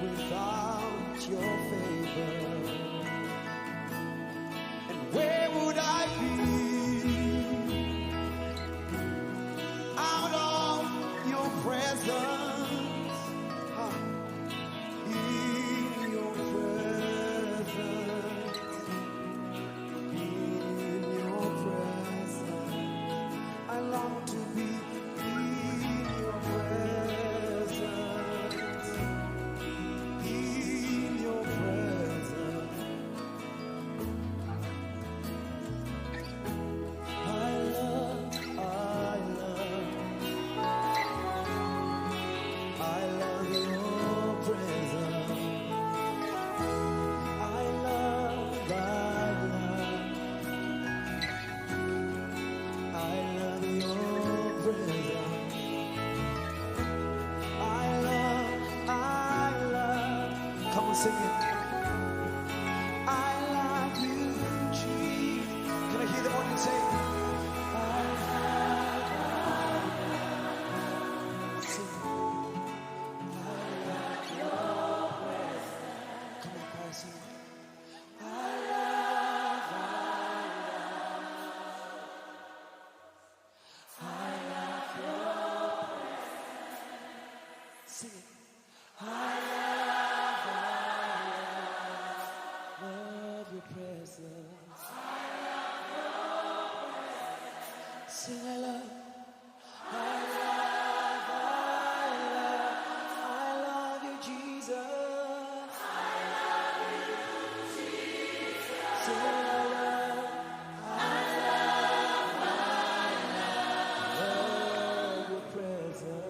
without your favor? And where would I be out of your presence? In your presence, in your presence, I long to be in your presence, in your presence. I love your presence. I love your presence. I love. Come on, sing it. I love you, Jesus. Can I hear the audience say? I love. Sing it. Come on, guys, sing it. I love your presence. Sing it. I love your presence. Sing I love you, Jesus. Sing I love your presence.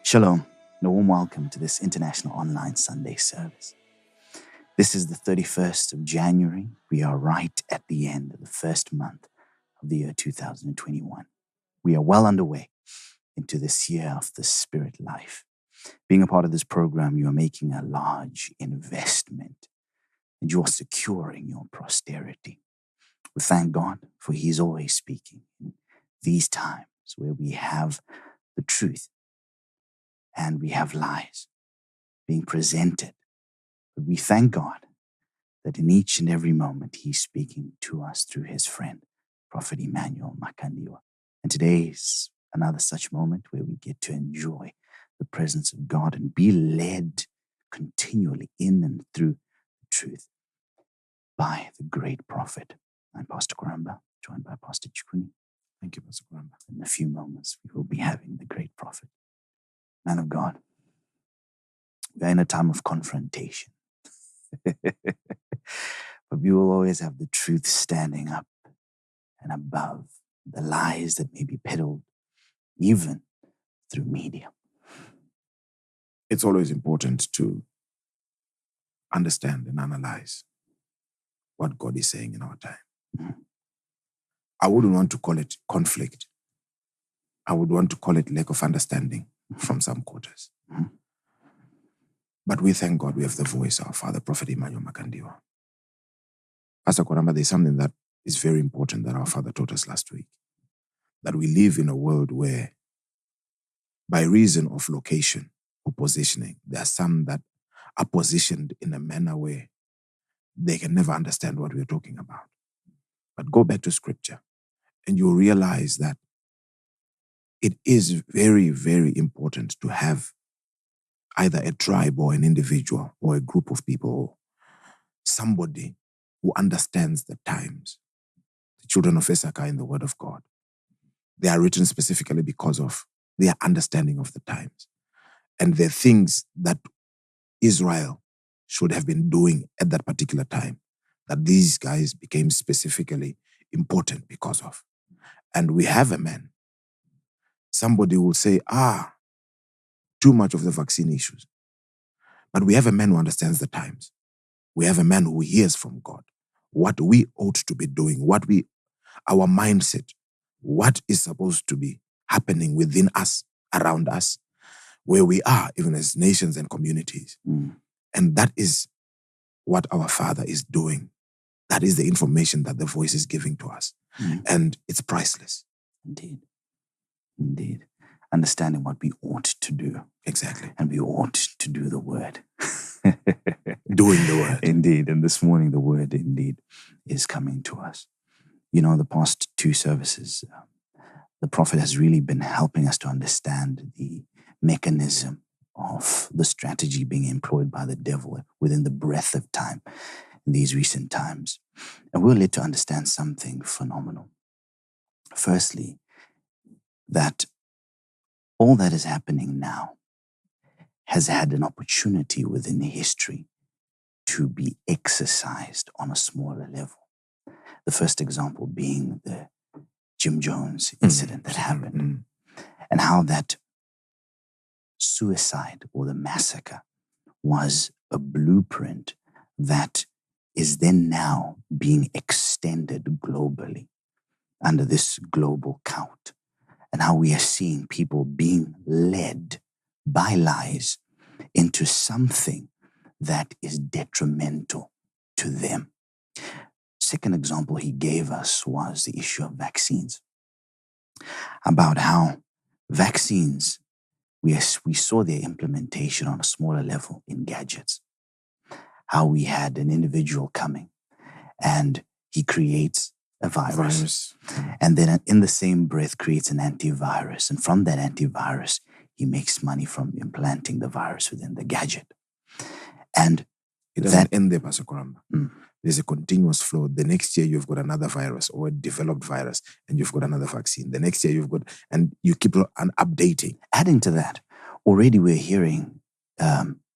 Shalom, and a warm welcome to this International Online Sunday service. This is the 31st of January. We are right at the end of the first month of the year 2021. We are well underway into this year of the Spirit life. Being a part of this program, you are making a large investment and you are securing your posterity. We thank God for He's always speaking in these times where we have the truth and we have lies being presented. But we thank God that in each and every moment He's speaking to us through His friend, Prophet Emmanuel Makandiwa. And today is another such moment where we get to enjoy the presence of God and be led continually in and through the truth by the great prophet. I'm Pastor Kuramba, joined by Pastor Chikuni. Thank you, Pastor Kuramba. In a few moments, we will be having the great prophet. Man of God, we are in a time of confrontation. But we will always have the truth standing up and above the lies that may be peddled, even through media. It's always important to understand and analyze what God is saying in our time. Mm-hmm. I wouldn't want to call it conflict. I would want to call it lack of understanding from some quarters. Mm-hmm. But we thank God we have the voice of our Father, Prophet Emmanuel Makandiwa. Pastor Kuramba, there's something that is very important that our Father taught us last week. That we live in a world where, by reason of location or positioning, there are some that are positioned in a manner where they can never understand what we're talking about. But go back to Scripture and you'll realize that it is very, very important to have either a tribe or an individual or a group of people or somebody who understands the times. The children of Issachar in the Word of God, they are written specifically because of their understanding of the times and the things that Israel should have been doing at that particular time, that these guys became specifically important because of. And we have a man. Somebody will say, too much of the vaccine issues. But we have a man who understands the times. We have a man who hears from God what we ought to be doing, our mindset what is supposed to be happening within us, around us, where we are, even as nations and communities. And that is what our Father is doing. That is the information that the voice is giving to us. And it's priceless. Indeed. Indeed. Understanding what we ought to do. Exactly. And we ought to do the word. Doing the word. Indeed. And this morning, the word indeed is coming to us. You know, the past two services, the prophet has really been helping us to understand the mechanism of the strategy being employed by the devil within the breadth of time in these recent times. And we're led to understand something phenomenal. Firstly, that all that is happening now has had an opportunity within history to be exercised on a smaller level. The first example being the Jim Jones incident that happened, and how that suicide or the massacre was a blueprint that is then now being extended globally under this global count, and how we are seeing people being led by lies into something that is detrimental to them. Second example he gave us was the issue of vaccines, about how vaccines, we saw their implementation on a smaller level in gadgets, how we had an individual coming and he creates a virus. And then in the same breath creates an antivirus. And from that antivirus, he makes money from implanting the virus within the gadget. And it doesn't end there, Pastor Koramba. There's a continuous flow. The next year you've got another virus or a developed virus and you've got another vaccine. The next year you've got, and you keep on updating. Adding to that, already we're hearing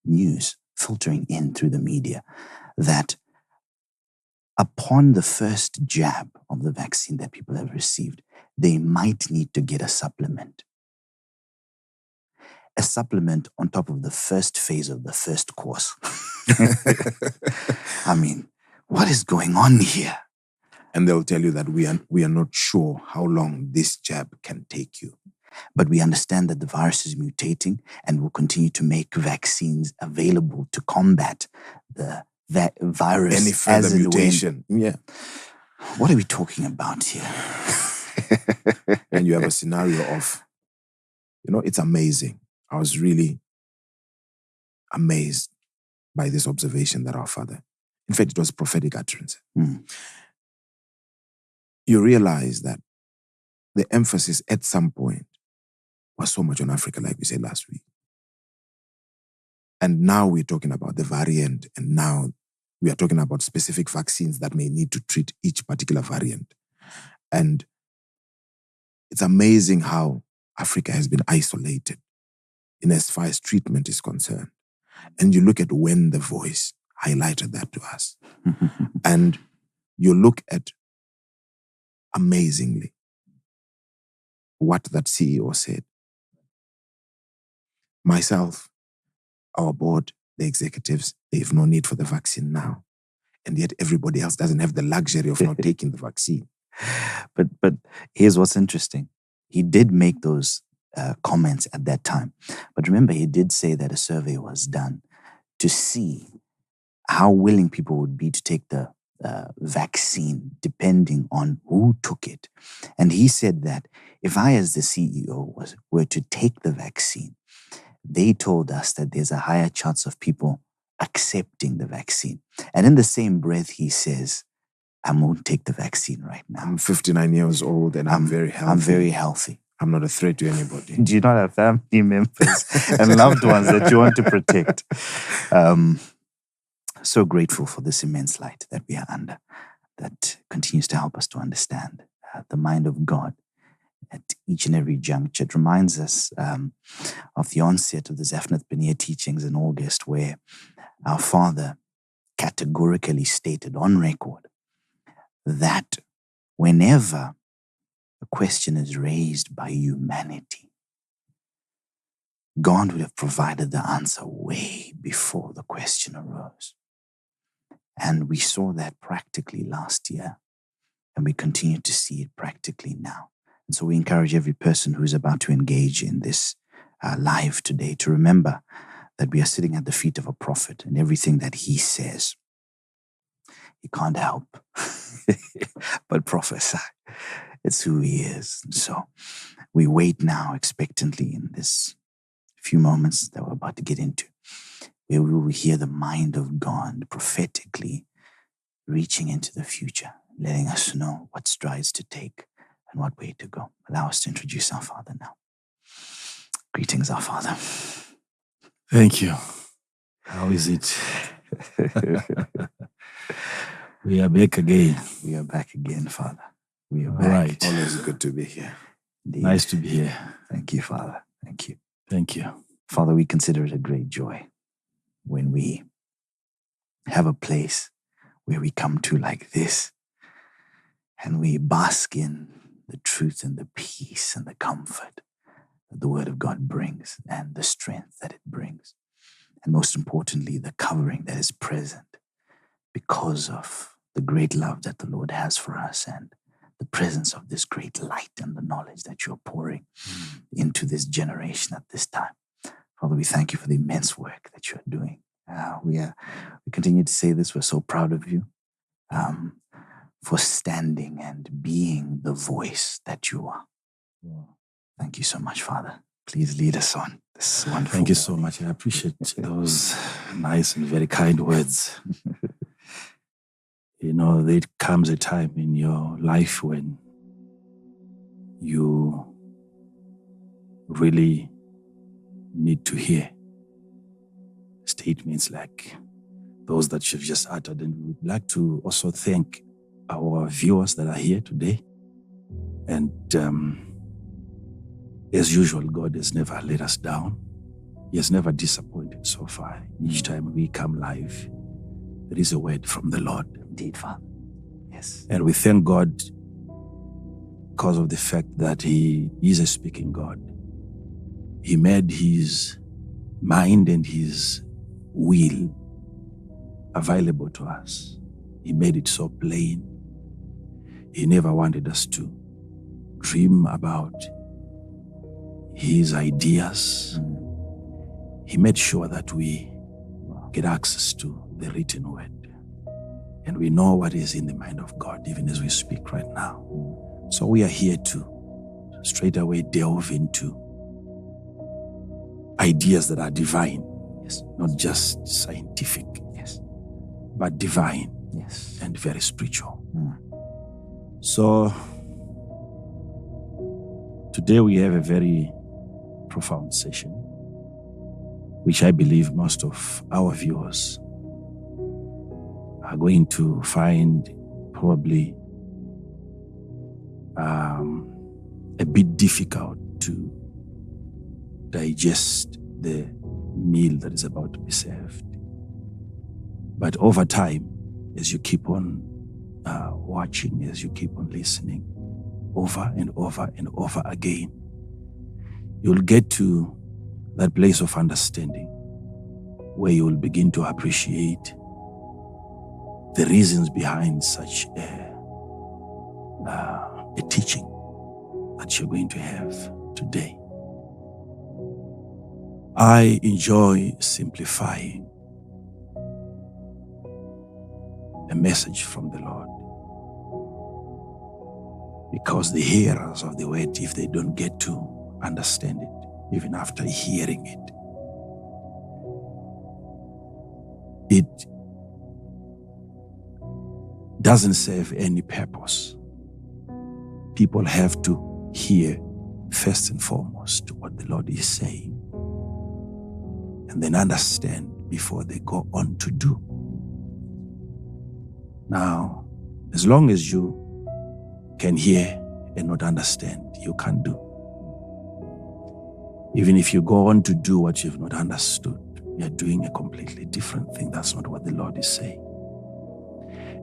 news filtering in through the media that upon the first jab of the vaccine that people have received, they might need to get a supplement. A supplement on top of the first phase of the first course. I mean, what is going on here? And they'll tell you that we are not sure how long this jab can take you. But we understand that the virus is mutating and will continue to make vaccines available to combat the virus. Any further mutation. Yeah. What are we talking about here? And you have a scenario of, it's amazing. I was really amazed by this observation that our Father, in fact, it was prophetic utterance. You realize that the emphasis at some point was so much on Africa, like we said last week. And now we're talking about the variant, and now we are talking about specific vaccines that may need to treat each particular variant. And it's amazing how Africa has been isolated in as far as treatment is concerned. And you look at when the voice highlighted that to us. And you look at, amazingly, what that CEO said. Myself, our board, the executives, they have no need for the vaccine now. And yet everybody else doesn't have the luxury of not taking the vaccine. But here's what's interesting. He did make those comments at that time. But remember, he did say that a survey was done to see how willing people would be to take the vaccine depending on who took it. And he said that if I, as the CEO, were to take the vaccine, they told us that there's a higher chance of people accepting the vaccine. And in the same breath, he says, I won't take the vaccine right now. I'm 59 years old and I'm very healthy. I'm very healthy. I'm not a threat to anybody. Do you not have family members and loved ones that you want to protect? So grateful for this immense light that we are under, that continues to help us to understand the mind of God at each and every juncture. It reminds us of the onset of the Zephnath Paneer teachings in August, where our Father categorically stated on record that whenever a question is raised by humanity, God would have provided the answer way before the question arose. And we saw that practically last year, and we continue to see it practically now. And so we encourage every person who's about to engage in this live today to remember that we are sitting at the feet of a prophet, and everything that he says, he can't help but prophesy. It's who he is. And so we wait now expectantly in this few moments that we're about to get into, where we will hear the mind of God prophetically reaching into the future, letting us know what strides to take and what way to go. Allow us to introduce our Father now. Greetings, our Father. Thank you. How is it? We are back again. We are back again, Father. We are All back. right. Always good to be here. Indeed. Nice to be here. Thank you, Father. Thank you. Thank you. Father, we consider it a great joy when we have a place where we come to like this and we bask in the truth and the peace and the comfort that the Word of God brings and the strength that it brings. And most importantly, the covering that is present because of the great love that the Lord has for us and the presence of this great light and the knowledge that you're pouring into this generation at this time. Father, we thank you for the immense work that you're doing. We continue to say this. We're so proud of you for standing and being the voice that you are. Thank you so much, Father. Please lead us on this wonderful. Thank you so much. I appreciate those nice and very kind words. You know, there comes a time in your life when you really need to hear statements like those that you've just uttered. And we would like to also thank our viewers that are here today. And as usual, God has never let us down. He has never disappointed so far. Each time we come live, there is a word from the Lord. Indeed, Father. Yes. And we thank God because of the fact that He is a speaking God. He made His mind and His will available to us. He made it so plain. He never wanted us to dream about His ideas. He made sure that we get access to the written word. And we know what is in the mind of God, even as we speak right now. So we are here to straight away delve into ideas that are divine. Yes. Not just scientific. Yes. But divine. Yes. And very spiritual. So today we have a very profound session, which I believe most of our viewers are going to find probably a bit difficult to digest the meal that is about to be served. But over time, as you keep on watching, as you keep on listening, over and over and over again, you'll get to that place of understanding where you will begin to appreciate the reasons behind such a teaching that you're going to have today. I enjoy simplifying a message from the Lord, because the hearers of the word, if they don't get to understand it, even after hearing it doesn't serve any purpose. People have to hear first and foremost what the Lord is saying, and then understand before they go on to do. Now, as long as you can hear and not understand, you can't do. Even if you go on to do what you've not understood, you're doing a completely different thing. That's not what the Lord is saying.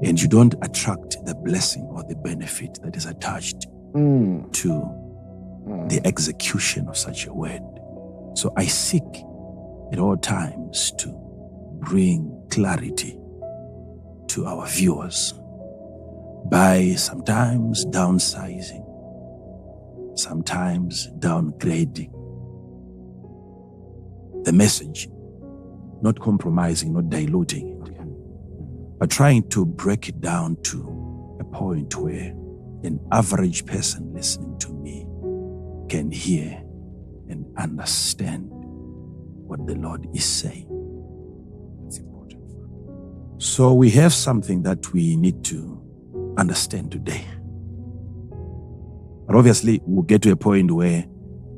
And you don't attract the blessing or the benefit that is attached to the execution of such a word. So I seek at all times to bring clarity to our viewers by sometimes downsizing sometimes downgrading the message, not compromising, not diluting it, but trying to break it down to a point where an average person listening to me can hear and understand what the Lord is saying. That's important. So we have something that we need to understand today. But obviously, we'll get to a point where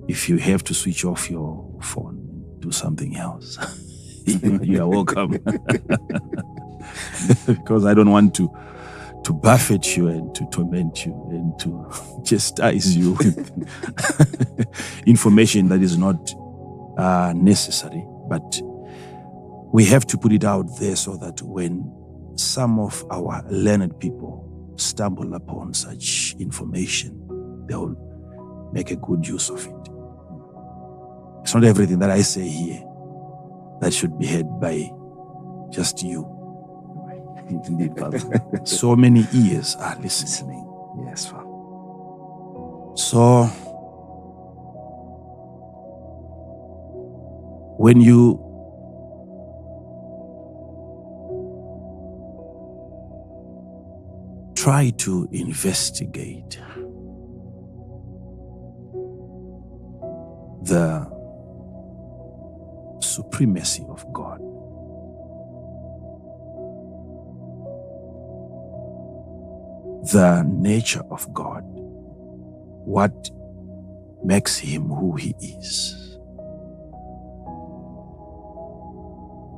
if you have to switch off your phone and do something else, you are welcome. Because I don't want to buffet you and to torment you and to chastise you with information that is not necessary. But we have to put it out there so that when some of our learned people stumble upon such information, they'll make a good use of it. It's not everything that I say here that should be heard by just you. Indeed, Father. So many ears are listening. Yes, Father. So when you try to investigate the supremacy of God, the nature of God, what makes him who he is,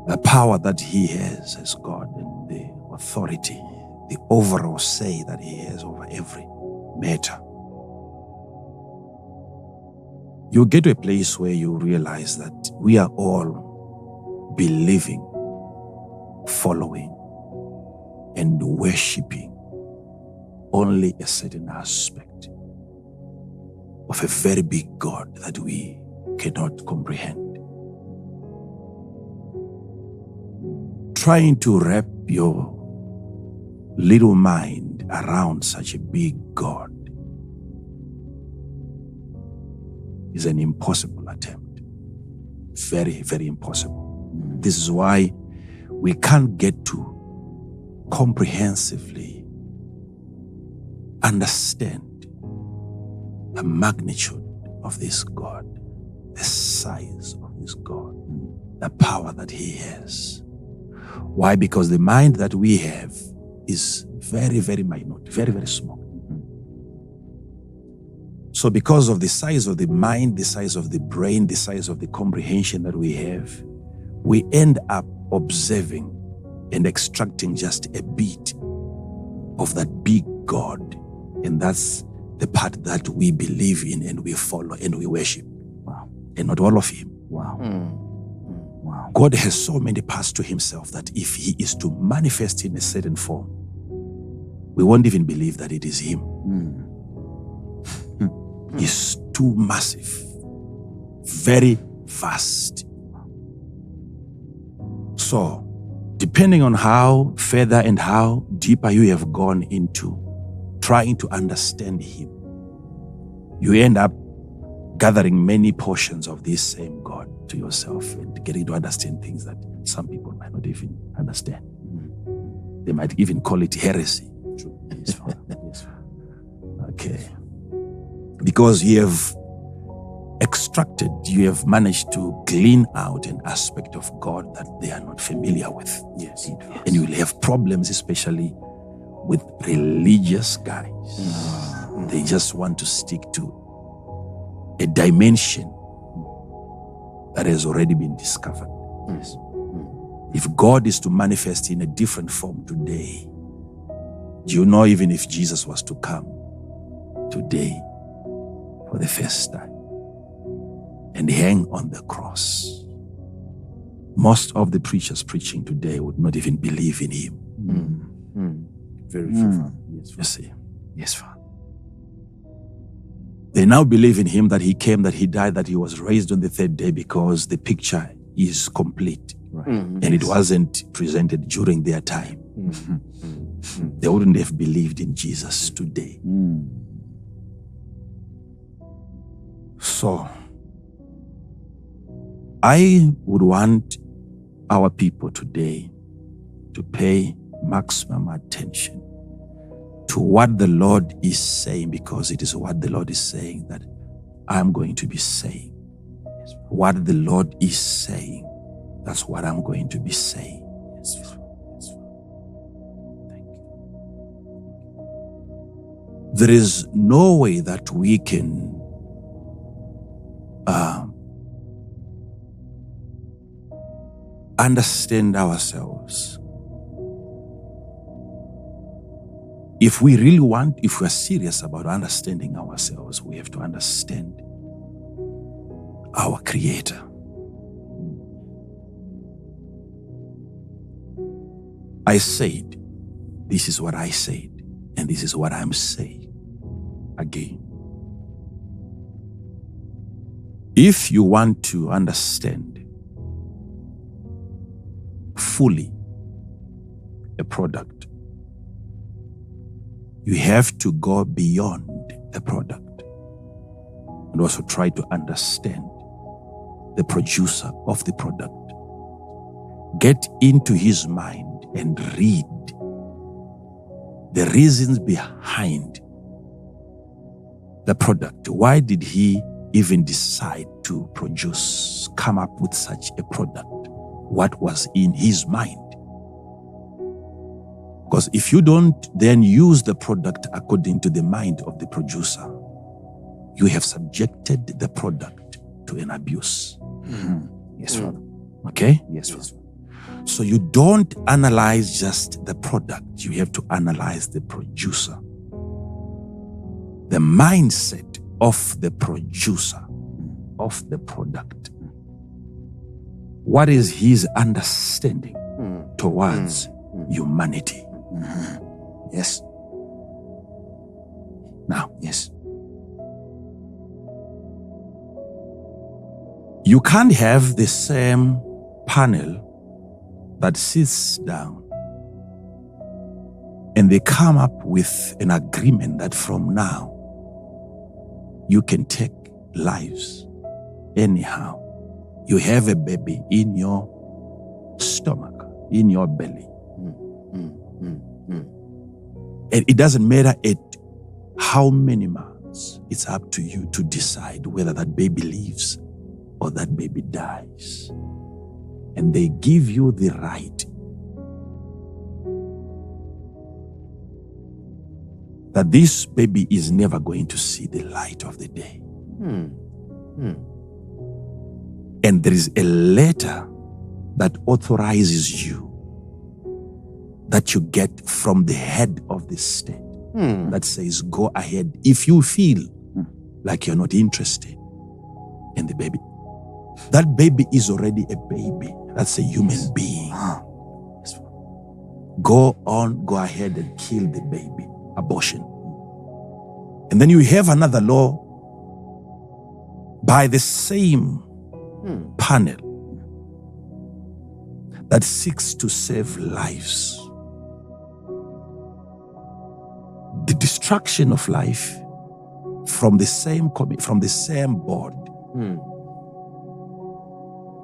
the power that he has as God, and the authority, the overall say that he has over every matter. You get to a place where you realize that we are all believing, following, and worshiping only a certain aspect of a very big God that we cannot comprehend. Trying to wrap your little mind around such a big God is an impossible attempt. Very, very impossible. This is why we can't get to comprehensively understand the magnitude of this God, the size of this God, the power that he has. Why? Because the mind that we have is very, very minute, very, very small. So because of the size of the mind, the size of the brain, the size of the comprehension that we have, we end up observing and extracting just a bit of that big God. And that's the part that we believe in and we follow and we worship. Wow. And not all of him. Wow. Wow. God has so many parts to himself that if he is to manifest in a certain form, we won't even believe that it is him. He's too massive, very vast. So, depending on how further and how deeper you have gone into trying to understand him, you end up gathering many portions of this same God to yourself and getting to understand things that some people might not even understand. They might even call it heresy. True. Yes, Father. Yes, Father. Okay. Because you have extracted, you have managed to glean out an aspect of God that they are not familiar with. Yes. And you will have problems, especially with religious guys. They just want to stick to a dimension that has already been discovered. Yes. If God is to manifest in a different form today, do you know even if Jesus was to come today for the first time and hang on the cross, most of the preachers preaching today would not even believe in him. Very true. Yes, You see, yes, Father. they now believe in him, that he came, that he died, that he was raised on the third day, because the picture is complete. Right. And it wasn't presented during their time. They wouldn't have believed in Jesus today. So, I would want our people today to pay maximum attention to what the Lord is saying, because it is what the Lord is saying that I'm going to be saying. What the Lord is saying, that's what I'm going to be saying. Yes. Thank you. There is no way that we can understand ourselves. If we're serious about understanding ourselves, we have to understand our Creator. I said, this is what I said, and this is what I'm saying again. If you want to understand fully a product, you have to go beyond the product and also try to understand the producer of the product. Get into his mind and read the reasons behind the product. Why did he even decide to come up with such a product? What was in his mind? Because if you don't then use the product according to the mind of the producer, you have subjected the product to an abuse. Mm-hmm. Yes, Father. Okay? Yes, Father. So you don't analyze just the product, you have to analyze the producer. The mindset of the producer of the product. What is his understanding towards humanity? Mm-hmm. Yes. Now, yes. You can't have the same panel that sits down and they come up with an agreement that from now you can take lives anyhow. You have a baby in your stomach, in your belly. And it doesn't matter at how many months, it's up to you to decide whether that baby lives or that baby dies. And they give you the right that this baby is never going to see the light of the day. And there is a letter that authorizes you, that you get from the head of the state, that says, go ahead if you feel like you're not interested in the baby. That baby is already a baby. That's a human being. Go ahead and kill the baby. Abortion. And then you have another law by the same panel that seeks to save lives. The destruction of life from the same board,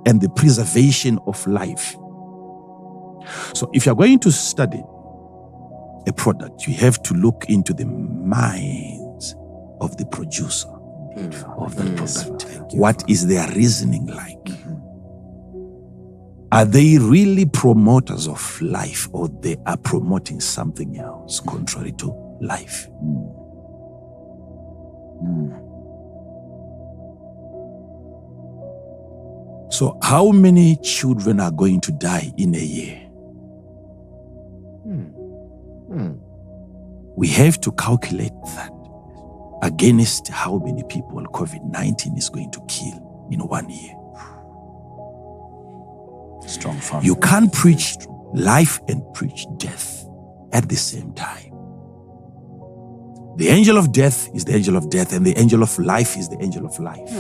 and the preservation of life. So if you're going to study a product, you have to look into the minds of the producer of that product. What is their reasoning like? Are they really promoters of life, or they are promoting something else contrary to life? So how many children are going to die in a year? We have to calculate that against how many people COVID-19 is going to kill in 1 year. Strong family. You can't preach life and preach death at the same time. The angel of death is the angel of death, and the angel of life is the angel of life.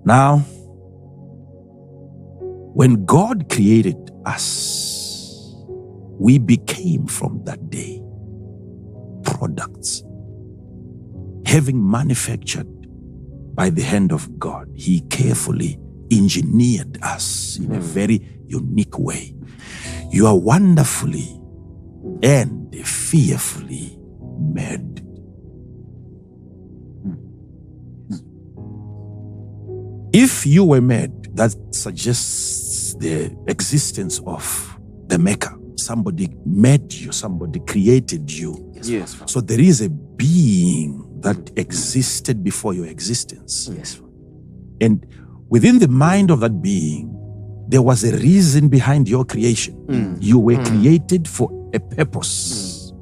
Now, when God created us, we became from that day products, having manufactured by the hand of God. He carefully engineered us in a very unique way. You are wonderfully and fearfully made. If you were made, that suggests the existence of the maker. Somebody made you, somebody created you. Yes. So there is a being that existed before your existence. Yes. And within the mind of that being, there was a reason behind your creation. You were created for a purpose.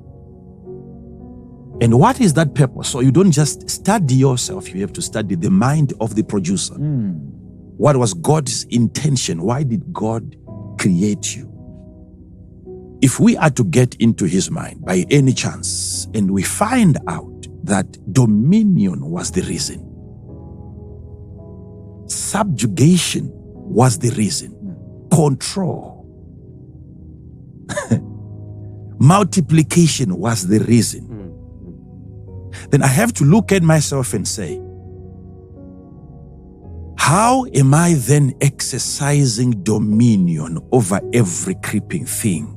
And what is that purpose? So you don't just study yourself, you have to study the mind of the producer. What was God's intention? Why did God create you? If we are to get into his mind by any chance, and we find out that dominion was the reason, subjugation was the reason, control, multiplication was the reason, then I have to look at myself and say, how am I then exercising dominion over every creeping thing?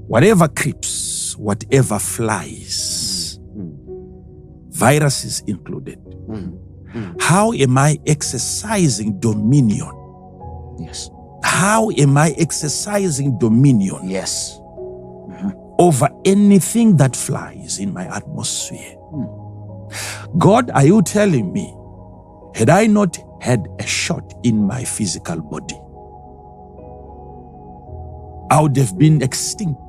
Whatever creeps, whatever flies, viruses included. How am I exercising dominion? Yes. How am I exercising dominion? Yes. Over anything that flies in my atmosphere? God, are you telling me, had I not had a shot in my physical body, I would have been extinct?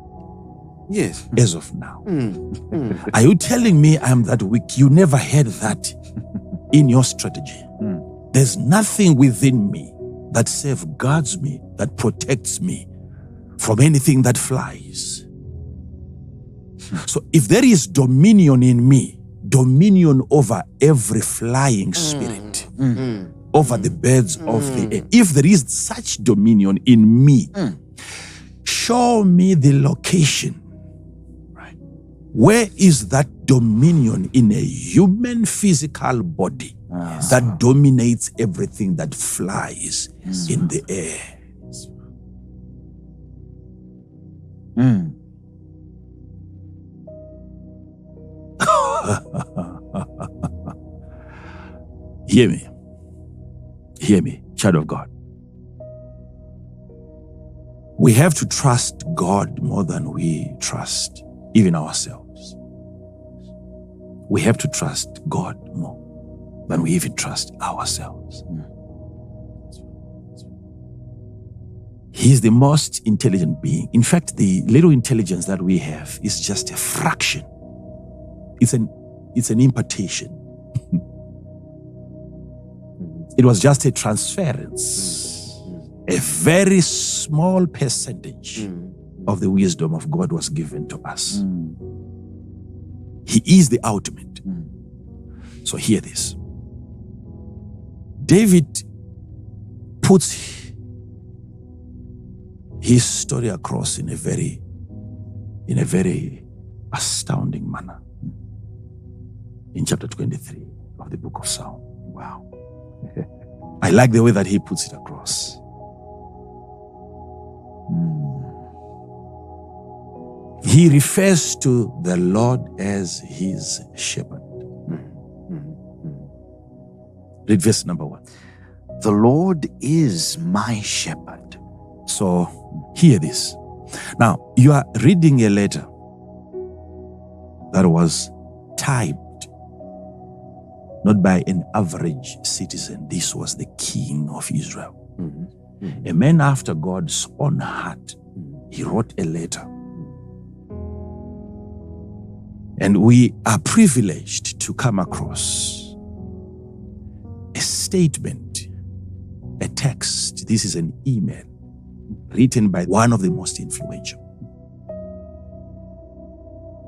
Yes. As of now. Are you telling me I'm that weak? You never had that in your strategy. There's nothing within me that safeguards me, that protects me from anything that flies. So if there is dominion in me, dominion over every flying spirit, over the birds of the air, if there is such dominion in me, show me the location. Where is that dominion in a human physical body that dominates everything that flies in the air? Hear me. Hear me, child of God. We have to trust God more than we trust even ourselves. We have to trust God more than we even trust ourselves. He's the most intelligent being. In fact, the little intelligence that we have is just a fraction. It's an impartation. It was just a transference. A very small percentage of the wisdom of God was given to us. He is the ultimate. So hear this. David puts his story across in a very astounding manner in chapter 23 of the book of Psalms. Wow. I like the way that he puts it across. He refers to the Lord as his shepherd. Read verse number 1. The Lord is my shepherd. So hear this. Now, you are reading a letter that was typed not by an average citizen. This was the king of Israel. A man after God's own heart. He wrote a letter. And we are privileged to come across a statement, a text. This is an email written by one of the most influential.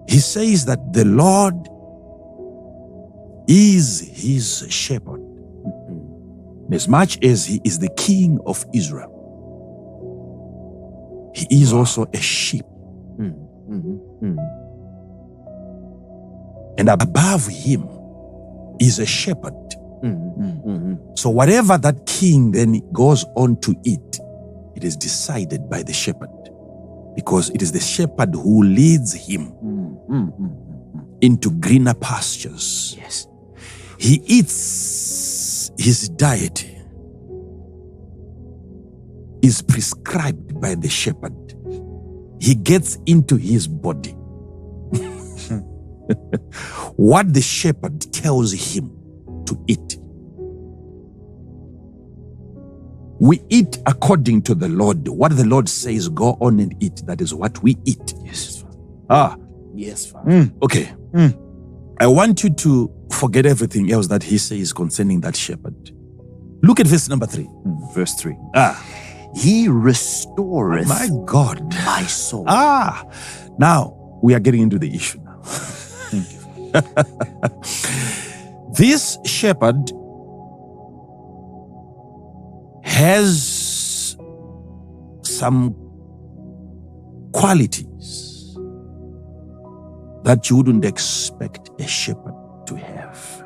He says that the Lord is his shepherd. As much as he is the king of Israel, he he is also a sheep. And above him is a shepherd. So whatever that king then goes on to eat, it is decided by the shepherd, because it is the shepherd who leads him into greener pastures. Yes. He eats, his diet is prescribed by the shepherd. He gets into his body what the shepherd tells him to eat. We eat according to the Lord. What the Lord says, go on and eat. That is what we eat. Yes, Father. Yes, Father. Okay. I want you to forget everything else that he says concerning that shepherd. Look at verse number 3. Verse 3. He restoreth my God, my soul. Now we are getting into the issue now. Thank you. This shepherd has some qualities that you wouldn't expect a shepherd to have.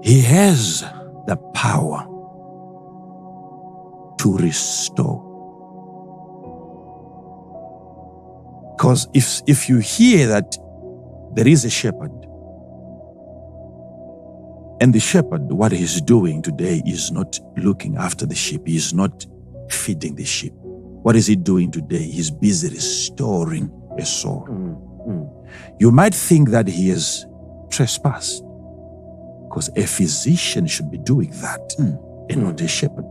He has the power to restore. Because if you hear that there is a shepherd, and the shepherd, what he's doing today is not looking after the sheep. He is not feeding the sheep. What is he doing today? He's busy restoring a soul. You might think that he has trespassed, because a physician should be doing that and not a shepherd.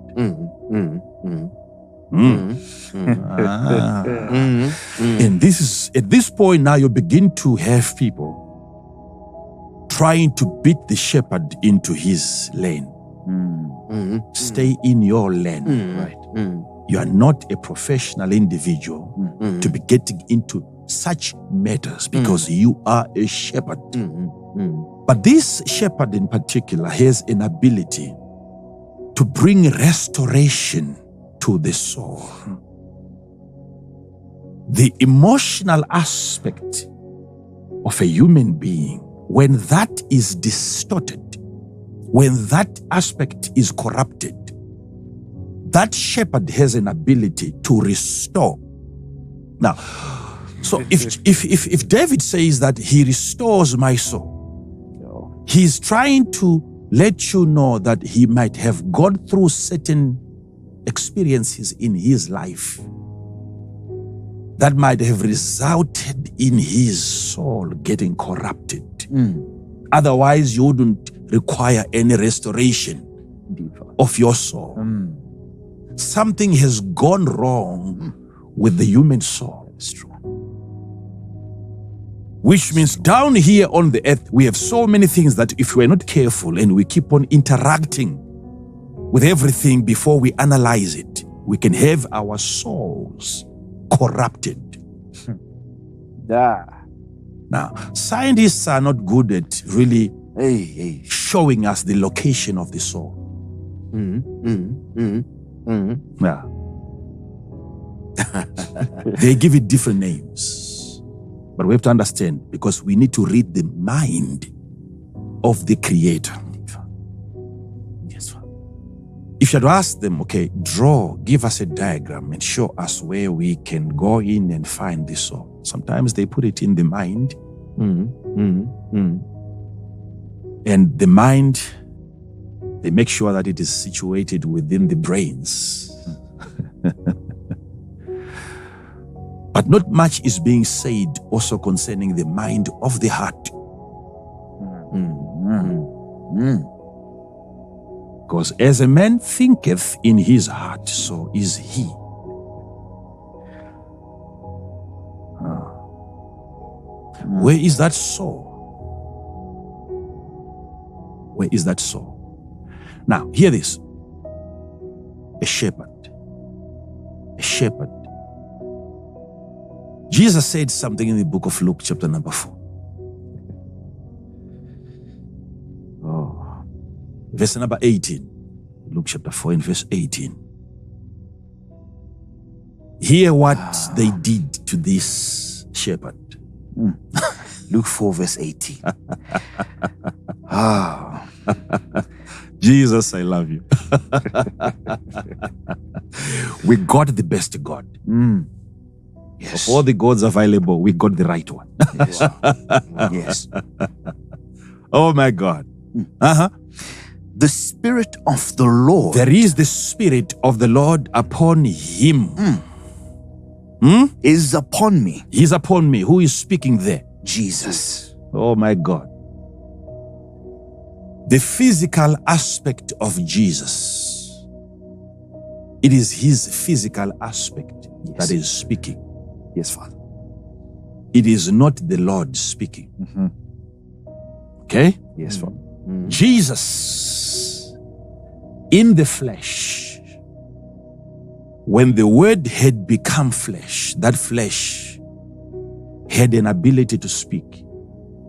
And this is, at this point now, you begin to have people trying to beat the shepherd into his lane. Stay in your lane. Right? You are not a professional individual to be getting into such matters, because you are a shepherd. But this shepherd in particular has an ability to bring restoration to the soul. The emotional aspect of a human being, when that is distorted, when that aspect is corrupted, that shepherd has an ability to restore. Now, so if David says that he restores my soul, he's trying to let you know that he might have gone through certain experiences in his life that might have resulted in his soul getting corrupted. Otherwise, you wouldn't require any restoration of your soul. Something has gone wrong with the human soul. That's true. Which means down here on the earth, we have so many things that if we're not careful and we keep on interacting with everything before we analyze it, we can have our souls corrupted. Now, scientists are not good at really showing us the location of the soul. They give it different names. But we have to understand, because we need to read the mind of the Creator. Yes, if you had to ask them, okay, give us a diagram and show us where we can go in and find the soul. Sometimes they put it in the mind. And the mind, they make sure that it is situated within the brains. But not much is being said also concerning the mind of the heart. Because as a man thinketh in his heart, so is he. Where is that soul? Where is that soul? Now, hear this. A shepherd. A shepherd. Jesus said something in the book of Luke, chapter number 4. Verse number 18. Luke chapter 4 and verse 18. Hear what they did to this shepherd. Luke 4 verse 18. Ah, Jesus, I love you. We got the best God. yes. Of all the gods available, we got the right one. Yes. Yes. Oh my God. The Spirit of the Lord. There is the Spirit of the Lord upon him. Is upon me. He's upon me. Who is speaking there? Jesus. Oh my God. The physical aspect of Jesus. It is his physical aspect that is speaking. Yes, Father. It is not the Lord speaking. Okay? Yes, Father. Jesus in the flesh, when the Word had become flesh, that flesh had an ability to speak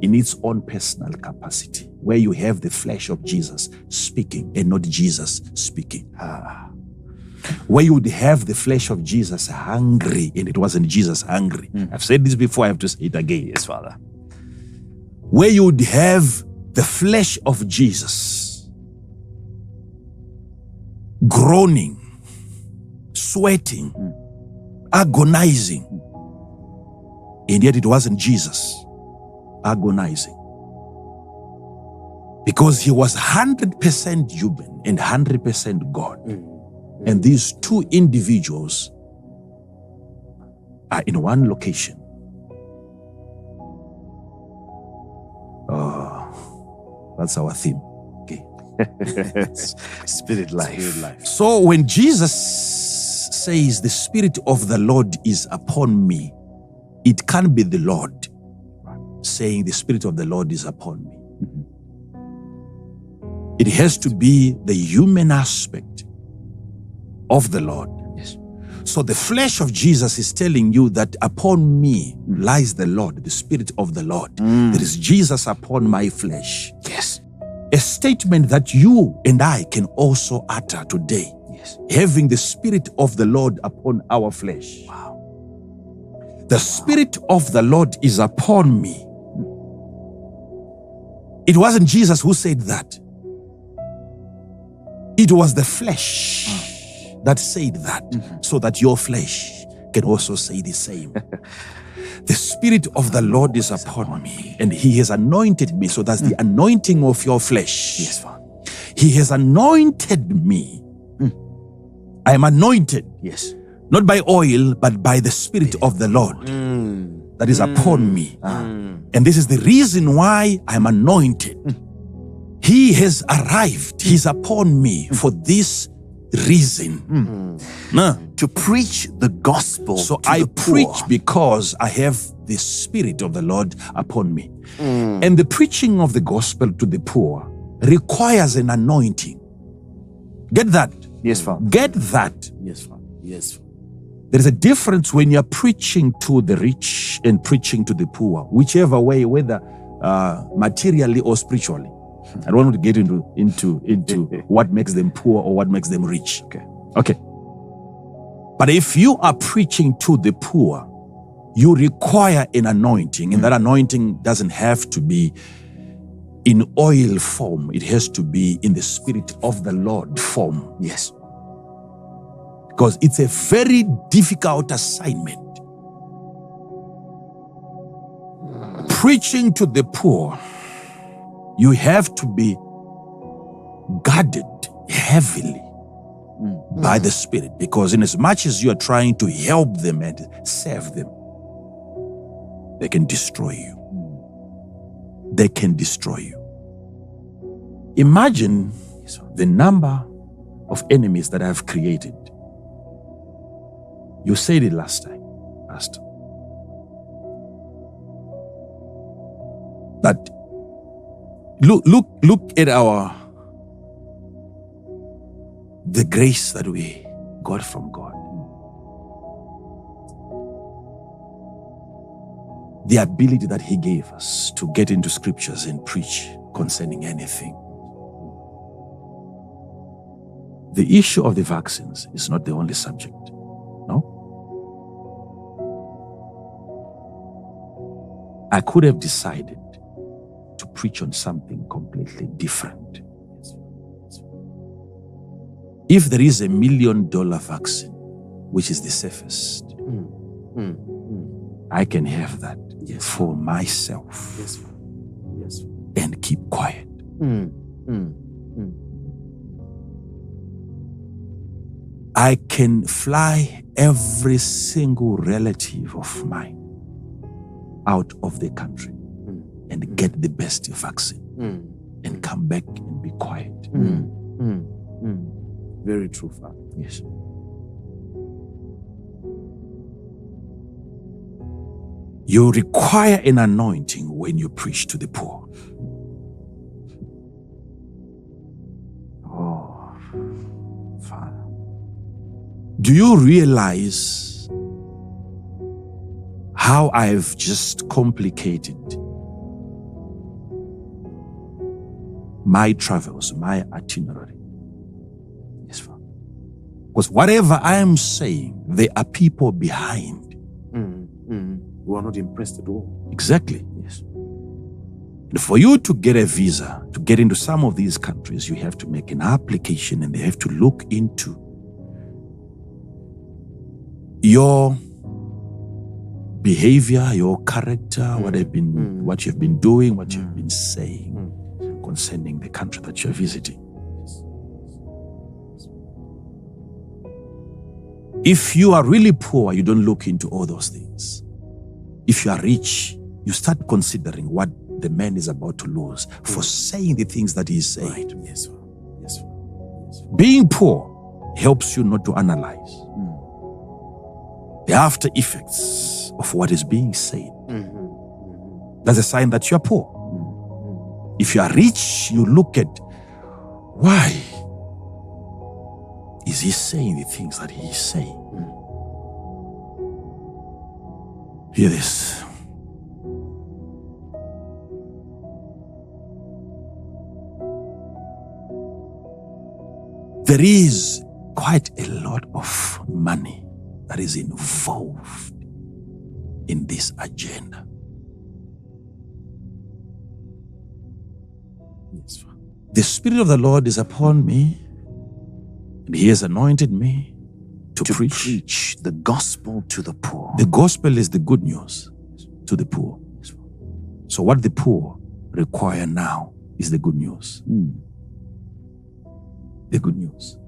in its own personal capacity, where you have the flesh of Jesus speaking and not Jesus speaking. Where you would have the flesh of Jesus hungry and it wasn't Jesus hungry. I've said this before, I have to say it again. Yes, Father. Where you would have the flesh of Jesus groaning, sweating, agonizing, and yet it wasn't Jesus agonizing, because he was 100% human and 100% God. And these two individuals are in one location. Oh, that's our theme. Okay. Spirit life. So when Jesus says the Spirit of the Lord is upon me, it can't be the Lord saying the Spirit of the Lord is upon me. It has to be the human aspect of the Lord. Yes. So the flesh of Jesus is telling you that upon me lies the Lord, the Spirit of the Lord. There is Jesus upon my flesh. Yes. A statement that you and I can also utter today. Yes. Having the Spirit of the Lord upon our flesh. Wow. The Spirit of the Lord is upon me. It wasn't Jesus who said that. It was the flesh that said that, so that your flesh can also say the same. The Spirit of the Lord is upon me, and he has anointed me. So that's the anointing of your flesh. Yes, Father. He has anointed me. I am anointed. Yes. Not by oil, but by the Spirit of the Lord that is upon me. And this is the reason why I'm anointed. He has arrived. He's upon me for this reason. To preach the gospel. So to I the preach poor. because I have the Spirit of the Lord upon me. And the preaching of the gospel to the poor requires an anointing. Get that? Yes, Father. Get that. Yes, Father. Yes, Father. There is a difference when you're preaching to the rich and preaching to the poor, whichever way, whether materially or spiritually. I don't want to get into what makes them poor or what makes them rich. Okay. But if you are preaching to the poor, you require an anointing, and that anointing doesn't have to be in oil form. It has to be in the Spirit of the Lord form. Yes. Because it's a very difficult assignment. Preaching to the poor, you have to be guarded heavily by the Spirit, because in as much as you are trying to help them and serve them, they can destroy you. They can destroy you. Imagine the number of enemies that I have created. You said it last time, Pastor, that look at the grace that we got from God. The ability that he gave us to get into scriptures and preach concerning anything. The issue of the vaccines is not the only subject. No? I could have decided to preach on something completely different. If there is $1 million vaccine, which is the safest, I can have that for myself and keep quiet. I can fly every single relative of mine out of the country and get the best vaccine and come back and be quiet. Very true, Father. Yes. You require an anointing when you preach to the poor. Oh, Father. Do you realize how I've just complicated my travels, my itinerary? Yes, Father. Because whatever I am saying, there are people behind. Who are not impressed at all. Exactly. Yes. And for you to get a visa, to get into some of these countries, you have to make an application and they have to look into your behavior, your character, what you've been doing, what you've been saying concerning the country that you're visiting. If you are really poor, you don't look into all those things. If you are rich, you start considering what the man is about to lose for saying the things that he is saying. Right. Yes, sir. Yes, sir. Yes, sir. Being poor helps you not to analyze the after effects of what is being said. That's a sign that you are poor. If you are rich, you look at why is he saying the things that he is saying. Hear this. There is quite a lot of money that is involved in this agenda. Yes, Father. The Spirit of the Lord is upon me, and He has anointed me to preach the gospel to the poor. The gospel is the good news to the poor. So what the poor require now is the good news. The good news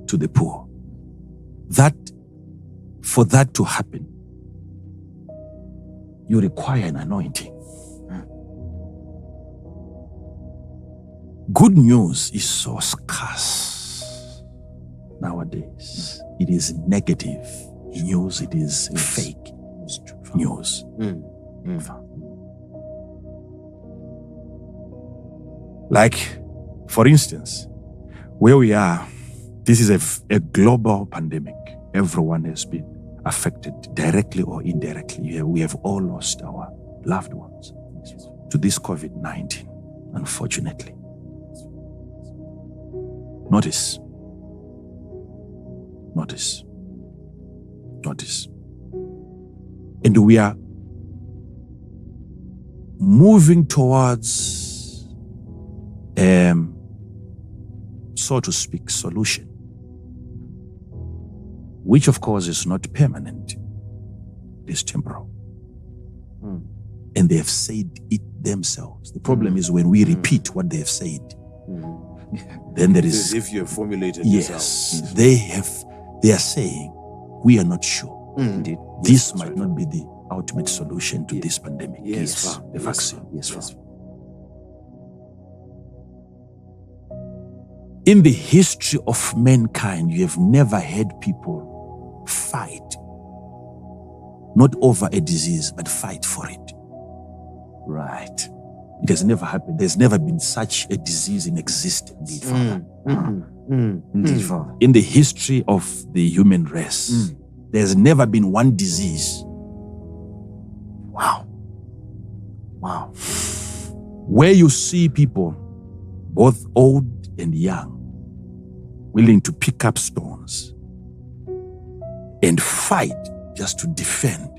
to the poor. That, for that to happen, you require an anointing. Good news is so scarce nowadays. It is negative news. It is fake news. Like, for instance, where we are, this is a global pandemic. Everyone has been affected directly or indirectly. We have all lost our loved ones to this COVID-19, unfortunately. Notice. And we are moving towards, so to speak, solution, which of course is not permanent. It is temporal. And they have said it themselves. The problem is when we repeat what they have said, then there is... As if you have formulated yes, yourself. they are saying, we are not sure. Indeed. This might not be the ultimate solution to this pandemic. Yes, the vaccine. In the history of mankind, you have never had people fight, not over a disease, but fight for it. Right. It has never happened. There's never been such a disease in existence. Indeed, Father. Indeed, Father. In the history of the human race, there's never been one disease. Wow. Where you see people, both old and young, willing to pick up stones and fight just to defend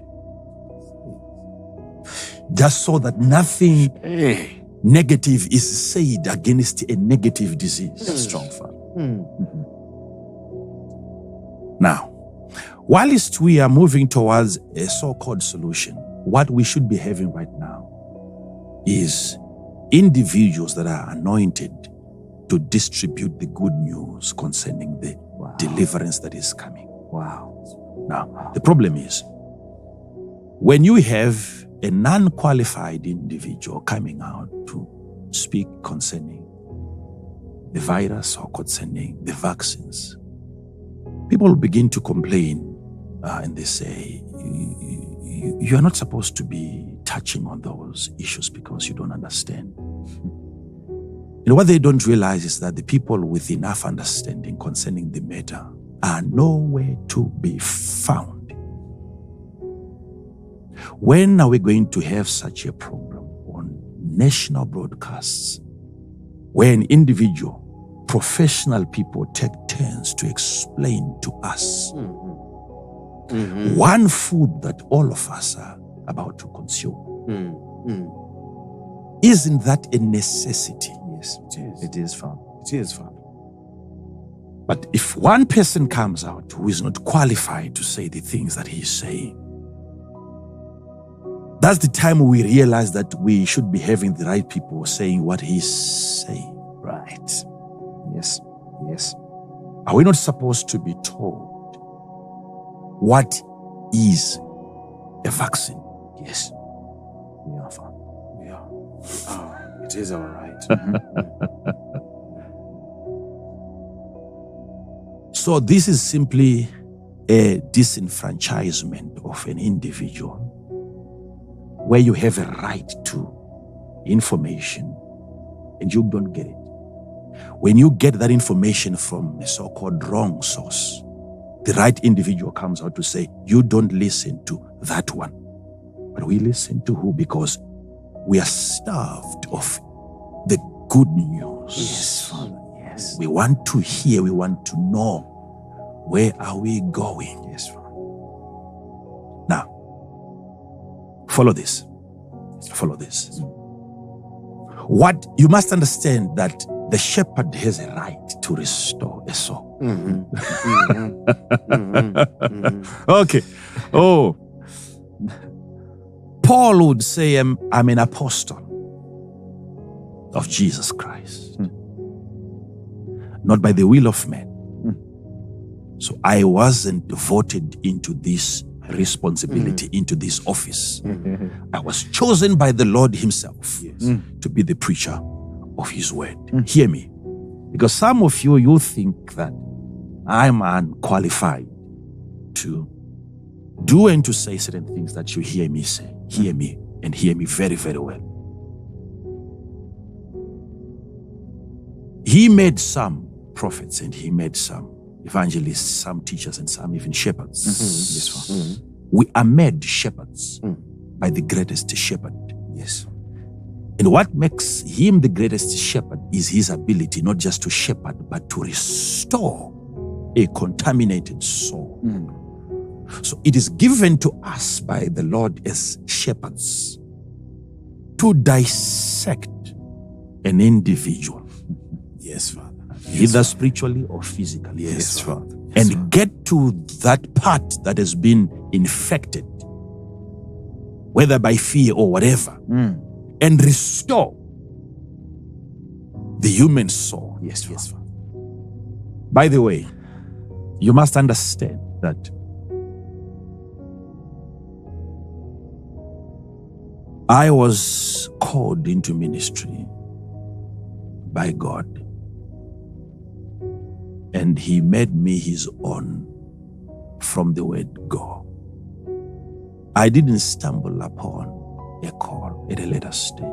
just so that nothing negative is said against a negative disease. Strong, Father. Now, whilst we are moving towards a so-called solution, what we should be having right now is individuals that are anointed to distribute the good news concerning the deliverance that is coming. Now, the problem is, when you have a non-qualified individual coming out to speak concerning the virus or concerning the vaccines, people begin to complain and they say, you are not supposed to be touching on those issues because you don't understand. And what they don't realize is that the people with enough understanding concerning the matter are nowhere to be found. When are we going to have such a program on national broadcasts where an individual, professional people take turns to explain to us one food that all of us are about to consume? Isn't that a necessity? Yes, it is. It is, Father. It is, Father. But if one person comes out who is not qualified to say the things that he is saying, that's the time we realize that we should be having the right people saying what he's saying. Right. Yes. Yes. Are we not supposed to be told what is a vaccine? Yes. We are, Father. We are. Oh, it is all right. So this is simply a disenfranchisement of an individual where you have a right to information and you don't get it. When you get that information from a so-called wrong source, the right individual comes out to say, you don't listen to that one. But we listen to who? Because we are starved of the good news. Yes, Father. Yes. We want to hear, we want to know, where are we going? Yes, Father. Now, follow this. Follow this. What you must understand that the shepherd has a right to restore a soul. Okay. Oh. Paul would say, I'm an apostle of Jesus Christ. Not by the will of man. So I wasn't voted into this responsibility, into this office. I was chosen by the Lord himself to be the preacher of his word. Hear me. Because some of you think that I'm unqualified to do and to say certain things that you hear me say. Hear me, and hear me very, very well. He made some prophets and he made some evangelists, some teachers, and some even shepherds. Yes, we are made shepherds by the greatest shepherd. Yes. And what makes him the greatest shepherd is his ability not just to shepherd, but to restore a contaminated soul. So it is given to us by the Lord as shepherds to dissect an individual. Yes, Father. Either spiritually or physically. Yes, Father. And get to that part that has been infected, whether by fear or whatever, and restore the human soul. Yes, Father. By the way, you must understand that I was called into ministry by God, and he made me his own from the word go. I didn't stumble upon a call at a later stage.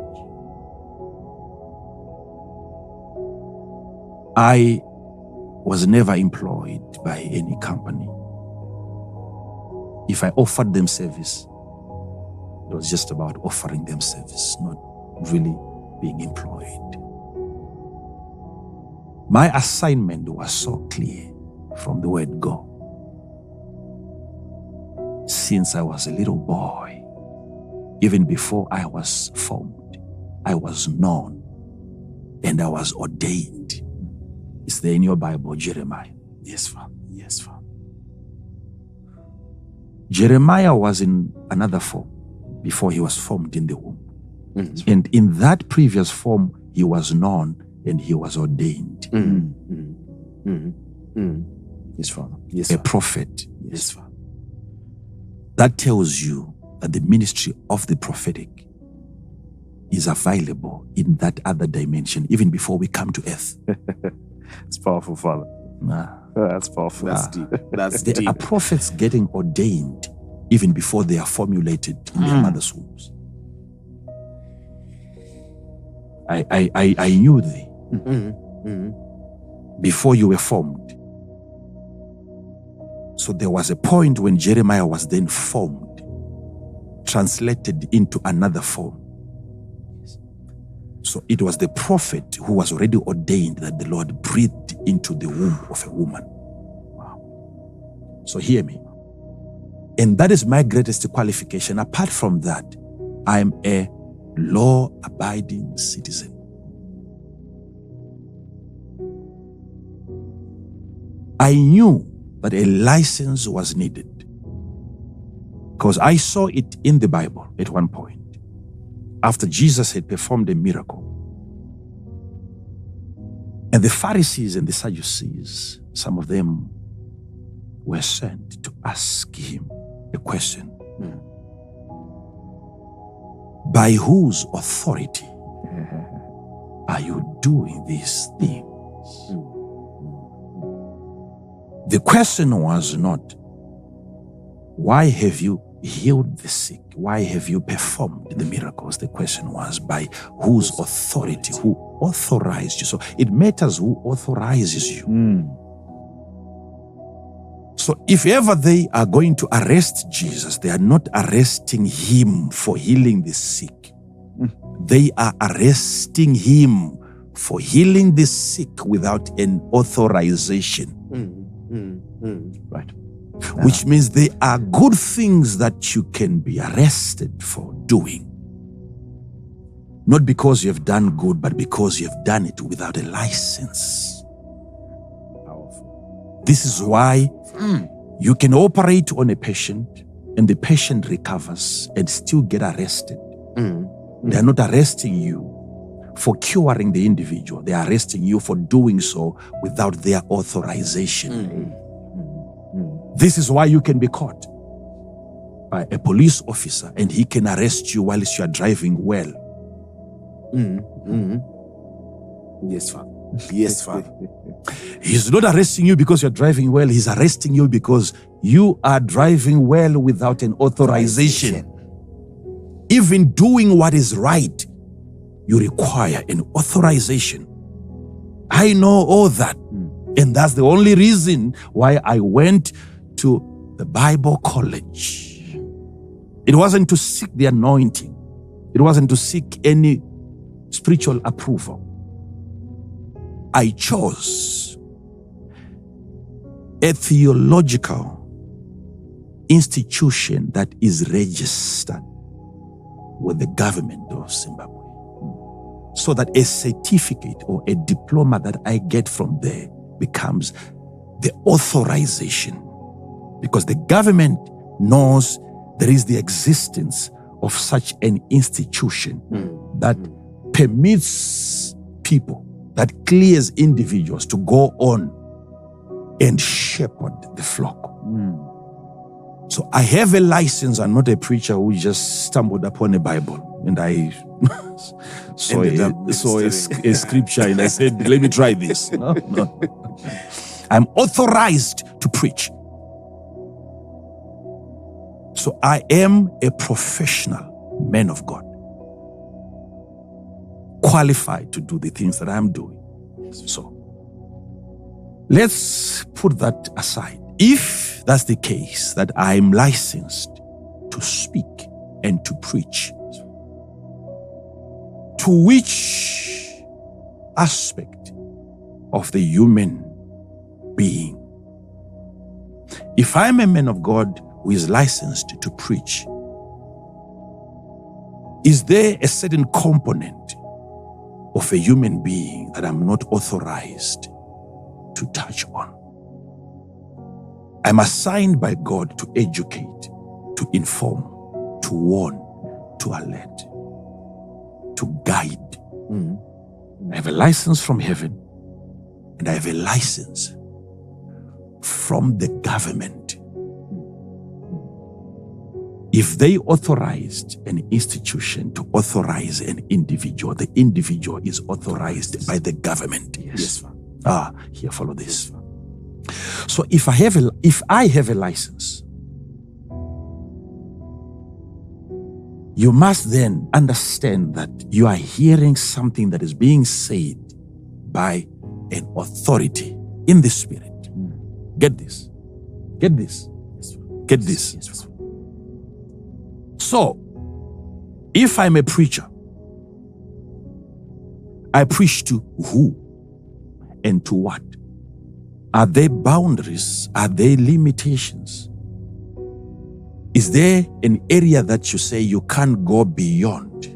I was never employed by any company. If I offered them service, it was just about offering them service, not really being employed. My assignment was so clear from the word go. Since I was a little boy, even before I was formed, I was known and I was ordained. It's there in your Bible, Jeremiah. Yes, Father. Yes, Father. Jeremiah was in another form before he was formed in the womb. And in that previous form, he was known and he was ordained. Yes, Father. Yes, A Father. prophet. Yes, Father. That tells you that the ministry of the prophetic is available in that other dimension, even before we come to earth. It's powerful, Father. That's powerful. That's deep. That's There deep. are prophets getting ordained even before they are formulated in their mother's wombs. I knew thee before you were formed. So there was a point when Jeremiah was then formed, translated into another form. So it was the prophet who was already ordained that the Lord breathed into the womb of a woman. Wow. So hear me. And that is my greatest qualification. Apart from that, I'm a law-abiding citizen. I knew that a license was needed because I saw it in the Bible at one point. After Jesus had performed a miracle, and the Pharisees and the Sadducees, some of them were sent to ask him a question. By whose authority are you doing these things? The question was not, why have you healed the sick? Why have you performed the miracles? The question was, by whose authority? Who authorized you? So it matters who authorizes you. So if ever they are going to arrest Jesus, they are not arresting him for healing the sick. They are arresting him for healing the sick without an authorization. Right. Which means there are good things that you can be arrested for doing. Not because you have done good, but because you have done it without a license. Powerful. This is why you can operate on a patient and the patient recovers and still get arrested. They are not arresting you for curing the individual. They are arresting you for doing so without their authorization. This is why you can be caught by a police officer and he can arrest you whilst you are driving well. Yes, Father. Yes, Father. He's not arresting you because you're driving well. He's arresting you because you are driving well without an authorization. Even doing what is right, you require an authorization. I know all that. And that's the only reason why I went to the Bible college. It wasn't to seek the anointing. It wasn't to seek any spiritual approval. I chose a theological institution that is registered with the government of Zimbabwe, so that a certificate or a diploma that I get from there becomes the authorization, because the government knows there is the existence of such an institution that permits people, that clears individuals to go on and shepherd the flock. So I have a license. I'm not a preacher who just stumbled upon a Bible and I saw a scripture and I said, let me try this. No. I'm authorized to preach. So I am a professional man of God, qualified to do the things that I'm doing. So let's put that aside. If that's the case, that I'm licensed to speak and to preach, to which aspect of the human being? If I'm a man of God who is licensed to preach, Is there a certain component of a human being that I'm not authorized to touch on? I'm assigned by God to educate, to inform, to warn, to alert, to guide. I have a license from heaven, and I have a license from the government. If they authorized an institution to authorize an individual, the individual is authorized by the government. Yes. Here, follow this. So if I have a license, you must then understand that you are hearing something that is being said by an authority in the spirit. Get this. Get this. Get this. So, if I'm a preacher, I preach to who and to what? Are there boundaries? Are there limitations? Is there an area that you say you can't go beyond?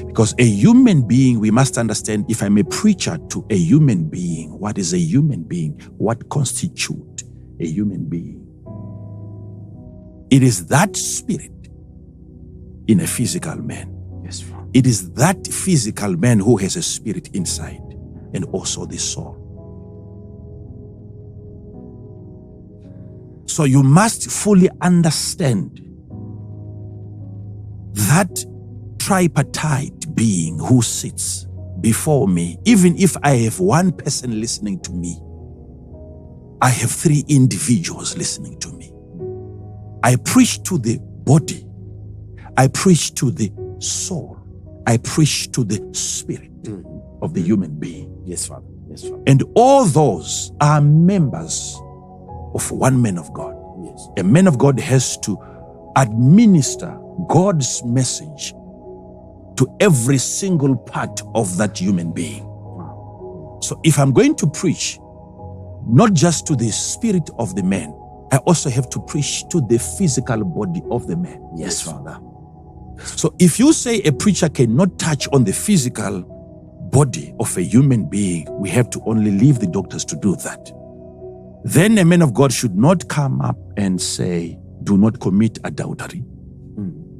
Because a human being, we must understand, if I'm a preacher to a human being, what is a human being? What constitutes a human being? It is that spirit in a physical man. Yes, Father. It is that physical man who has a spirit inside, and also the soul. So you must fully understand that tripartite being who sits before me. Even if I have one person listening to me, I have three individuals listening to me. I preach to the body, I preach to the soul, I preach to the spirit of the human being. Yes, Father. Yes, Father. And all those are members of one man of God. Yes. A man of God has to administer God's message to every single part of that human being. Wow. So if I'm going to preach, not just to the spirit of the man, I also have to preach to the physical body of the man. Yes, Father. So if you say a preacher cannot touch on the physical body of a human being, we have to only leave the doctors to do that. Then a man of God should not come up and say, do not commit adultery.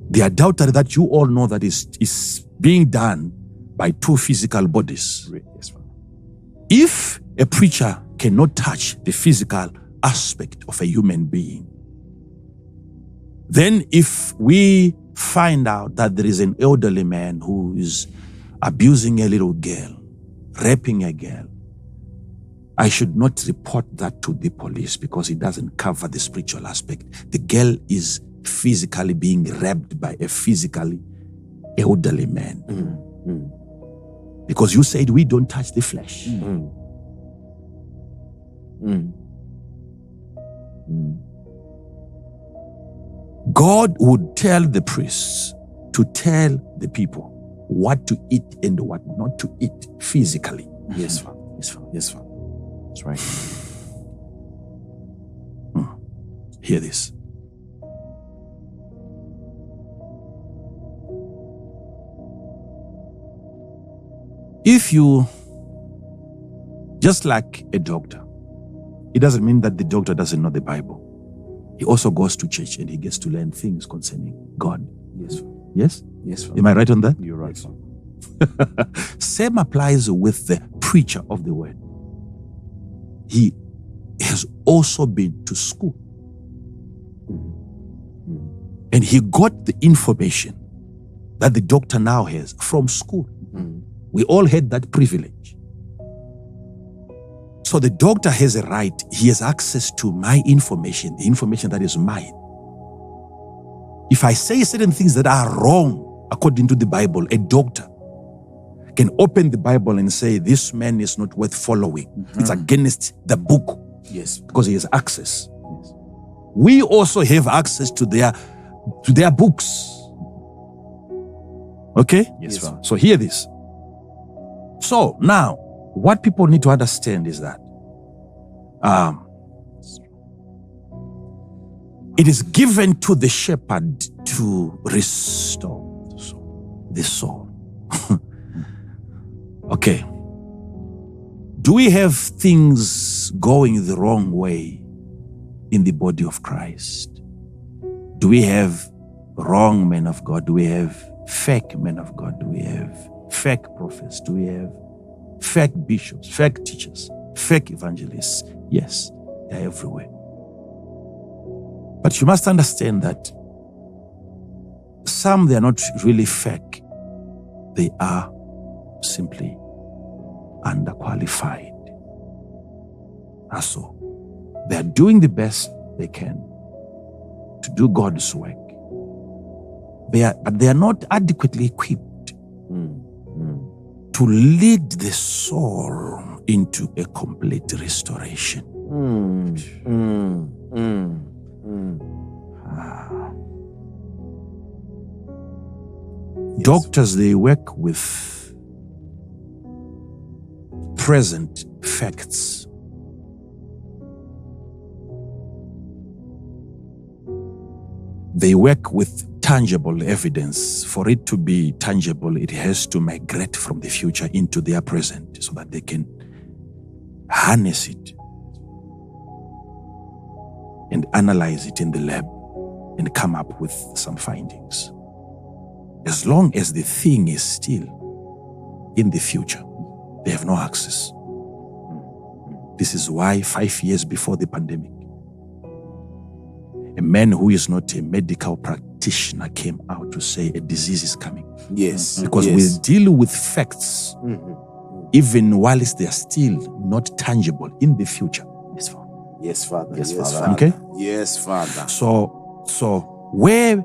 The adultery that you all know that is being done by two physical bodies. Yes, Father. If a preacher cannot touch the physical aspect of a human being, then if we find out that there is an elderly man who is abusing a little girl, raping a girl, I should not report that to the police because it doesn't cover the spiritual aspect. The girl is physically being raped by a physically elderly man. Because you said we don't touch the flesh. God would tell the priests to tell the people what to eat and what not to eat physically. Yes, Father. Yes, Father. Yes, Father. That's right. Hear this. If you, just like a doctor, it doesn't mean that the doctor doesn't know the Bible. He also goes to church and he gets to learn things concerning God. Yes, Father. Yes? Yes, Father. Am I right on that? You're right, Yes. Father. Same applies with the preacher of the word. He has also been to school. And he got the information that the doctor now has from school. We all had that privilege. So the doctor has a right, he has access to my information, the information that is mine. If I say certain things that are wrong according to the Bible, a doctor can open the Bible and say, this man is not worth following. It's against the book. Yes. Because he has access. Yes. We also have access to their books. Okay? Yes, Father. So hear this. So now, what people need to understand is that it is given to the shepherd to restore the soul. the soul. Okay. Do we have things going the wrong way in the body of Christ? Do we have wrong men of God? Do we have fake men of God? Do we have fake prophets? Do we have fake bishops, fake teachers, fake evangelists? Yes, they're everywhere. But you must understand that some, they are not really fake. They are simply underqualified. So they are doing the best they can to do God's work. But they are not adequately equipped to lead the soul into a complete restoration. Doctors, they work with present facts. They work with tangible evidence. For it to be tangible, it has to migrate from the future into their present so that they can harness it and analyze it in the lab and come up with some findings. As long as the thing is still in the future, they have no access. This is why 5 years before the pandemic, a man who is not a medical practitioner came out to say a disease is coming. Yes. Because we deal with facts, even whilst they are still not tangible in the future. Yes, Father. Yes, Father. Yes, Yes, Father. Father. Okay? Yes, Father. So where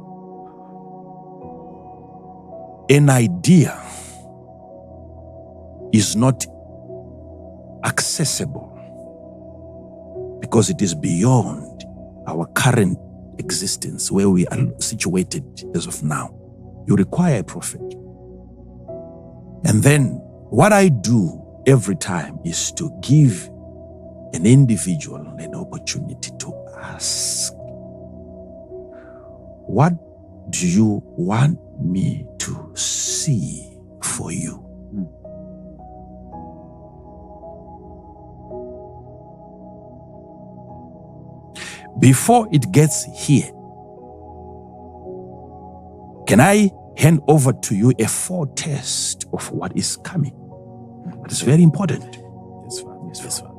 an idea is not accessible because it is beyond our current existence, where we are situated as of now, you require a prophet. And then what I do every time is to give an individual an opportunity to ask, what do you want me to see for you? Before it gets here, can I hand over to you a foretaste of what is coming? That is very important. Yes, Father. Yes, Father.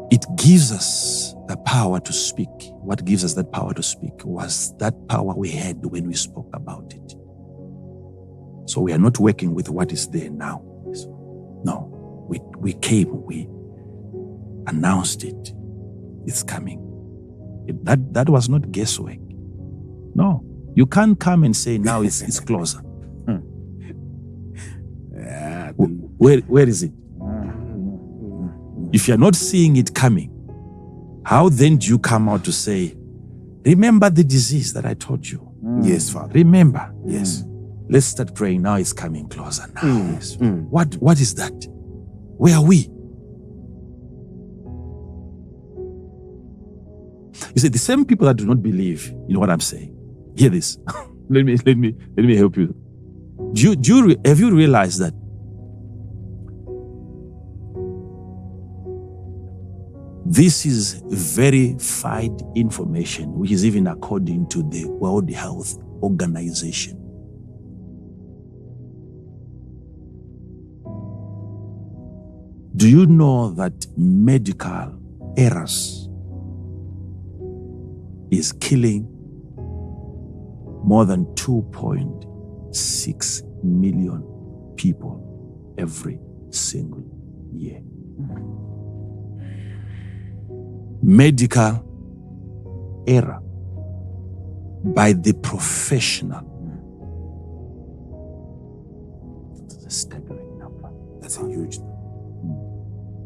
It gives us the power to speak. What gives us that power to speak was that power we had when we spoke about it. So we are not working with what is there now. No, we came, we announced it. It's coming. That was not guesswork. No, you can't come and say now it's closer. Yeah, Where is it? If you're not seeing it coming, how then do you come out to say, remember the disease that I told you? Yes, Father. Remember. Yes. Let's start praying. Now it's coming closer now. Yes. What is that? Where are we? You see, the same people that do not believe in what I'm saying, hear this. let me help you. Have you realized that this is verified information, which is even according to the World Health Organization? Do you know that medical errors is killing more than 2.6 million people every single year? Medical error by the professional. That's a staggering number. That's a huge number.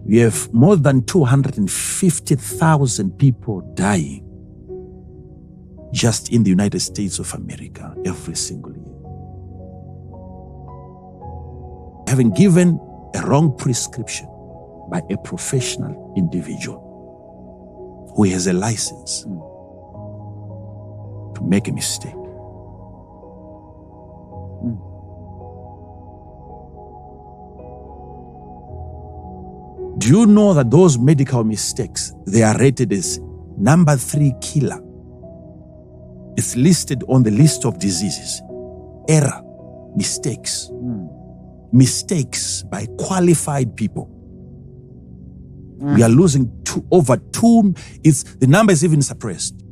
We have more than 250,000 people dying just in the United States of America every single year, having given a wrong prescription by a professional individual who has a license to make a mistake. Do you know that those medical mistakes, they are rated as number 3 killer? It's listed on the list of diseases. Error, mistakes. Mistakes by qualified people. We are losing over 2, the number is even suppressed.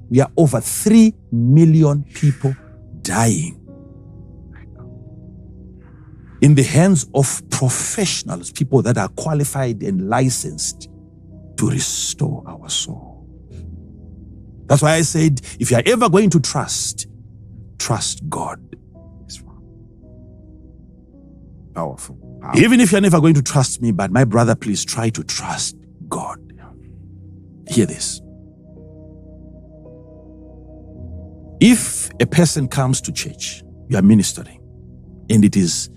We are over 3 million people dying in the hands of professionals, people that are qualified and licensed to restore our soul. That's why I said, if you are ever going to trust God. Powerful. Even if you're never going to trust me, but my brother, please try to trust God. Hear this. If a person comes to church, you are ministering, and it is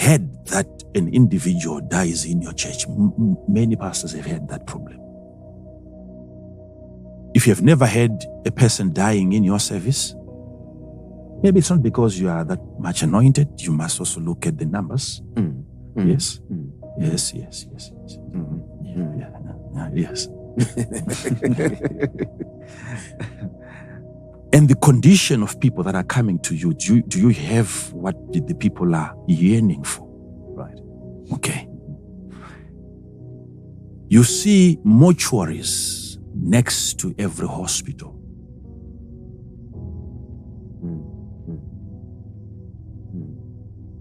heard that an individual dies in your church. Many pastors have had that problem. If you have never had a person dying in your service, maybe it's not because you are that much anointed. You must also look at the numbers. Yes. Yes. Yes. And the condition of people that are coming to you, do you have what the people are yearning for? Right. Okay. You see mortuaries next to every hospital.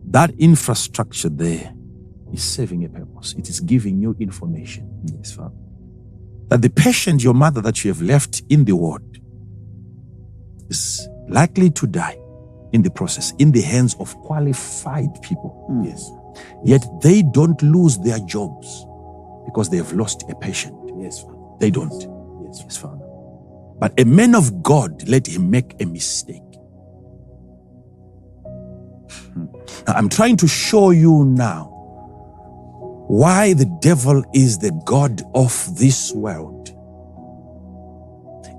That infrastructure there is serving a purpose. It is giving you information. Yes, Father. That the patient, your mother that you have left in the ward, is likely to die in the process, in the hands of qualified people. Yes. Yet they don't lose their jobs because they have lost a patient. Yes, Father. They don't. Yes, Father. But a man of God, let him make a mistake. Now, I'm trying to show you now why the devil is the God of this world.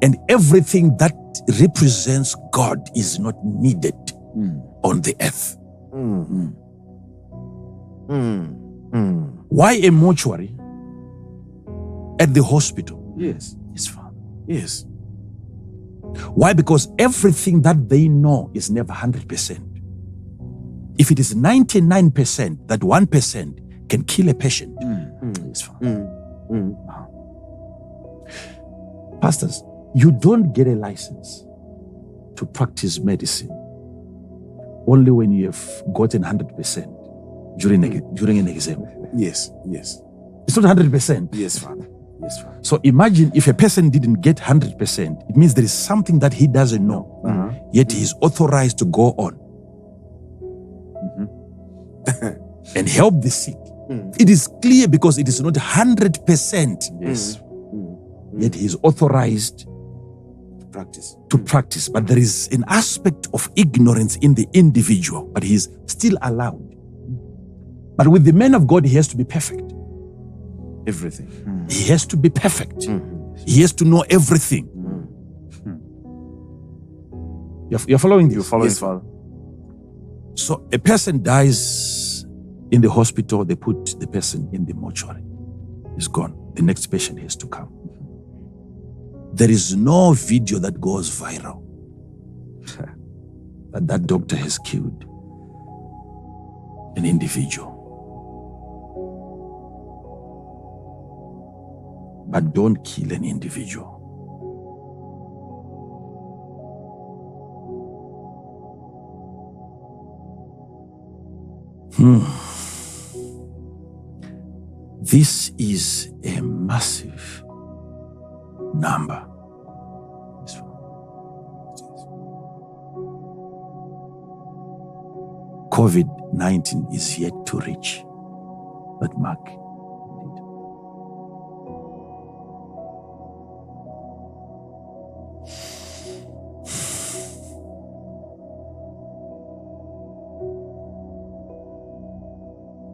And everything that represents God is not needed on the earth. Why a mortuary at the hospital? Yes. Yes, Father. Yes. Why? Because everything that they know is never 100%. If it is 99%, that 1% can kill a patient. Yes, Father. Pastors, you don't get a license to practice medicine only when you have gotten 100% during an exam. Yes. Yes. It's not 100%. Yes, Father. Yes, Father. So imagine if a person didn't get 100%, it means there is something that he doesn't know, yet he is authorized to go on and help the sick. It is clear because it is not 100%. Yes. Yet he is authorized to practice. But there is an aspect of ignorance in the individual, but he is still allowed. But with the man of God, he has to be perfect. Everything. He has to be perfect. He has to know everything. You're following this? You're following, yes, Father. So a person dies in the hospital, they put the person in the mortuary. He's gone. The next patient has to come. There is no video that goes viral that doctor has killed an individual. But don't kill an individual. This is a massive number. COVID-19 is yet to reach that mark.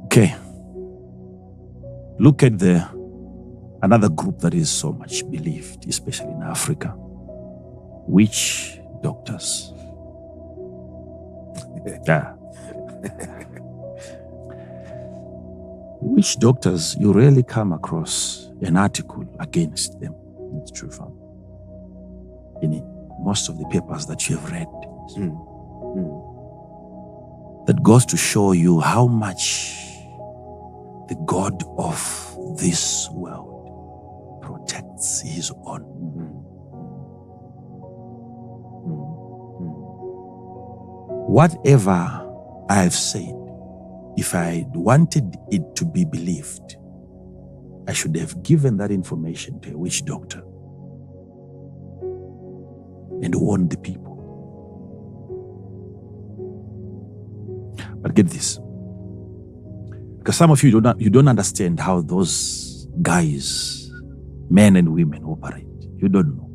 Okay. Look at another group that is so much believed, especially in Africa. Witch doctors. Yeah. witch doctors, you rarely come across an article against them. It's true, Father. In most of the papers that you have read. That goes to show you how much the God of this world protects his own. Whatever I have said, if I wanted it to be believed, I should have given that information to a witch doctor and warned the people. But get this, because some of you don't understand how those guys, men and women, operate. You don't know.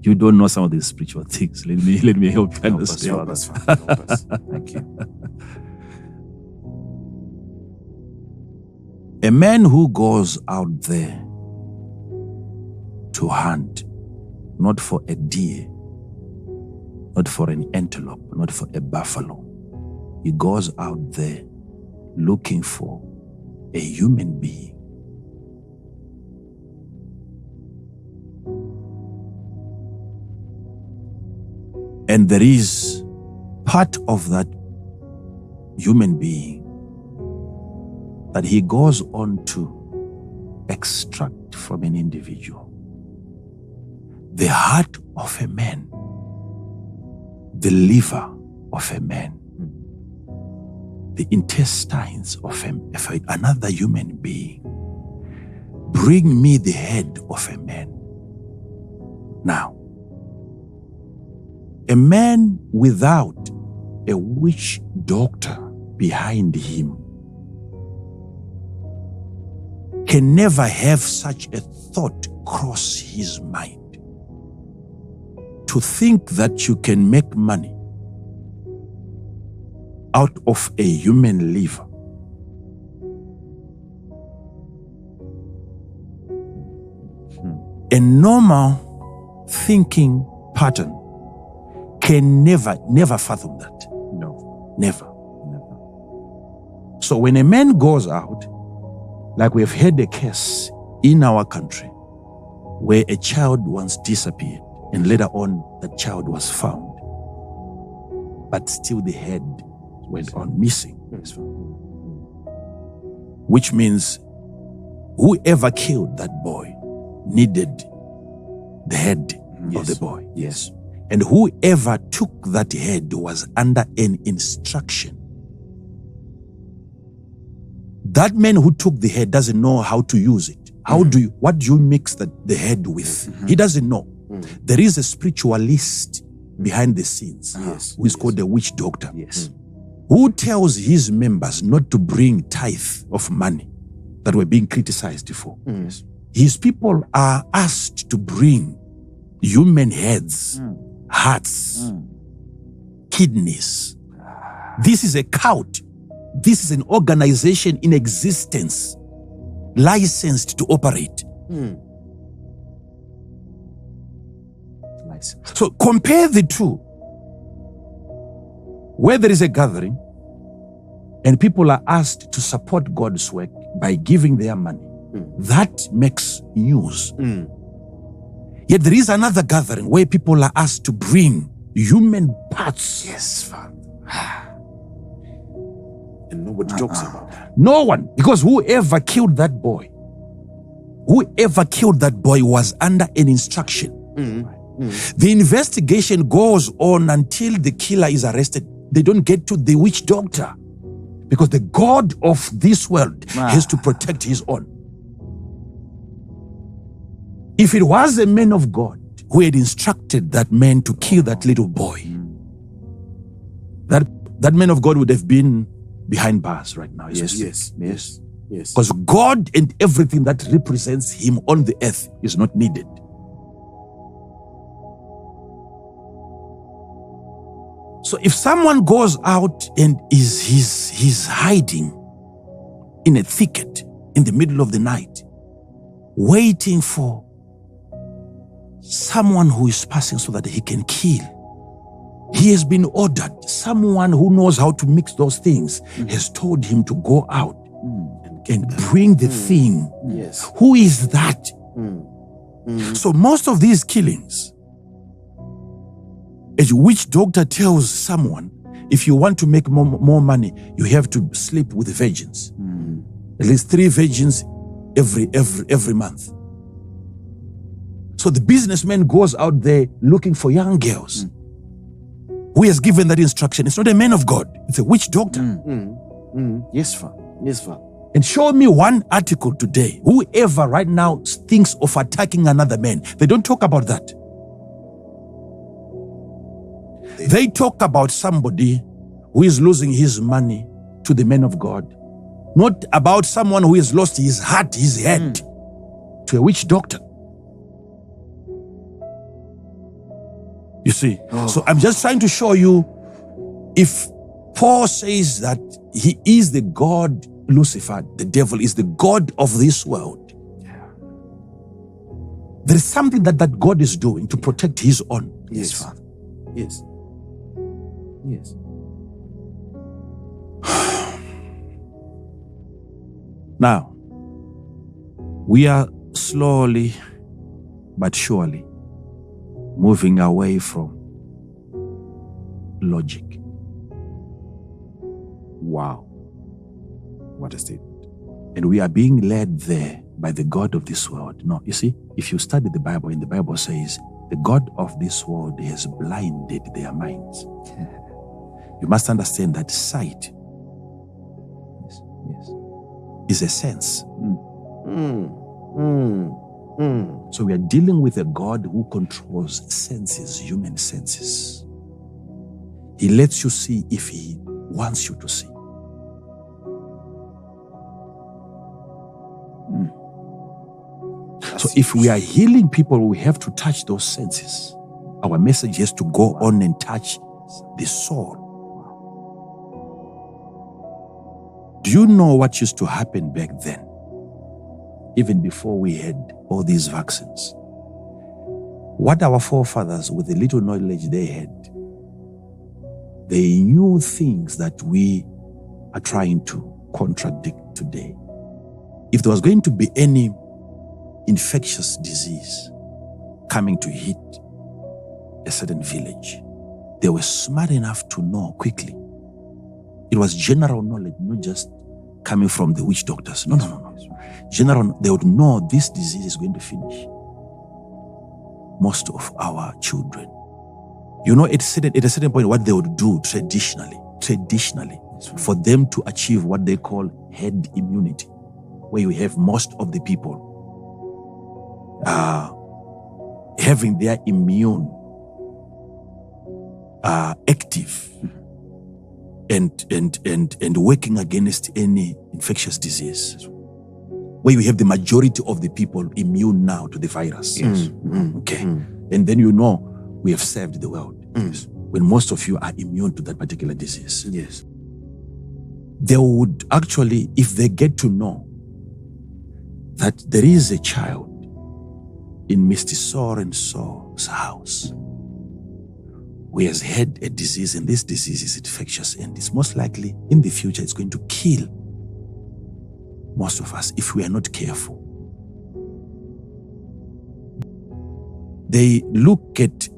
You don't know some of these spiritual things. Let me help you understand. Help us, Father. Help us. Thank you. A man who goes out there to hunt, not for a deer, not for an antelope, not for a buffalo. He goes out there looking for a human being. And there is part of that human being that he goes on to extract from an individual. The heart of a man, the liver of a man, the intestines of another human being. Bring me the head of a man. Now, a man without a witch doctor behind him can never have such a thought cross his mind. To think that you can make money out of a human liver. A normal thinking pattern can never fathom that. No. Never. So when a man goes out, like we've had a case in our country where a child once disappeared and later on that child was found, but still the head went on missing. Which means whoever killed that boy needed the head of the boy. Yes. And whoever took that head was under an instruction. That man who took the head doesn't know how to use it. What do you mix the head with? He doesn't know. There is a spiritualist behind the scenes who is called a witch doctor. Yes. Who tells his members not to bring tithe of money that we're being criticized for. Yes. His people are asked to bring human heads, hearts, kidneys. This is a cult. This is an organization in existence, licensed to operate. So compare the two. Where there is a gathering and people are asked to support God's work by giving their money, that makes news. Yet there is another gathering where people are asked to bring human parts. Yes, Father. And nobody talks about that. No one, because whoever killed that boy was under an instruction. The investigation goes on until the killer is arrested. They don't get to the witch doctor because the God of this world has to protect his own. If it was a man of God who had instructed that man to kill that little boy, that man of God would have been behind bars right now. Yes. Because God and everything that represents him on the earth is not needed. So if someone goes out and he's hiding in a thicket in the middle of the night, waiting for someone who is passing so that he can kill, he has been ordered. Someone who knows how to mix those things has told him to go out and bring the thing. Yes. Who is that? So most of these killings, a witch doctor tells someone, if you want to make more money, you have to sleep with virgins. At least 3 virgins every month. So the businessman goes out there looking for young girls. Who has given that instruction? It's not a man of God. It's a witch doctor. Yes, Father. Yes, Father. And show me one article today. Whoever right now thinks of attacking another man, they don't talk about that. They talk about somebody who is losing his money to the man of God, not about someone who has lost his heart, his head to a witch doctor. You see? So I'm just trying to show you, if Paul says that he is the God, Lucifer, the devil is the God of this world. There is something that God is doing to protect his own. Yes, Father. Yes. Yes. Now, we are slowly but surely moving away from logic. Wow. What a statement. And we are being led there by the God of this world. No, you see, if you study the Bible, and the Bible says, the God of this world has blinded their minds. You must understand that sight is a sense. So we are dealing with a God who controls senses, human senses. He lets you see if he wants you to see. So if we are healing people, we have to touch those senses. Our message has to go on and touch the soul. Do you know what used to happen back then? Even before we had all these vaccines. What our forefathers, with the little knowledge they had, they knew things that we are trying to contradict today. If there was going to be any infectious disease coming to hit a certain village, they were smart enough to know quickly. It was general knowledge, not just coming from the witch doctors. No. General, they would know this disease is going to finish most of our children. You know, at a certain point, what they would do traditionally, for them to achieve what they call herd immunity, where you have most of the people having their immune active and working against any infectious disease, where you have the majority of the people immune now to the virus. Okay. And then you know we have served the world. When most of you are immune to that particular disease. Yes. They would actually, if they get to know that there is a child in Mr. So-and-so's house who has had a disease, and this disease is infectious, and it's most likely in the future it's going to kill most of us if we are not careful. They look at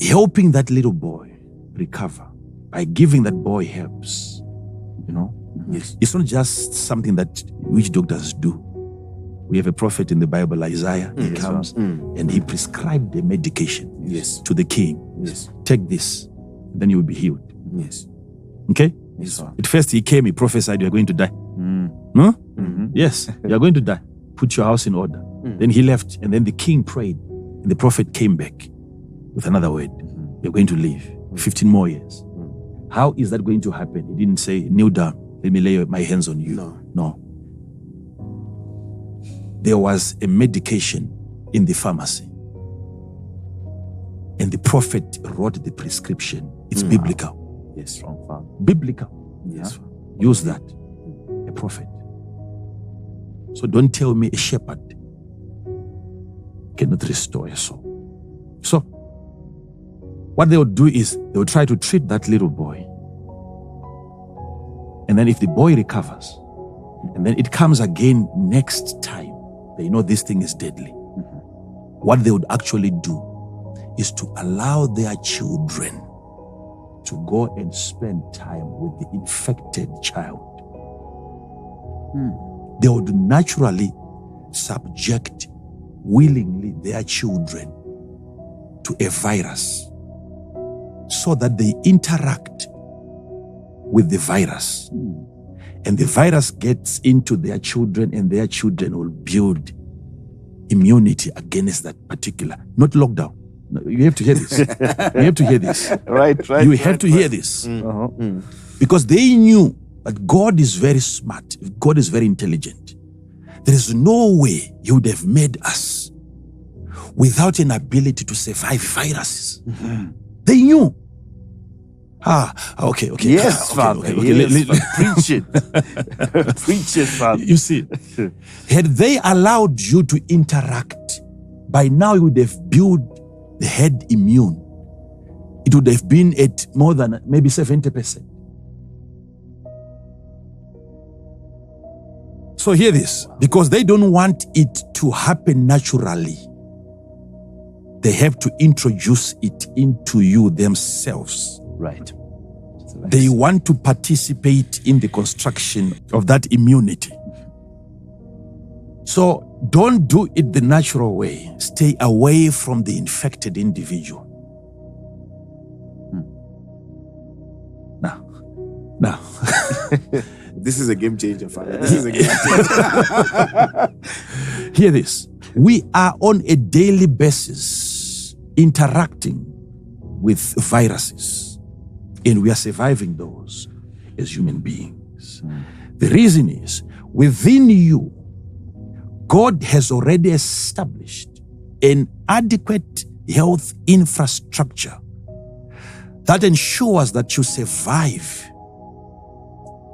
helping that little boy recover by giving that boy herbs. You know, It's not just something that witch doctors do. We have a prophet in the Bible, Isaiah. He comes and he prescribed a medication to the king. Take this, then you will be healed. Okay? At first he came, he prophesied, you are going to die. Yes, you are going to die. Put your house in order. Then he left, and then the king prayed, and the prophet came back with another word. You're going to live 15 more years. How is that going to happen? He didn't say, kneel down, let me lay my hands on you. No. There was a medication in the pharmacy, and the prophet wrote the prescription. It's biblical. Yes, strong Father. Biblical. Yes. Use that. A prophet. So don't tell me a shepherd cannot restore a soul. So what they would do is they would try to treat that little boy, And then if the boy recovers, and then it comes again next time, they know this thing is deadly. What they would actually do is to allow their children to go and spend time with the infected child. They would naturally subject willingly their children to a virus so that they interact with the virus. And the virus gets into their children, and their children will build immunity against that particular, not lockdown. No, you have to hear this. You have to hear this. Right. You have to hear this. Because they knew that God is very smart. God is very intelligent. There is no way He would have made us without an ability to survive viruses. They knew. Okay. Yes, Father. Okay. Preach it. Preach it, Father. You see, had they allowed you to interact, by now you would have built the herd immune. It would have been at more than maybe 70%. So hear this, because they don't want it to happen naturally. They have to introduce it into you themselves. Right. They want to participate in the construction of that immunity. So don't do it the natural way. Stay away from the infected individual. Now. This is a game changer, Father. This is a game changer. Hear this. We are on a daily basis interacting with viruses, and we are surviving those as human beings. The reason is, within you, God has already established an adequate health infrastructure that ensures that you survive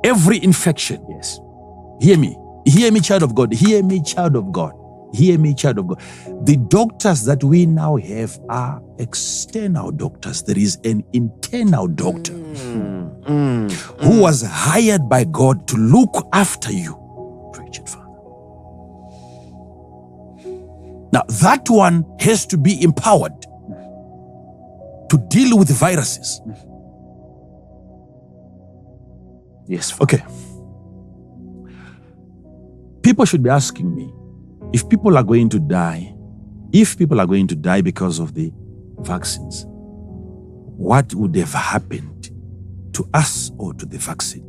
every infection. Yes. Hear me. Hear me, child of God. Hear me, child of God. Hear me, child of God. The doctors that we now have are external doctors. There is an internal doctor who was hired by God to look after you. Preach it, Father. Now, that one has to be empowered to deal with viruses. Yes, Father. Okay. People should be asking me, if people are going to die because of the vaccines, what would have happened to us or to the vaccine?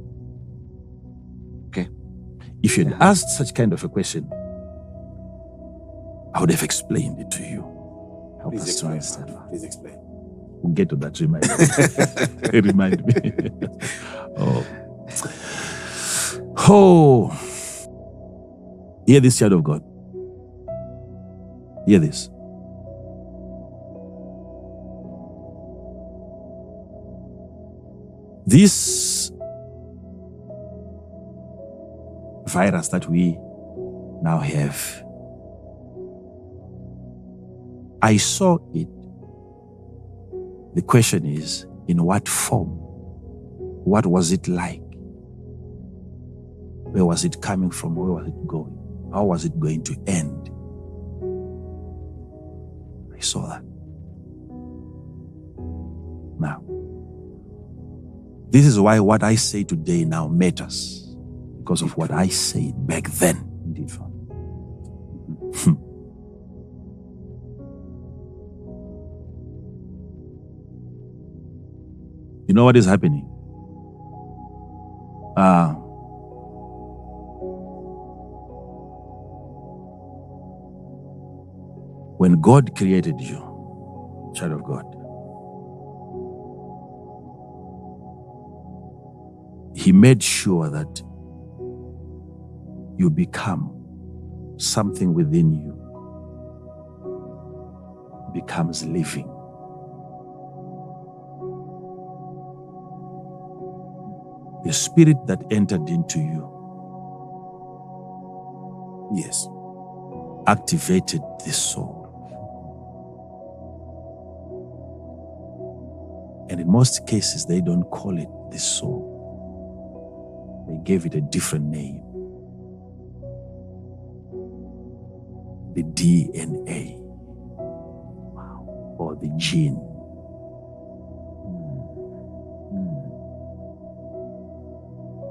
Okay. If you'd asked such kind of a question, I would have explained it to you. Help us to understand, Father. Please explain. We'll get to that. Remind me. Oh. Hear this, child of God. Hear this. This virus that we now have, I saw it. The question is, in what form? What was it like? Where was it coming from? Where was it going? How was it going to end? I saw that. Now, this is why what I say today now matters, because of what I said back then. Indeed, Father. You know what is happening? When God created you, child of God, He made sure that you become something within you becomes living. The spirit that entered into you, Yes. activated the soul. And in most cases, they don't call it the soul. they gave it a different name. The DNA. Wow. Or the gene.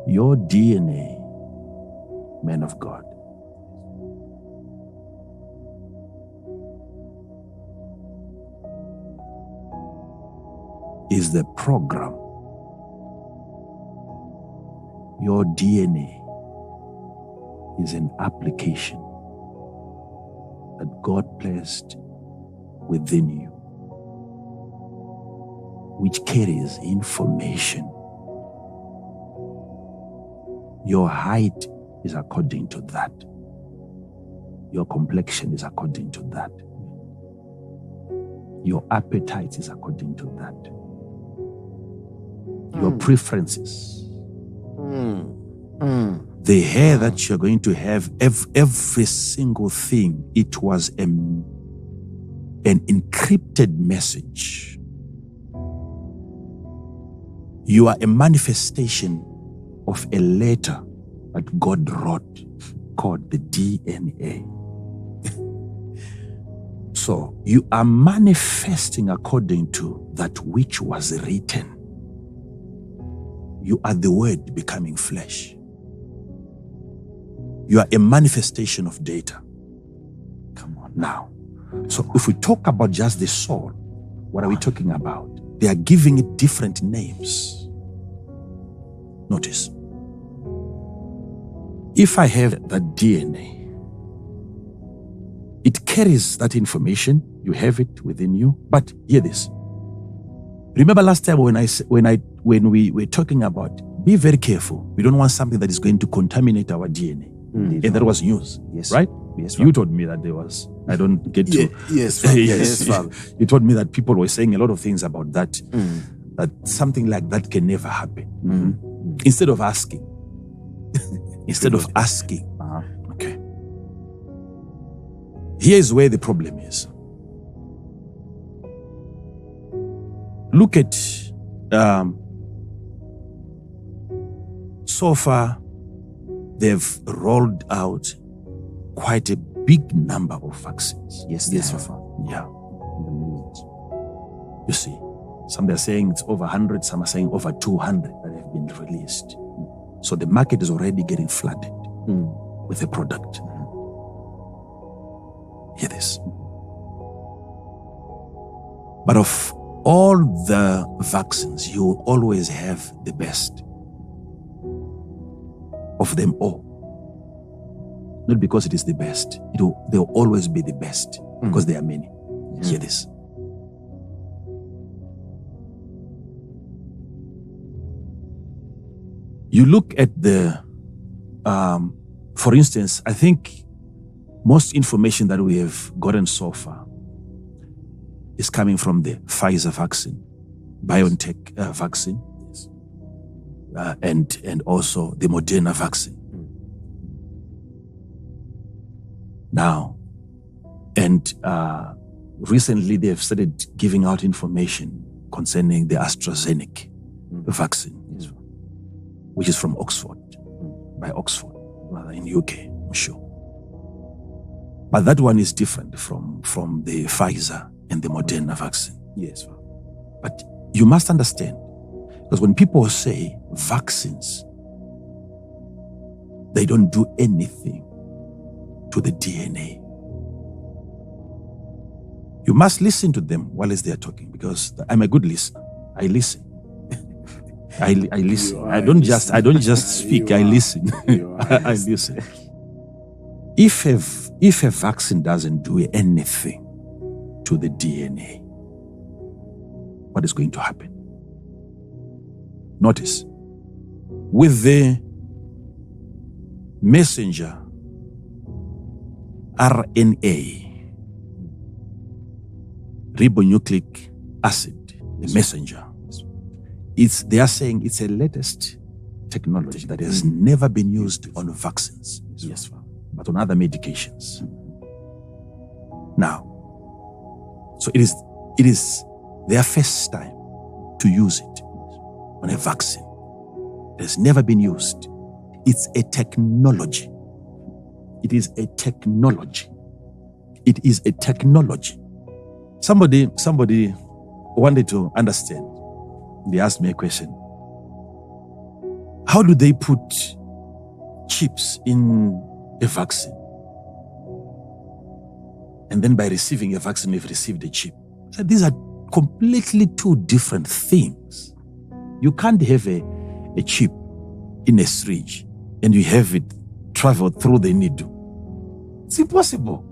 Your DNA, man of God, is the program. Your DNA is an application that God placed within you, which carries information. Your height is according to that. Your complexion is according to that. Your appetite is according to that. Your preferences. The hair that you're going to have, every single thing, it was an encrypted message. You are a manifestation of a letter that God wrote called the DNA. So you are manifesting according to that which was written. You are the word becoming flesh. You are a manifestation of data. Come on now. So if we talk about just the soul, what are we talking about? They are giving it different names. Notice. If I have that DNA, it carries that information. You have it within you. But hear this. Remember last time when we were talking about, be very careful. We don't want something that is going to contaminate our DNA. And that was news, Yes. right? Yes, You told me that there was. I don't get to. Yes, Father. Yes, Father. You told me that people were saying a lot of things about that. That something like that can never happen. Instead of asking. Okay. Here's where the problem is. Look at so far they've rolled out quite a big number of vaccines. Yes, Father. Yeah. You see, some are saying it's over 100, some are saying over 200 that have been released. So the market is already getting flooded with the product. Hear this. But of all the vaccines, you will always have the best of them all. Not because it is the best. They'll always be the best because there are many. Hear this. You look at the, for instance, I think most information that we have gotten so far is coming from the Pfizer vaccine, BioNTech vaccine, and also the Moderna vaccine. Now, and recently they have started giving out information concerning the Astrazeneca vaccine, which is from Oxford, by Oxford, rather in UK, I'm sure. But that one is different from the Pfizer and the Moderna vaccine. Yes. But you must understand, because when people say vaccines, they don't do anything to the DNA. You must listen to them while they are talking, because I'm a good listener. I listen. I listen. I don't just speak. I listen. I listen. If a vaccine doesn't do anything to the DNA, what is going to happen? Notice, with the messenger RNA, ribonucleic acid, the messenger, they are saying it's a latest technology that has never been used on vaccines. Yes, but on other medications. Now, so it is their first time to use it on a vaccine. It has never been used It's a technology. It is a technology. It is a technology. Somebody wanted to understand. They asked me a question. How do they put chips in a vaccine? And then by receiving a vaccine, we've received a chip. So these are completely two different things. You can't have a chip in a syringe and you have it travel through the needle. It's impossible.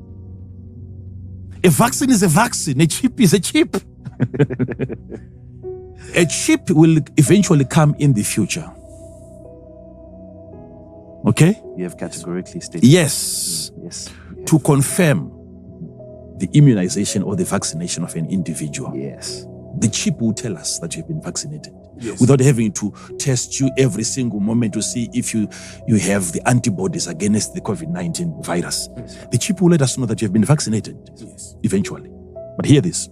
A vaccine is a vaccine. A chip is a chip. A chip will eventually come in the future. Okay? You have categorically stated. Yes. Yes. To confirm the immunization or the vaccination of an individual. Yes. The chip will tell us that you've been vaccinated. Yes. Without having to test you every single moment to see if you have the antibodies against the COVID-19 virus. Yes. The chip will let us know that you have been vaccinated. Yes. Eventually. But hear this.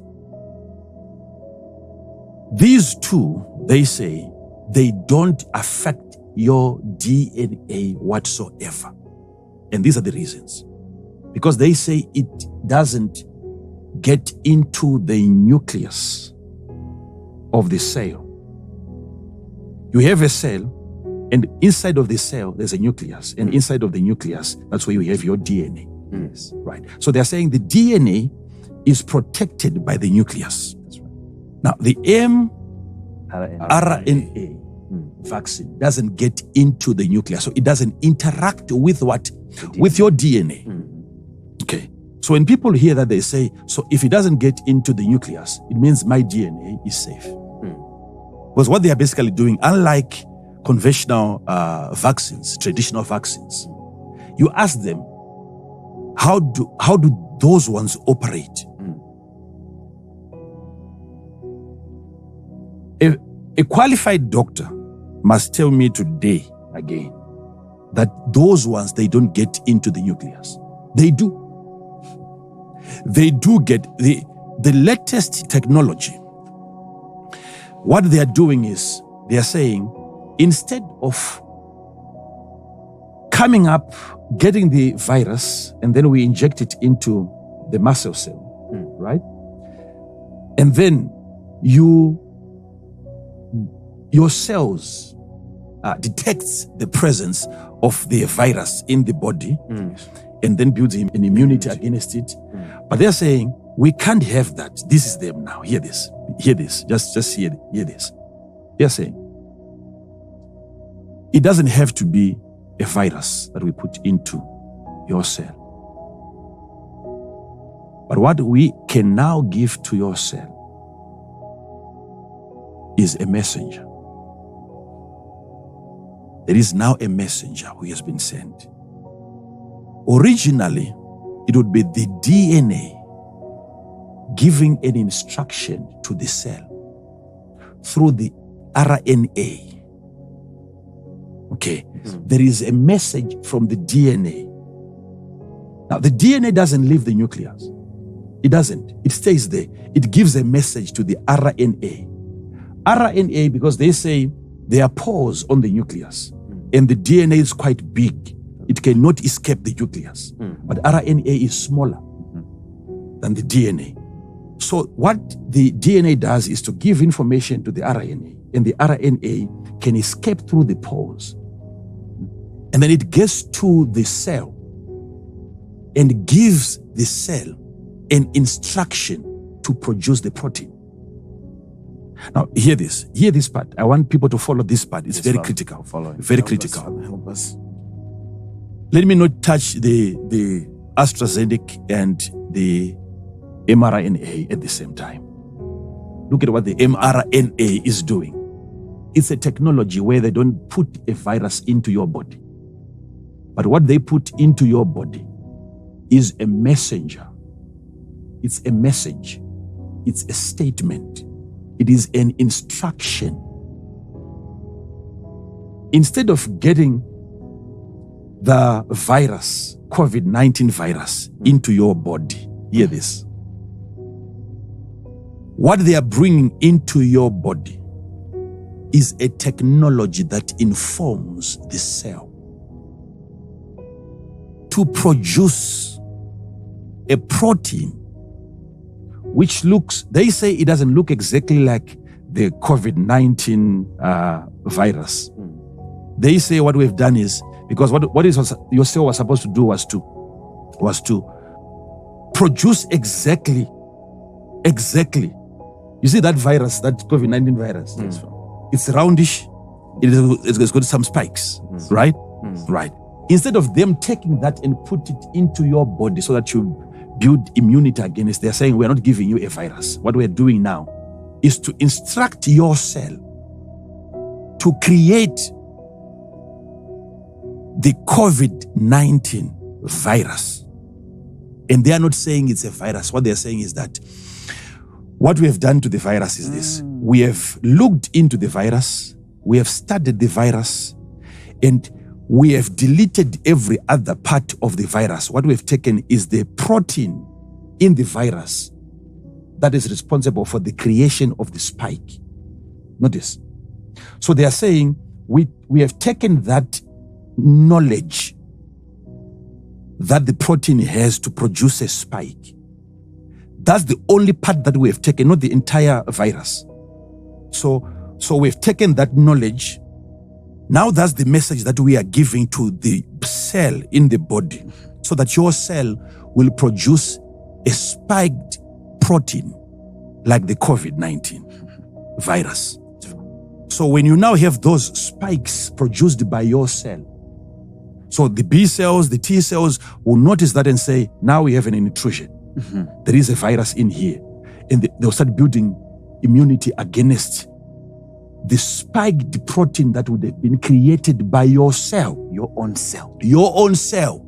These two, they say, they don't affect your DNA whatsoever. And these are the reasons. Because they say it doesn't get into the nucleus of the cell. You have a cell, and inside of the cell, there's a nucleus. And inside of the nucleus, that's where you have your DNA. Yes. Right. So they're saying the DNA is protected by the nucleus. That's right. Now, the RNA. mRNA vaccine doesn't get into the nucleus. So it doesn't interact with what? With your DNA. Okay. So when people hear that, they say, so if it doesn't get into the nucleus, it means my DNA is safe. Because what they are basically doing, unlike conventional vaccines, traditional vaccines, you ask them, how do those ones operate? A qualified doctor must tell me today again that those ones, they don't get into the nucleus. They do. They do get the latest technology. What they are doing is they are saying, instead of coming up, getting the virus, and then we inject it into the muscle cell, right? And then your cells detects the presence of the virus in the body and then builds an immunity against it. But they're saying, we can't have that. This is them now. Hear this. Hear this. Just hear this. They're saying, it doesn't have to be a virus that we put into your cell. But what we can now give to your cell is a messenger. There is now a messenger who has been sent. Originally, it would be the DNA giving an instruction to the cell through the RNA. Okay, there is a message from the DNA. Now, the DNA doesn't leave the nucleus. It doesn't. It stays there. It gives a message to the RNA. RNA, because they say there are pores on the nucleus, and the DNA is quite big. It cannot escape the nucleus. But RNA is smaller than the DNA. So what the DNA does is to give information to the RNA, and the RNA can escape through the pores. And then it gets to the cell and gives the cell an instruction to produce the protein. Now, hear this part. I want people to follow this part. It's very critical. Very critical. Help us. Let me not touch the Astrazeneca and the mRNA at the same time. Look at what the mRNA is doing. It's a technology where they don't put a virus into your body. But what they put into your body is a messenger. It's a message. It's a statement. It is an instruction. Instead of getting the virus, COVID-19 virus, into your body, hear this. What they are bringing into your body is a technology that informs the cell to produce a protein which looks, they say it doesn't look exactly like the COVID-19 virus. They say what we've done is, because what your cell was supposed to do was to produce exactly. You see that virus, that COVID-19 virus? It's roundish. It's got some spikes, right? Right. Instead of them taking that and put it into your body so that you build immunity against, they're saying we're not giving you a virus. What we're doing now is to instruct your cell to create the COVID-19 virus. And they are not saying it's a virus. What they're saying is that what we have done to the virus is this. We have looked into the virus, we have studied the virus, and we have deleted every other part of the virus. What we've taken is the protein in the virus that is responsible for the creation of the spike. Notice. So they are saying we have taken that knowledge that the protein has to produce a spike. That's the only part that we have taken, not the entire virus. So we've taken that knowledge. Now that's the message that we are giving to the cell in the body, so that your cell will produce a spiked protein like the COVID-19 virus. So when you now have those spikes produced by your cell, so the B cells, the T cells will notice that and say, now we have an intrusion. There is a virus in here. And they'll start building immunity against the spiked protein that would have been created by your cell. Your own cell. Your own cell.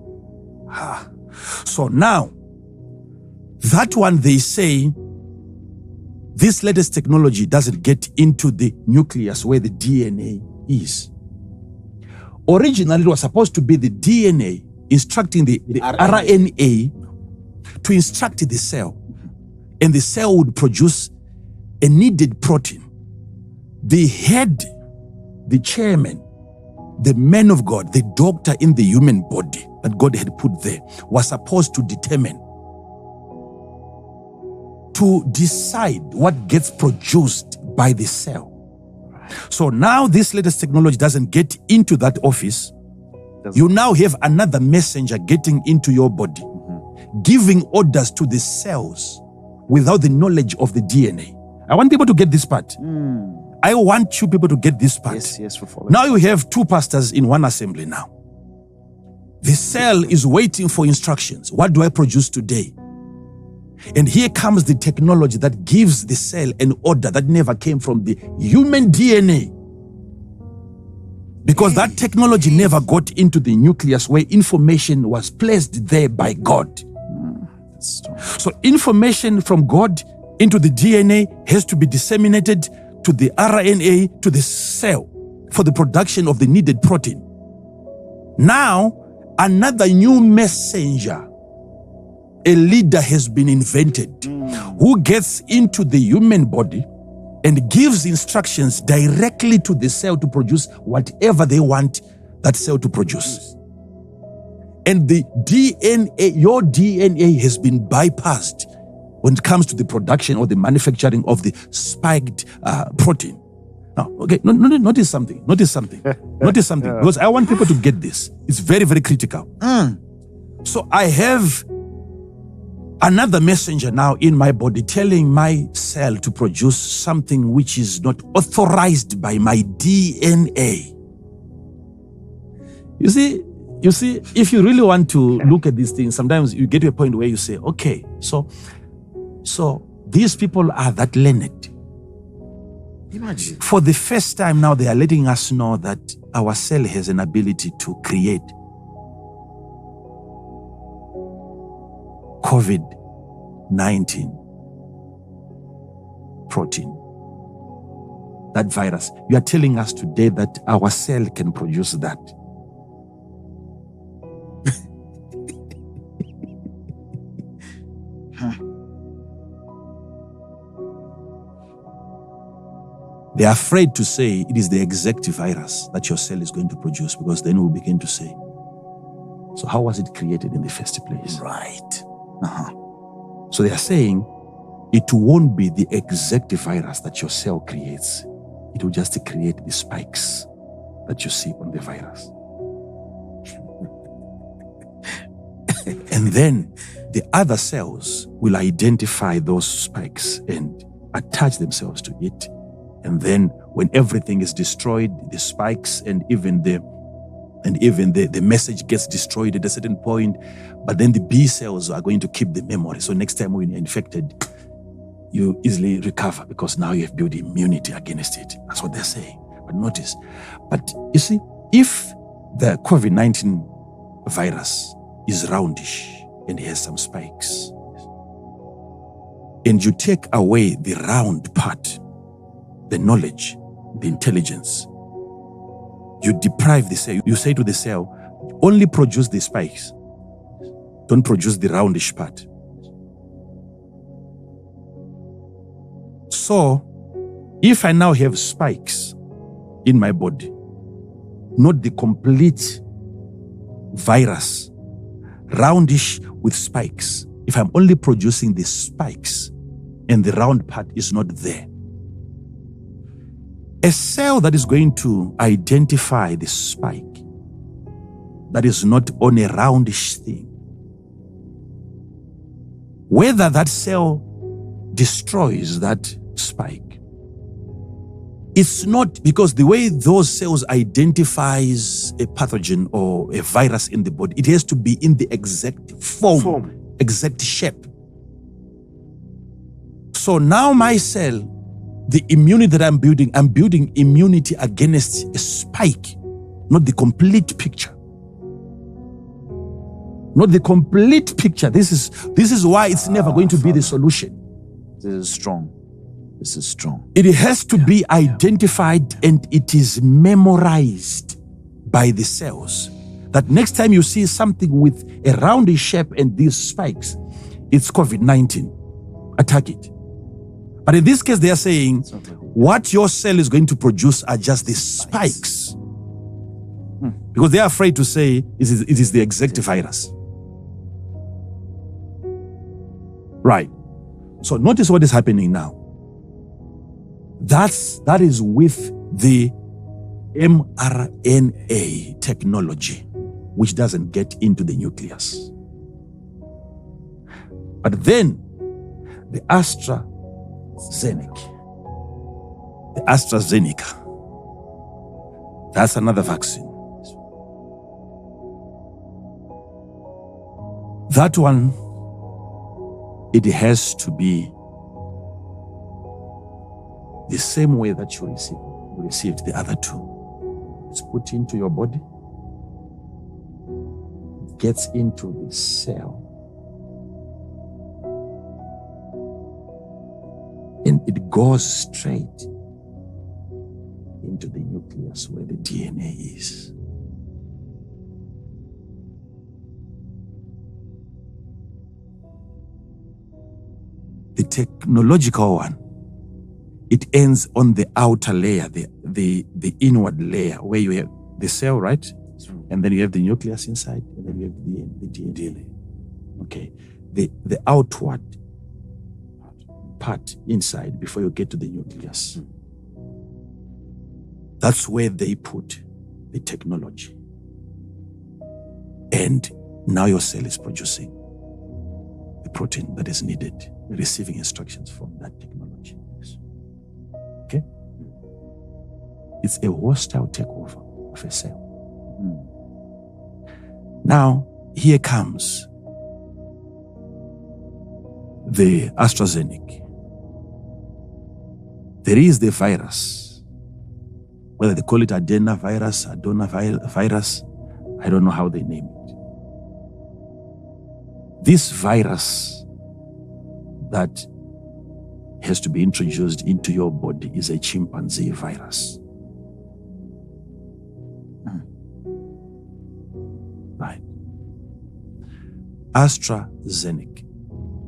So now, that one they say, this latest technology doesn't get into the nucleus where the DNA is. Originally, it was supposed to be the DNA instructing the RNA to instruct the cell. And the cell would produce a needed protein. The head, the chairman, the man of God, the doctor in the human body that God had put there was supposed to determine, to decide what gets produced by the cell. So now this latest technology doesn't get into that office. You now have another messenger getting into your body, giving orders to the cells without the knowledge of the DNA. I want people to get this part. I want you people to get this part. Yes, we're following. Now you have two pastors in one assembly now. The cell is waiting for instructions. What do I produce today? And here comes the technology that gives the cell an order that never came from the human DNA. Because that technology never got into the nucleus where information was placed there by God. So information from God into the DNA has to be disseminated to the RNA, to the cell, for the production of the needed protein. Now, another new messenger, a leader has been invented who gets into the human body and gives instructions directly to the cell to produce whatever they want that cell to produce. And the DNA, your DNA has been bypassed when it comes to the production or the manufacturing of the spiked protein. Now, okay, notice something, because I want people to get this. It's very, very critical. So I have another messenger now in my body telling my cell to produce something which is not authorized by my DNA. You see, if you really want to look at these things, sometimes you get to a point where you say, okay, so these people are that learned. Imagine. For the first time now, they are letting us know that our cell has an ability to create COVID-19 protein. That virus. You are telling us today that our cell can produce that. They are afraid to say it is the exact virus that your cell is going to produce, because then we'll begin to say, So how was it created in the first place? Right. So they are saying it won't be the exact virus that your cell creates. It will just create the spikes that you see on the virus. And then the other cells will identify those spikes and attach themselves to it. And then when everything is destroyed, the spikes and even the message gets destroyed at a certain point, but then the B cells are going to keep the memory. So next time when you're infected, you easily recover because now you have built immunity against it. That's what they're saying. But notice, but you see, if the COVID-19 virus is roundish and has some spikes, and you take away the round part, the knowledge, the intelligence, you deprive the cell. You say to the cell, only produce the spikes. Don't produce the roundish part. So, if I now have spikes in my body, not the complete virus, roundish with spikes, if I'm only producing the spikes and the round part is not there, a cell that is going to identify the spike that is not on a roundish thing, whether that cell destroys that spike, it's not because the way those cells identifies a pathogen or a virus in the body, it has to be in the exact form. Exact shape. So now my cell, the immunity that I'm building immunity against a spike, not the complete picture. Not the complete picture. This is why it's never going to be the solution. This is strong. This is strong. It has to be identified and it is memorized by the cells. That next time you see something with a roundish shape and these spikes, it's COVID-19. Attack it. But in this case, they are saying what your cell is going to produce are just the spikes. Because they are afraid to say it is the exact virus. Right. So notice what is happening now. That is with the mRNA technology, which doesn't get into the nucleus. But then the Astrazeneca, that's another vaccine. That one, it has to be the same way that you received the other two. It's put into your body, it gets into the cell, and it goes straight into the nucleus where the DNA is. The technological one, it ends on the outer layer, the inward layer, where you have the cell, right? And then you have the nucleus inside, and then you have the DNA. Okay. The outward part inside before you get to the nucleus. That's where they put the technology. And now your cell is producing the protein that is needed, receiving instructions from that technology. Okay? It's a hostile takeover of a cell. Now, here comes the Astrazeneca. There is the virus, whether they call it adenovirus, I don't know how they name it. This virus that has to be introduced into your body is a chimpanzee virus. Right. Astrazeneca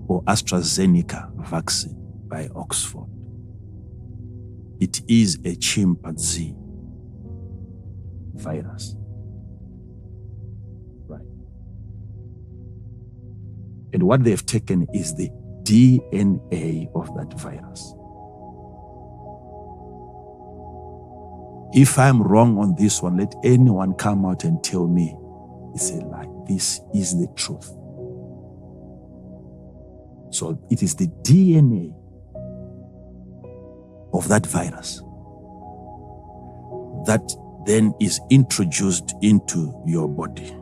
or Astrazeneca vaccine by Oxford. It is a chimpanzee virus. Right. And what they've taken is the DNA of that virus. If I'm wrong on this one, let anyone come out and tell me it's a lie. This is the truth. So it is the DNA of that virus that then is introduced into your body.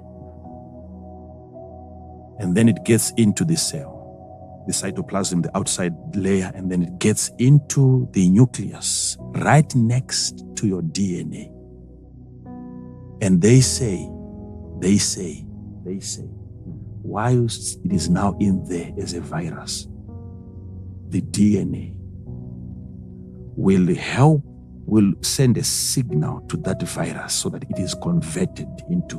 And then it gets into the cell, the cytoplasm, the outside layer, and then it gets into the nucleus right next to your DNA. And they say, whilst it is now in there as a virus, the DNA will send a signal to that virus so that it is converted into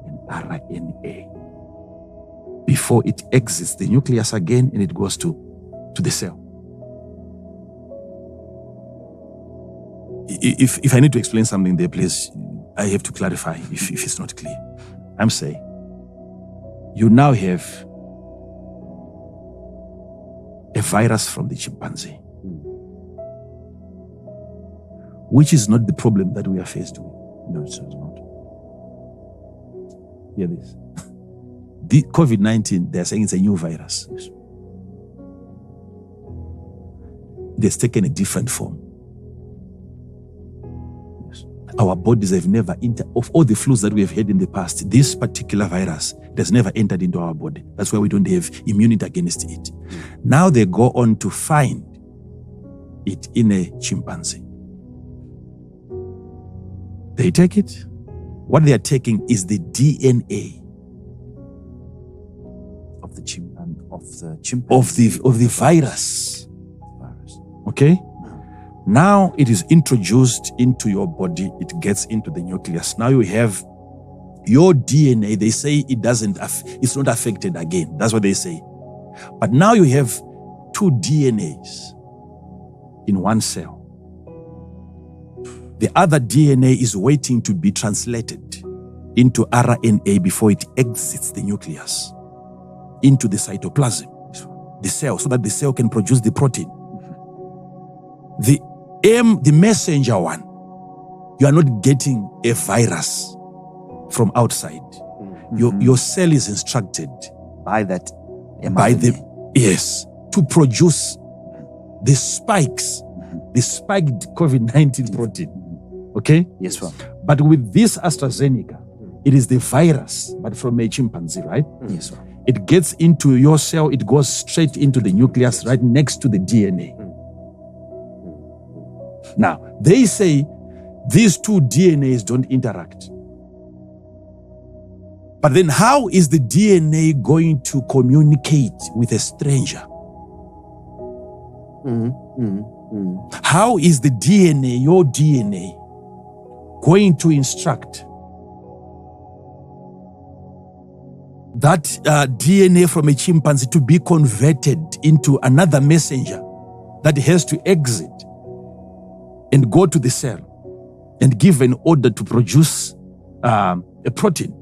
an RNA before it exits the nucleus again and it goes to the cell. If I need to explain something there, please, I have to clarify if it's not clear. I'm saying, you now have a virus from the chimpanzee, which is not the problem that we are faced with. No, it's not. Hear this. The COVID-19, they're saying it's a new virus. It has taken a different form. Our bodies have never of all the flus that we have had in the past, this particular virus has never entered into our body. That's why we don't have immunity against it. Now they go on to find it in a chimpanzee. They take it. What they are taking is the DNA of the chimpanzee. Of the virus. Okay? Now it is introduced into your body. It gets into the nucleus. Now you have your DNA. They say it's not affected again. That's what they say. But now you have two DNAs in one cell. The other DNA is waiting to be translated into RNA before it exits the nucleus into the cytoplasm, the cell, so that the cell can produce the protein. The messenger one, you are not getting a virus from outside. Your cell is instructed by that mRNA. To produce the spikes, the spiked COVID-19 protein. Okay? Yes, sir. But with this Astrazeneca, it is the virus, but from a chimpanzee, right? Yes, sir. It gets into your cell, it goes straight into the nucleus right next to the DNA. Now, they say these two DNAs don't interact. But then how is the DNA going to communicate with a stranger? How is the DNA, your DNA, going to instruct that DNA from a chimpanzee to be converted into another messenger that has to exit and go to the cell and give an order to produce a protein?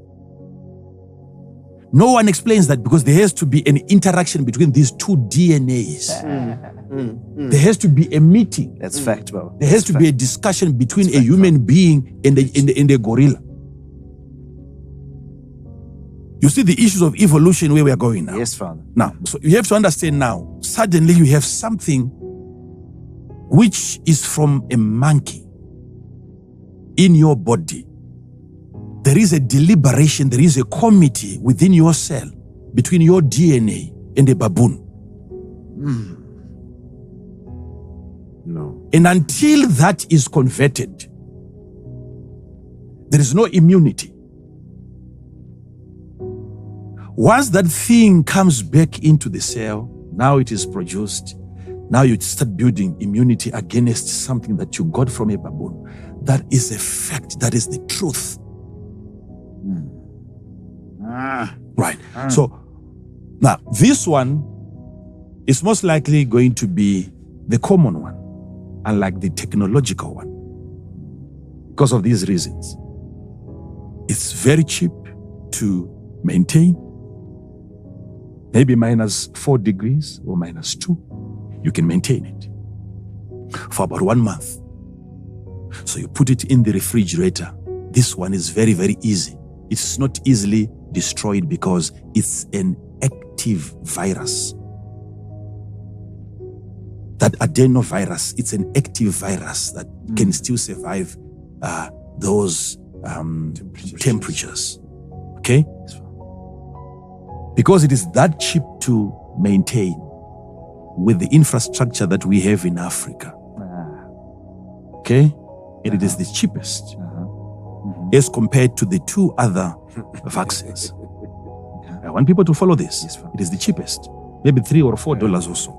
No one explains that, because there has to be an interaction between these two DNAs. There has to be a meeting. That's fact, bro. There has to be a discussion between a human being and a gorilla. You see the issues of evolution where we are going now. Yes, Father. Now, so you have to understand now, suddenly you have something which is from a monkey in your body. There is a deliberation, there is a committee within your cell between your DNA and a baboon. No. And until that is converted, there is no immunity. Once that thing comes back into the cell, now it is produced. Now you start building immunity against something that you got from a baboon. That is a fact. That is the truth. Right. So now this one is most likely going to be the common one, unlike the technological one, because of these reasons. It's very cheap to maintain. maybe -4 degrees or -2, you can maintain it for about 1 month. So you put it in the refrigerator. This one is very, very easy. It's not easily destroyed because it's an active virus. That adenovirus, it's an active virus that can still survive those temperatures. Okay? Because it is that cheap to maintain with the infrastructure that we have in Africa. Okay? And it is the cheapest as compared to the 2 other vaccines. I want people to follow this. It is the cheapest. Maybe $3 or $4 or so.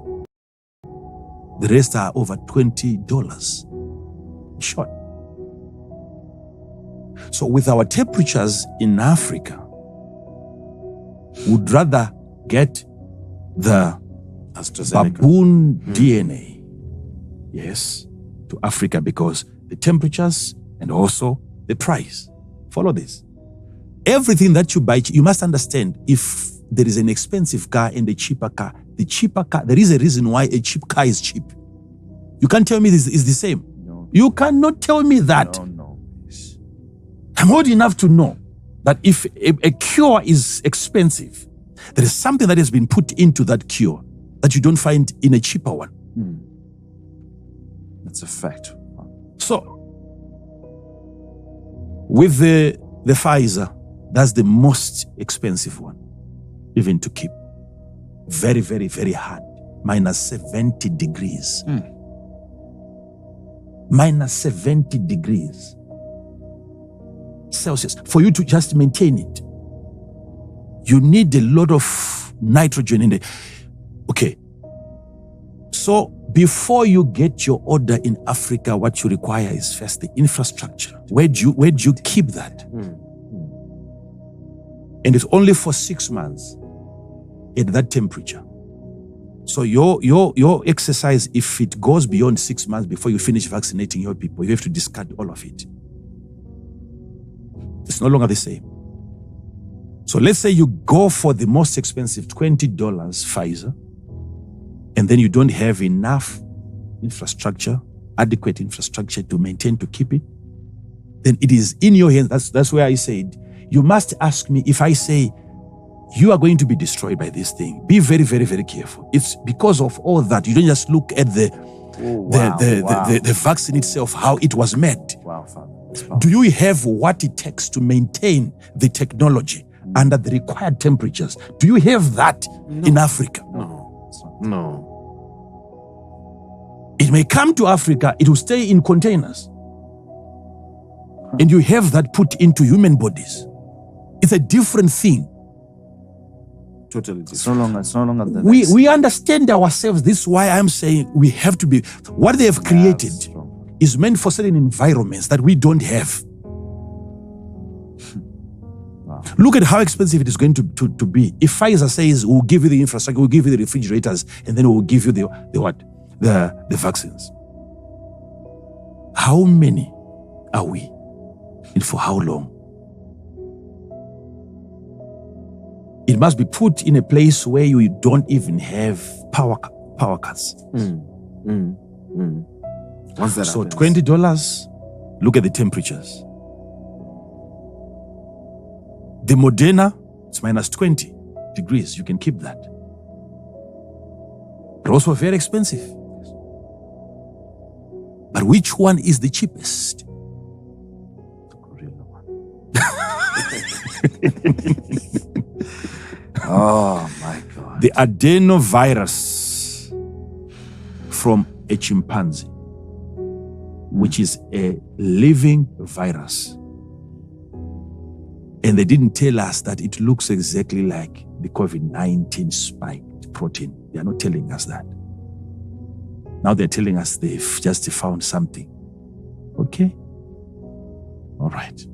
The rest are over $20 short. So with our temperatures in Africa, would rather get the Astrazeneca. baboon DNA, yes, to Africa because the temperatures and also the price. Follow this. Everything that you buy, you must understand, if there is an expensive car and a cheaper car, the cheaper car, there is a reason why a cheap car is cheap. You can't tell me this is the same. No. You cannot tell me that. No. I'm old enough to know that if a cure is expensive, there is something that has been put into that cure that you don't find in a cheaper one. That's a fact. So, with the Pfizer, that's the most expensive one, even to keep. Very, very, very hard. -70 degrees. -70 degrees Celsius. For you to just maintain it, you need a lot of nitrogen in it. Okay. So before you get your order in Africa, what you require is first the infrastructure. Where do you keep that? And it's only for 6 months at that temperature. So your exercise, if it goes beyond 6 months before you finish vaccinating your people, you have to discard all of it. It's no longer the same. So let's say you go for the most expensive $20 Pfizer, and then you don't have enough infrastructure, adequate infrastructure to maintain, to keep it, then it is in your hands. That's where I said, you must ask me if I say, you are going to be destroyed by this thing. Be very, very, very careful. It's because of all that. You don't just look at the vaccine itself, how it was made. Wow, Father. Do you have what it takes to maintain the technology under the required temperatures? Do you have that in Africa? No. It may come to Africa, it will stay in containers. And you have that put into human bodies. It's a different thing. Totally It's different. no longer the We understand ourselves. This is why I'm saying we have to be. What they have created is meant for certain environments that we don't have. Look at how expensive it is going to be. If Pfizer says we'll give you the infrastructure, we'll give you the refrigerators, and then we'll give you the vaccines. How many are we? And for how long? It must be put in a place where you don't even have power cuts. Once that So happens, $20, look at the temperatures. The Moderna, it's -20 degrees. You can keep that. But also very expensive. But which one is the cheapest? Oh my God. The adenovirus from a chimpanzee, which is a living virus. And they didn't tell us that it looks exactly like the COVID-19 spiked protein. They are not telling us that. Now they're telling us they've just found something. Okay? All right.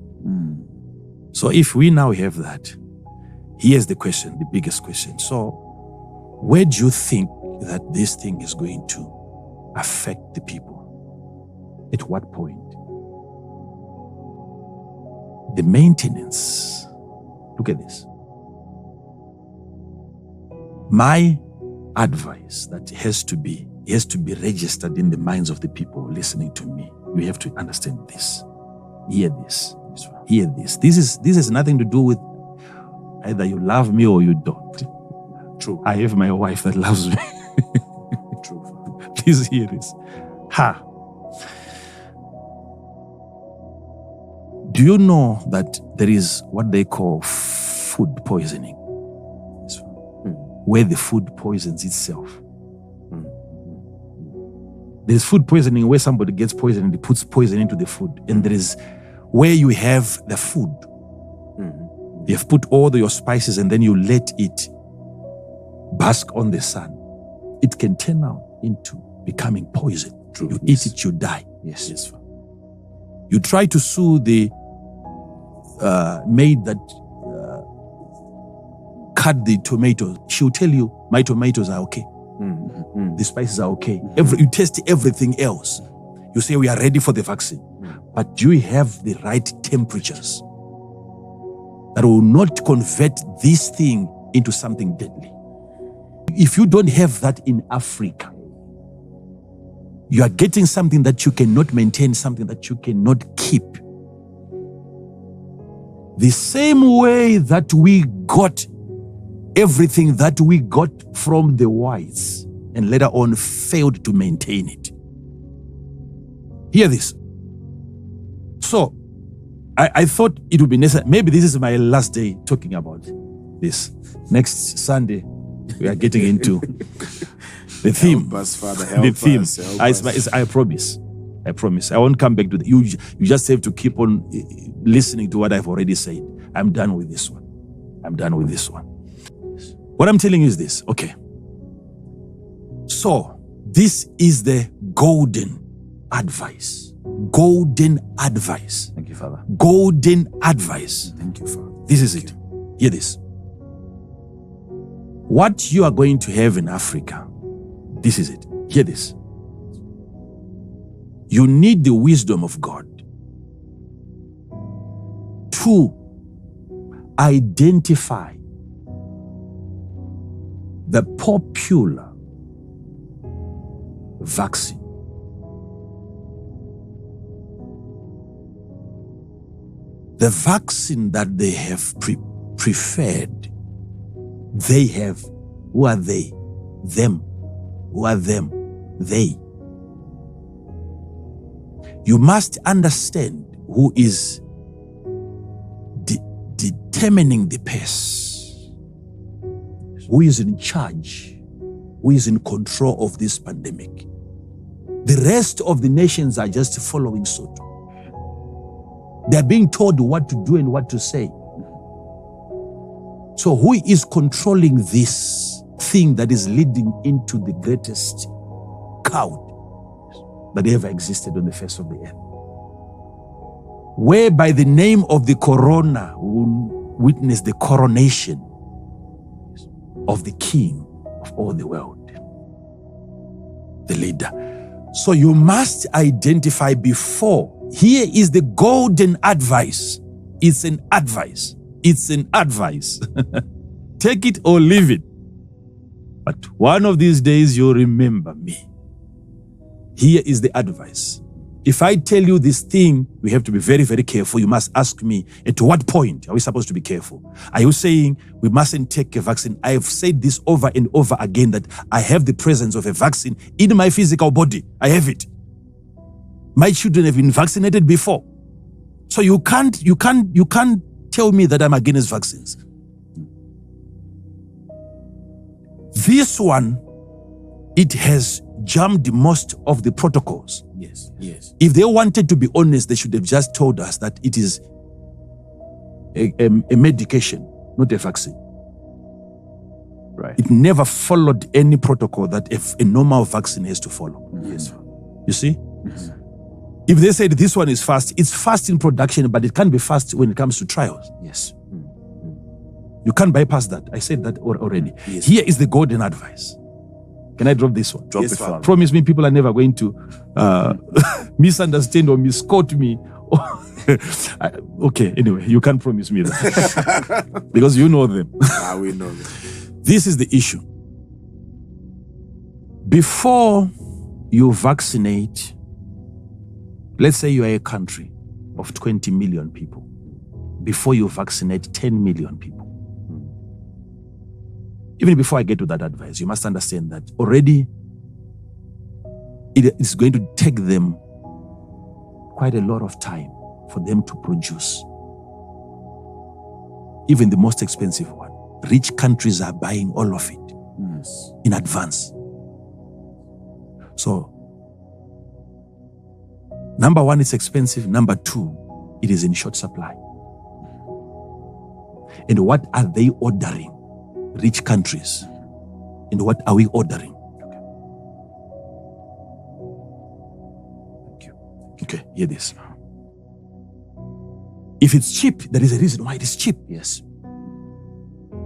So if we now have that, here's the question, the biggest question. So where do you think that this thing is going to affect the people? At what point? The maintenance. Look at this. My advice that has to be registered in the minds of the people listening to me. You have to understand this. Hear this. Hear this. This has nothing to do with either you love me or you don't. True. I have my wife that loves me. True. Please hear this. Do you know that there is what they call food poisoning? Where the food poisons itself. There's food poisoning where somebody gets poisoned and he puts poison into the food. And there is where you have the food. You have put all your spices and then you let it bask on the sun. It can turn out into becoming poison. True. You eat it, you die. Yes. You try to sue the maid that cut the tomatoes. She'll tell you, my tomatoes are okay. The spices are okay. You test everything else. You say we are ready for the vaccine. But do you have the right temperatures that will not convert this thing into something deadly? If you don't have that in Africa, you are getting something that you cannot maintain, something that you cannot keep. The same way that we got everything that we got from the whites and later on failed to maintain it. Hear this. So, I thought it would be necessary. Maybe this is my last day talking about this. Next Sunday, we are getting into the theme. Help us, Father, help the theme. us, help us. I promise. I won't come back to that. You just have to keep on listening to what I've already said. I'm done with this one. What I'm telling you is this. Okay. So, this is the golden advice. Golden advice. Thank you, Father. Golden advice. Thank you, Father. This is it. Hear this. What you are going to have in Africa, this is it. Hear this. You need the wisdom of God to identify the popular vaccine. The vaccine that they have preferred, they have. Who are they? Them. Who are them? They. You must understand who is determining the pace, who is in charge, who is in control of this pandemic. The rest of the nations are just following suit. They're being told what to do and what to say. So who is controlling this thing that is leading into the greatest cloud that ever existed on the face of the earth? Where by the name of the corona will witness the coronation of the king of all the world, the leader. So you must identify before. Here is the golden advice. It's an advice. It's an advice. Take it or leave it. But one of these days you'll remember me. Here is the advice. If I tell you this thing, we have to be very, very careful. You must ask me, at what point are we supposed to be careful? Are you saying we mustn't take a vaccine? I have said this over and over again that I have the presence of a vaccine in my physical body. I have it. My children have been vaccinated before. So you can't tell me that I'm against vaccines. This one, it has jumped most of the protocols. Yes. If they wanted to be honest, they should have just told us that it is a medication, not a vaccine. Right. It never followed any protocol that a normal vaccine has to follow. Yes. You see? Yes. If they said this one is fast, it's fast in production, but it can't be fast when it comes to trials. Yes. You can't bypass that. I said that already. Yes. Here is the golden advice. Can I drop this one? Drop it, Father. Promise me people are never going to misunderstand or misquote me. Okay, anyway, you can't promise me that. Because you know them. We know them. This is the issue. Before you vaccinate, let's say you are a country of 20 million people. Before you vaccinate 10 million people. Even before I get to that advice, you must understand that already it is going to take them quite a lot of time for them to produce. Even the most expensive one. Rich countries are buying all of it in advance. So, number one, it's expensive. Number two, it is in short supply. And what are they ordering? Rich countries. And what are we ordering? Okay, hear this. If it's cheap, there is a reason why it is cheap. Yes.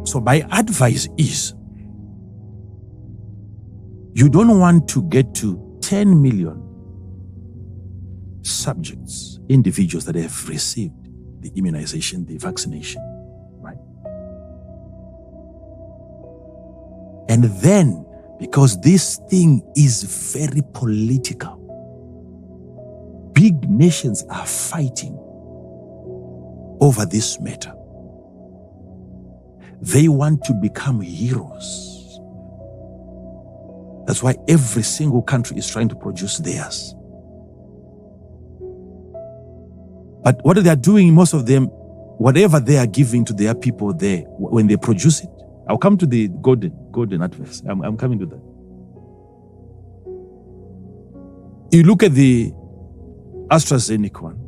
So my advice is, you don't want to get to 10 million subjects, individuals that have received the immunization, the vaccination, right? And then, because this thing is very political, big nations are fighting over this matter. They want to become heroes. That's why every single country is trying to produce theirs. But what they are doing, most of them, whatever they are giving to their people there, when they produce it, I'll come to the golden advice. I'm coming to that. You look at the Astrazeneca one,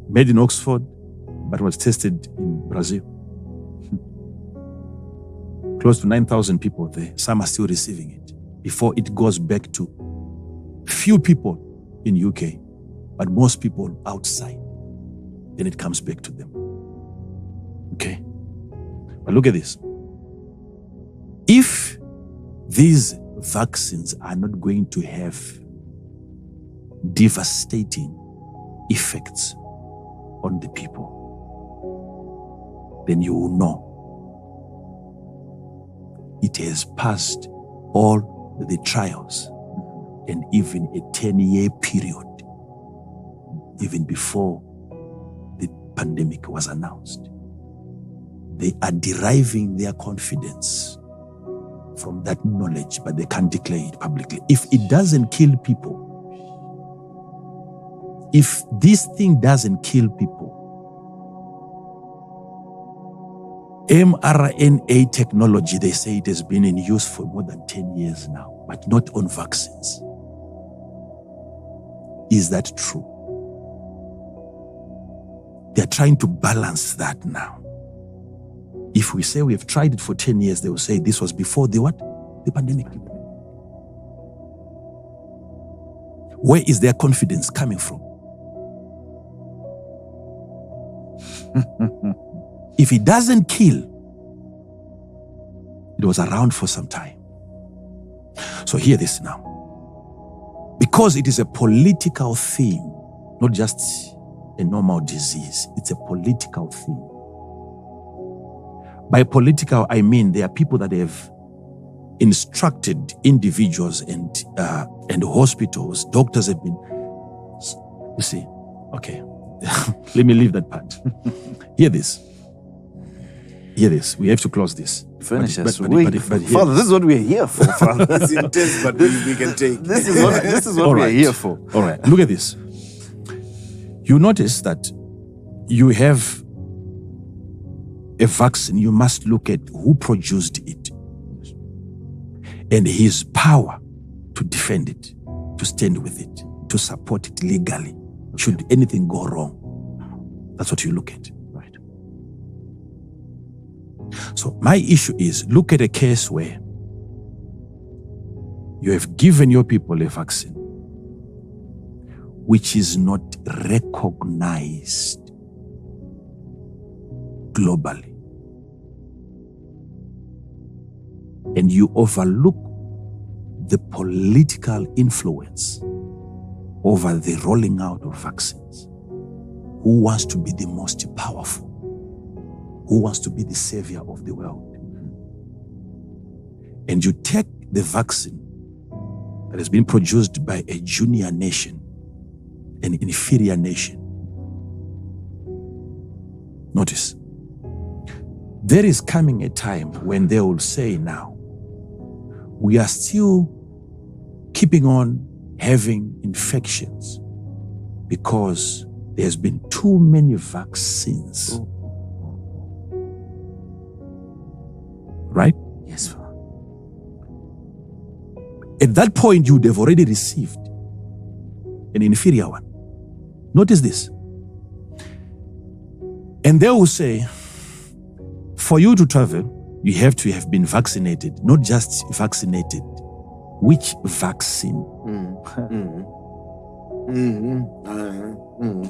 made in Oxford, but was tested in Brazil. Close to 9,000 people there. Some are still receiving it before it goes back to few people in UK, but most people outside. Then it comes back to them. Okay? But look at this. If these vaccines are not going to have devastating effects on the people, then you will know it has passed all the trials and even a 10-year period, even before the pandemic was announced. They are deriving their confidence from that knowledge, but they can't declare it publicly. If it doesn't kill people, if this thing doesn't kill people, mRNA technology, they say it has been in use for more than 10 years now, but not on vaccines. Is that true? They're trying to balance that now. If we say we have tried it for 10 years, they will say this was before the what? The pandemic. Where is their confidence coming from? If it doesn't kill, it was around for some time. So hear this now. Because it is a political theme, not just a normal disease, it's a political theme. By political, I mean there are people that have instructed individuals and hospitals, doctors have been, you see, okay, let me leave that part. Hear this. Hear this. We have to close this. Furnish us. Father, this is what we're here for, Father. It's intense, but we can take. This is what we're here for. All right. Look at this. You notice that you have a vaccine. You must look at who produced it and his power to defend it, to stand with it, to support it legally. Should anything go wrong, that's what you look at. Right. So my issue is, look at a case where you have given your people a vaccine which is not recognized globally. And you overlook the political influence over the rolling out of vaccines. Who wants to be the most powerful? Who wants to be the savior of the world? And you take the vaccine that has been produced by a junior nation, an inferior nation. Notice, there is coming a time when they will say now, we are still keeping on having infections because there's been too many vaccines. Right? Yes, Father. At that point, you would have already received an inferior one. Notice this. And they will say, for you to travel, you have to have been vaccinated, not just vaccinated. Which vaccine?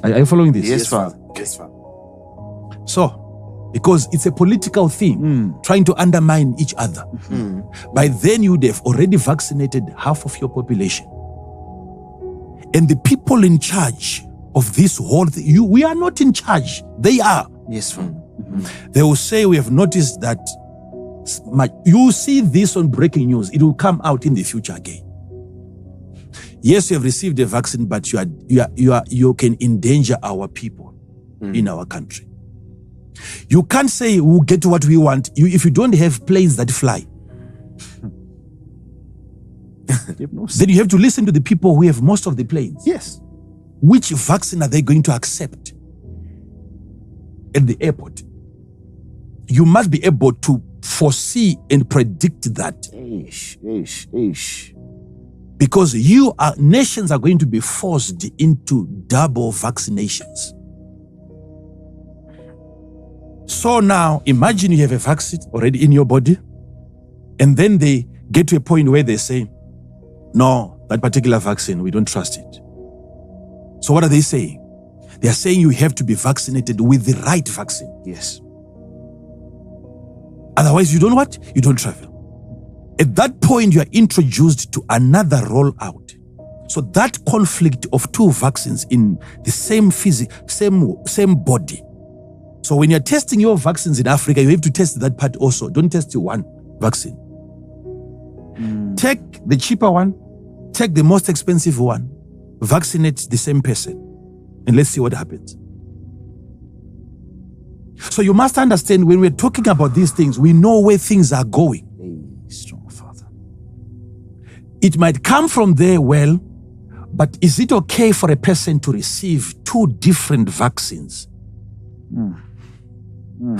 Are you following this? Yes, Father. Yes, Father. So, because it's a political thing, trying to undermine each other. By then, you would have already vaccinated half of your population. And the people in charge of this whole thing, we are not in charge. They are. Yes, Father. They will say, we have noticed that you see this on breaking news. It will come out in the future again. Yes, you have received a vaccine, but you can endanger our people in our country. You can't say we'll get what we want if you don't have planes that fly. Then you have to listen to the people who have most of the planes. Yes. Which vaccine are they going to accept at the airport? You must be able to foresee and predict that. Because nations are going to be forced into double vaccinations. So now, imagine you have a vaccine already in your body, and then they get to a point where they say, no, that particular vaccine, we don't trust it. So what are they saying? They are saying you have to be vaccinated with the right vaccine. Yes. Otherwise, you don't what? You don't travel. At that point, you are introduced to another rollout. So that conflict of two vaccines in the same same body. So when you're testing your vaccines in Africa, you have to test that part also. Don't test one vaccine. Take the cheaper one, take the most expensive one, vaccinate the same person, and let's see what happens. So you must understand, when we're talking about these things, we know where things are going. Strong Father. It might come from there, well, but is it okay for a person to receive two different vaccines?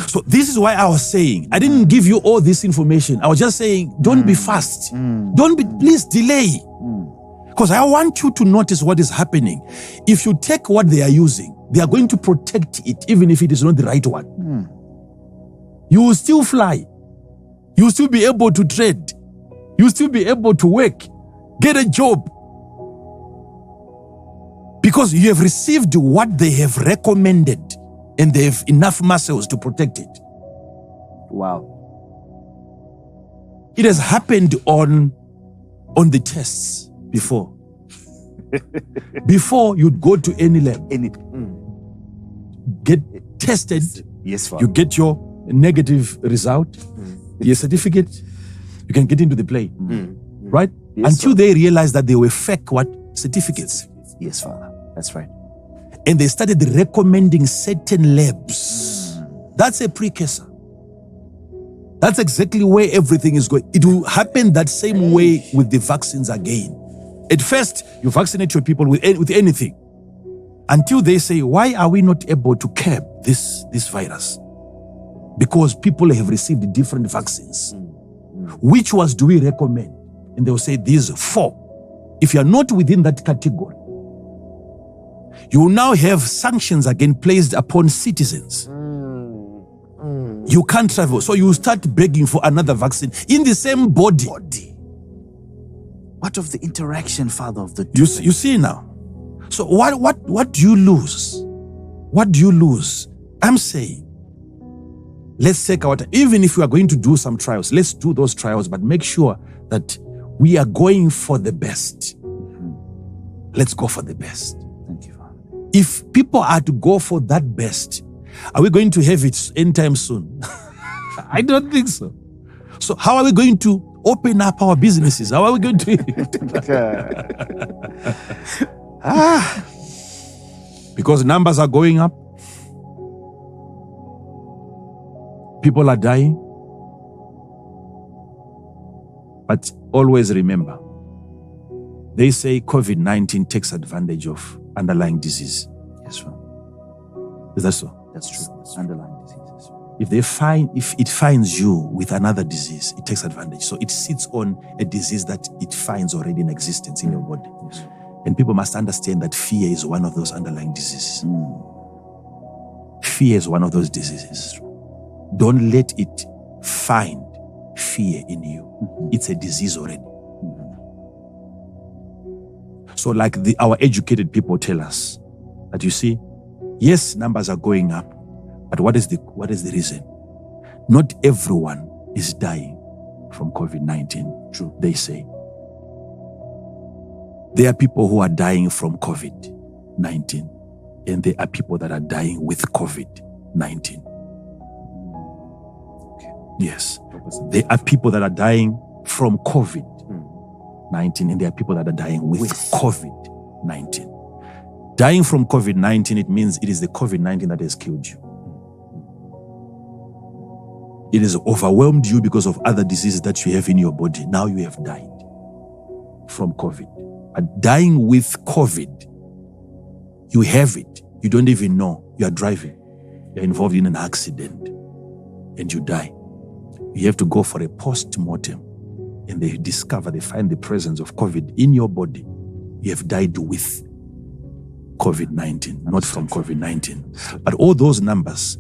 So this is why I was saying, I didn't give you all this information. I was just saying, don't be fast. Please delay. Because I want you to notice what is happening. If you take what they are using, they are going to protect it, even if it is not the right one. You will still fly. You will still be able to trade. You will still be able to work, get a job. Because you have received what they have recommended, and they have enough muscles to protect it. Wow. It has happened on the tests before. Before you'd go to any lab, get tested. Yes, Father. You get your negative result, your certificate, you can get into the plane. Right? Yes, until they realized that they were fake certificates. Yes, Father. That's right. And they started recommending certain labs. That's a precursor. That's exactly where everything is going. It will happen that same way with the vaccines again. At first, you vaccinate your people with anything, until they say, why are we not able to curb this virus? Because people have received different vaccines. Which ones do we recommend? And they will say, these 4. If you are not within that category, you will now have sanctions again placed upon citizens. You can't travel, so you start begging for another vaccine in the same body. What of the interaction, Father, of the two? You see now. So what do you lose? What do you lose? I'm saying, let's take our time. Even if we are going to do some trials, let's do those trials, but make sure that we are going for the best. Let's go for the best. Thank you, Father. If people are to go for that best, are we going to have it anytime soon? I don't think so. So how are we going to Open up our businesses. How are we going to Because numbers are going up. People are dying. But always remember, they say COVID-19 takes advantage of underlying disease. Yes, sir. Is that so? That's true. Underlying diseases. If it finds you with another disease, it takes advantage. So it sits on a disease that it finds already in existence in your body. Yes. And people must understand that fear is one of those underlying diseases. Fear is one of those diseases. Don't let it find fear in you. It's a disease already. So like our educated people tell us that, you see, yes, numbers are going up, but what is the reason? Not everyone is dying from COVID-19. True. They say. There are people who are dying from COVID-19, and there are people that are dying with COVID-19. Yes. There are people that are dying from COVID-19, and there are people that are dying with COVID-19. Dying from COVID-19, it means it is the COVID-19 that has killed you. It has overwhelmed you because of other diseases that you have in your body. Now you have died from COVID. But dying with COVID, you have it. You don't even know. You are driving. You're involved in an accident and you die. You have to go for a post-mortem, and they find the presence of COVID in your body. You have died with COVID-19, not from COVID-19. But all those numbers,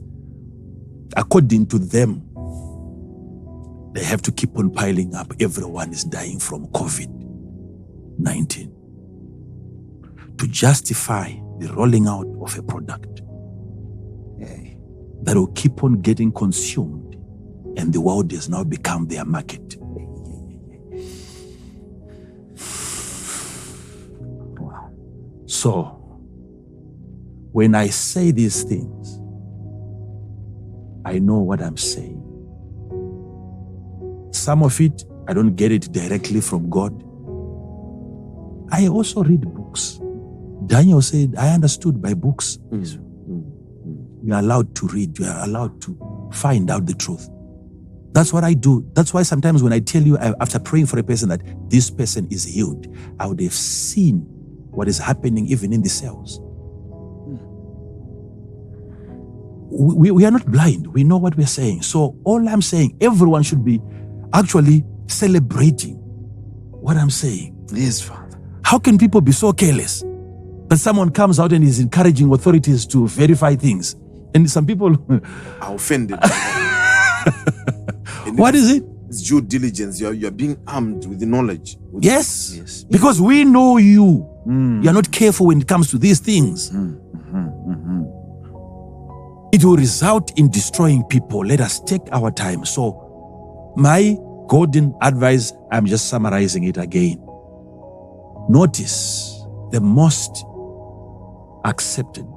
according to them, they have to keep on piling up. Everyone is dying from COVID-19 to justify the rolling out of a product that will keep on getting consumed. And the world has now become their market. Wow. So, when I say these things, I know what I'm saying. Some of it, I don't get it directly from God. I also read books. Daniel said, I understood by books. We are allowed to read. We are allowed to find out the truth. That's what I do. That's why sometimes when I tell you, after praying for a person, that this person is healed, I would have seen what is happening even in the cells. We are not blind. We know what we're saying. So all I'm saying, everyone should be actually celebrating what I'm saying. Yes, Father. How can people be so careless that someone comes out and is encouraging authorities to verify things? And some people are offended. What is it? It's due diligence. You're being armed with the knowledge. Yes. Because we know you. You're not careful when it comes to these things. It will result in destroying people. Let us take our time. So, my golden advice, I'm just summarizing it again. Notice the most accepted.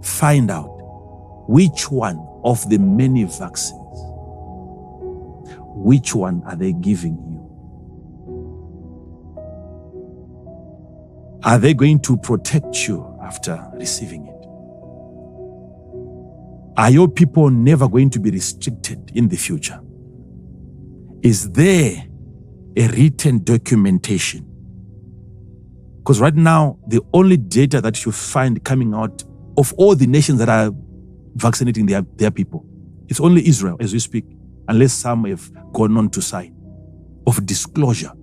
Find out which one of the many vaccines, which one are they giving you? Are they going to protect you after receiving it? Are your people never going to be restricted in the future? Is there a written documentation? Because right now, the only data that you find coming out of all the nations that are vaccinating their people, it's only Israel as we speak, unless some have gone on to sign, of disclosure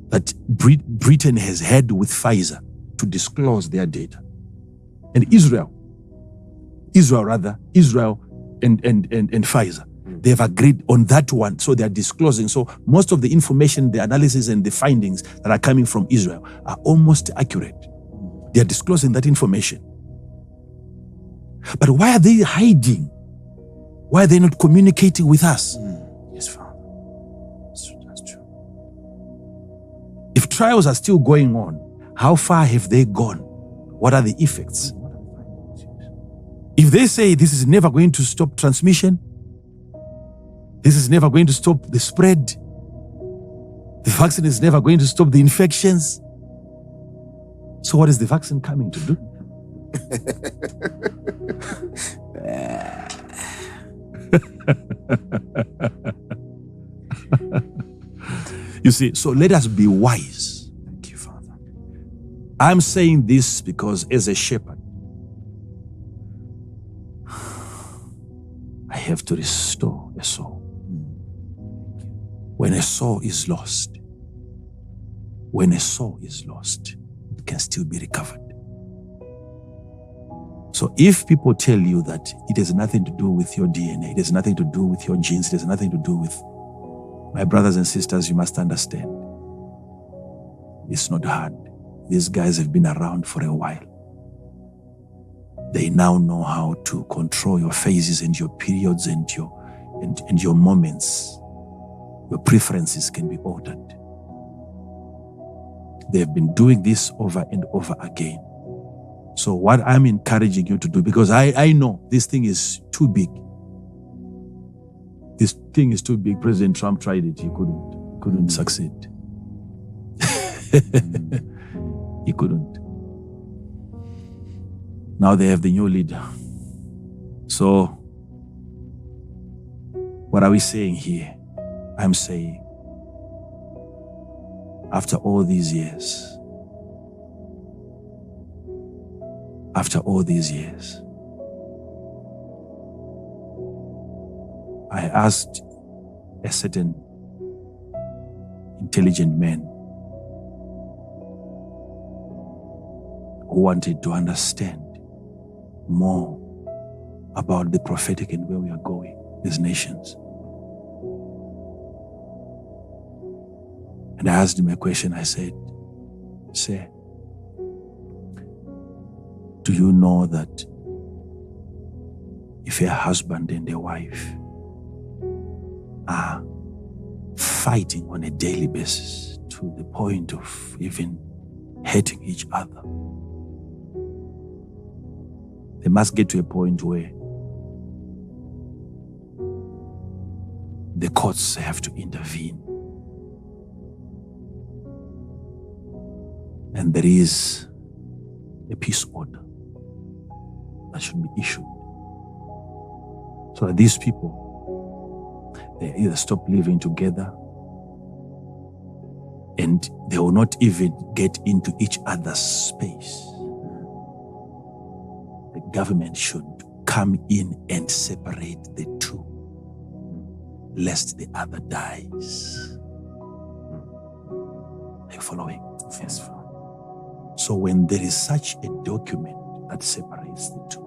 that Britain has had with Pfizer to disclose their data. And Israel and Pfizer, they have agreed on that one, so they are disclosing. So most of the information, the analysis and the findings that are coming from Israel are almost accurate. They are disclosing that information. But why are they hiding? Why are they not communicating with us? Yes, Father. That's true. If trials are still going on, how far have they gone? What are the effects? If they say this is never going to stop transmission, this is never going to stop the spread, The vaccine is never going to stop the infections. So what is the vaccine coming to do? You see, so let us be wise. Thank you, Father. I'm saying this because as a shepherd, I have to restore a soul. When a soul is lost, it can still be recovered. So if people tell you that it has nothing to do with your DNA, it has nothing to do with your genes, it has nothing to do with, my brothers and sisters, you must understand, it's not hard. These guys have been around for a while. They now know how to control your phases and your periods and your moments. Your preferences can be altered. They have been doing this over and over again. So what I'm encouraging you to do, because I know this thing is too big. This thing is too big. President Trump tried it. He couldn't succeed. He couldn't. Now they have the new leader. So what are we saying here? I'm saying, after all these years, I asked a certain intelligent man who wanted to understand more about the prophetic and where we are going as nations. And I asked him a question. I said, "Sir, do you know that if a husband and a wife are fighting on a daily basis to the point of even hating each other, they must get to a point where the courts have to intervene. And there is a peace order that should be issued. So that these people, they either stop living together and they will not even get into each other's space. The government should come in and separate the two, lest the other dies." Are you following? Yes, Father. So when there is such a document that separates the two,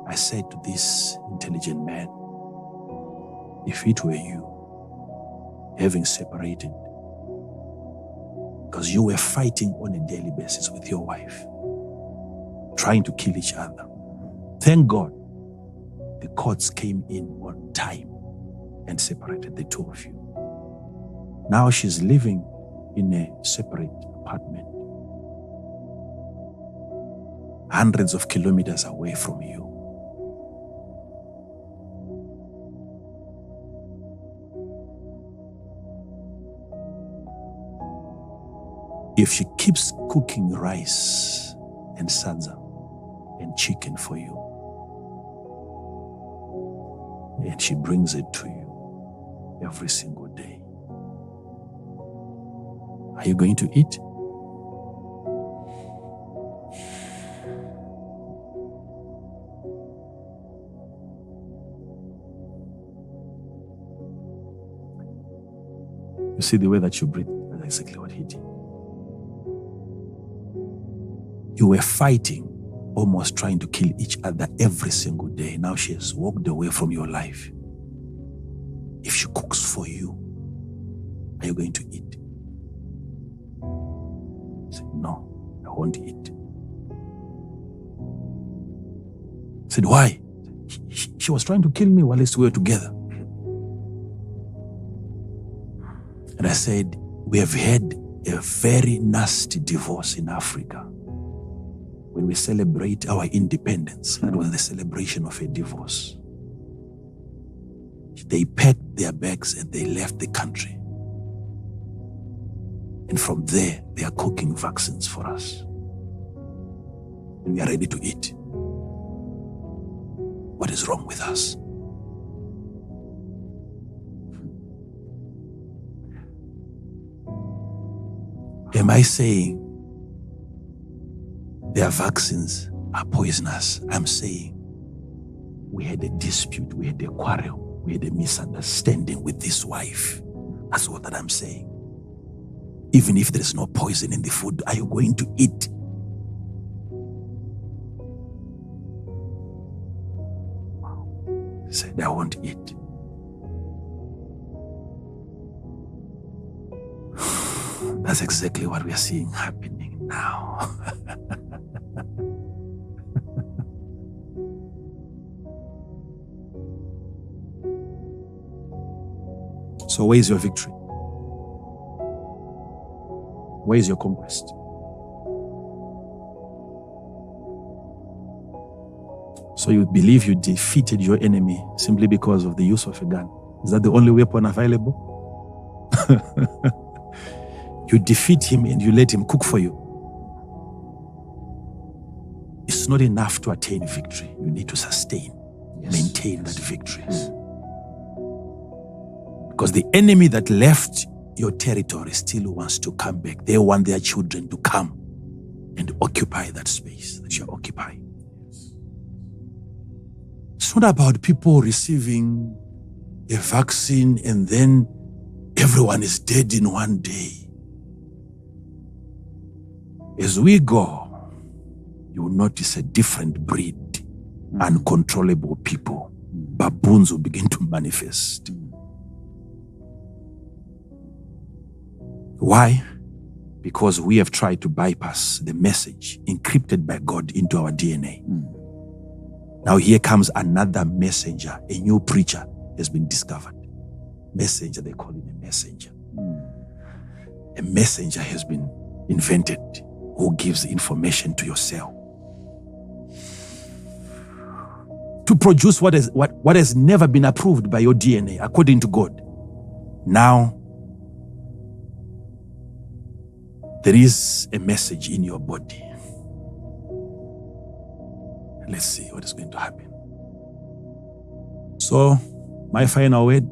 I said to this intelligent man, if it were you, having separated, because you were fighting on a daily basis with your wife, trying to kill each other. Thank God the courts came in on time and separated the two of you. Now she's living in a separate apartment, hundreds of kilometers away from you. If she keeps cooking rice and sadza and chicken for you, and she brings it to you every single day, are you going to eat? You see the way that you breathe, that's exactly what he did. You were fighting, almost trying to kill each other every single day. Now she has walked away from your life. If she cooks for you, are you going to eat? I said, no, I won't eat. I said, why? She was trying to kill me while we were together. And I said, we have had a very nasty divorce in Africa. When we celebrate our independence, that was the celebration of a divorce. They packed their bags and they left the country. And from there, they are cooking vaccines for us. And we are ready to eat. What is wrong with us? Am I saying their vaccines are poisonous? I'm saying we had a dispute, we had a quarrel, we had a misunderstanding with this wife. That's all that I'm saying. Even if there is no poison in the food, are you going to eat? He said, I won't eat. That's exactly what we are seeing happening now. So where's your victory? Where's your conquest? So you believe you defeated your enemy simply because of the use of a gun? Is that the only weapon available? You defeat him and you let him cook for you. It's not enough to attain victory. You need to sustain, maintain that victory. Because the enemy that left your territory still wants to come back. They want their children to come and occupy that space that you're occupying. It's not about people receiving a vaccine and then everyone is dead in one day. As we go, you will notice a different breed, uncontrollable people. Baboons will begin to manifest. Why? Because we have tried to bypass the message encrypted by God into our DNA. Now here comes another messenger. A new preacher has been discovered. Messenger, they call him a messenger. A messenger has been invented who gives information to your cell to produce what has never been approved by your DNA according to God. Now, there is a message in your body. Let's see what is going to happen. So, my final word,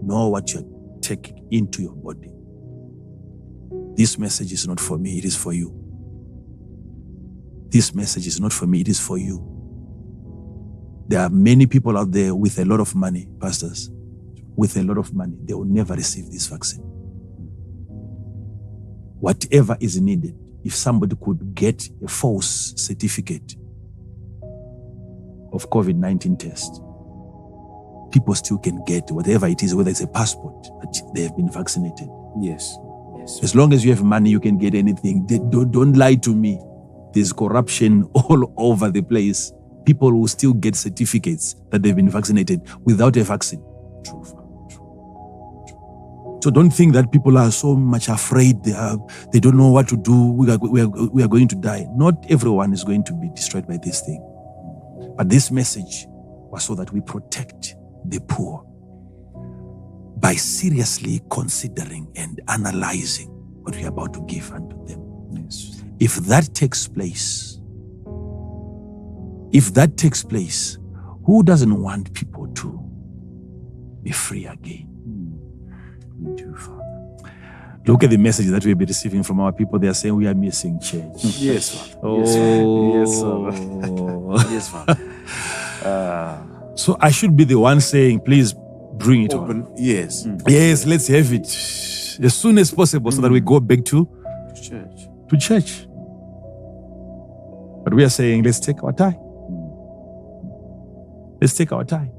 know what you're taking into your body. This message is not for me, it is for you. This message is not for me, it is for you. There are many people out there with a lot of money, pastors, with a lot of money. They will never receive this vaccine. Whatever is needed, if somebody could get a false certificate of COVID-19 test, people still can get whatever it is, whether it's a passport that they have been vaccinated. Yes. As long as you have money, you can get anything. Don't lie to me. There's corruption all over the place. People will still get certificates that they've been vaccinated without a vaccine. True. So don't think that people are so much afraid. They don't know what to do. We are going to die. Not everyone is going to be destroyed by this thing. But this message was so that we protect the poor by seriously considering and analyzing what we are about to give unto them. Yes. If that takes place, who doesn't want people to be free again? We do, Father. Look at the message that we'll be receiving from our people. They are saying we are missing church. Yes, Father. Oh. Yes, Father. Yes, Father. So I should be the one saying, please bring it on. Yes. Yes, let's have it as soon as possible so that we go back to church. But we are saying, let's take our time. Let's take our time.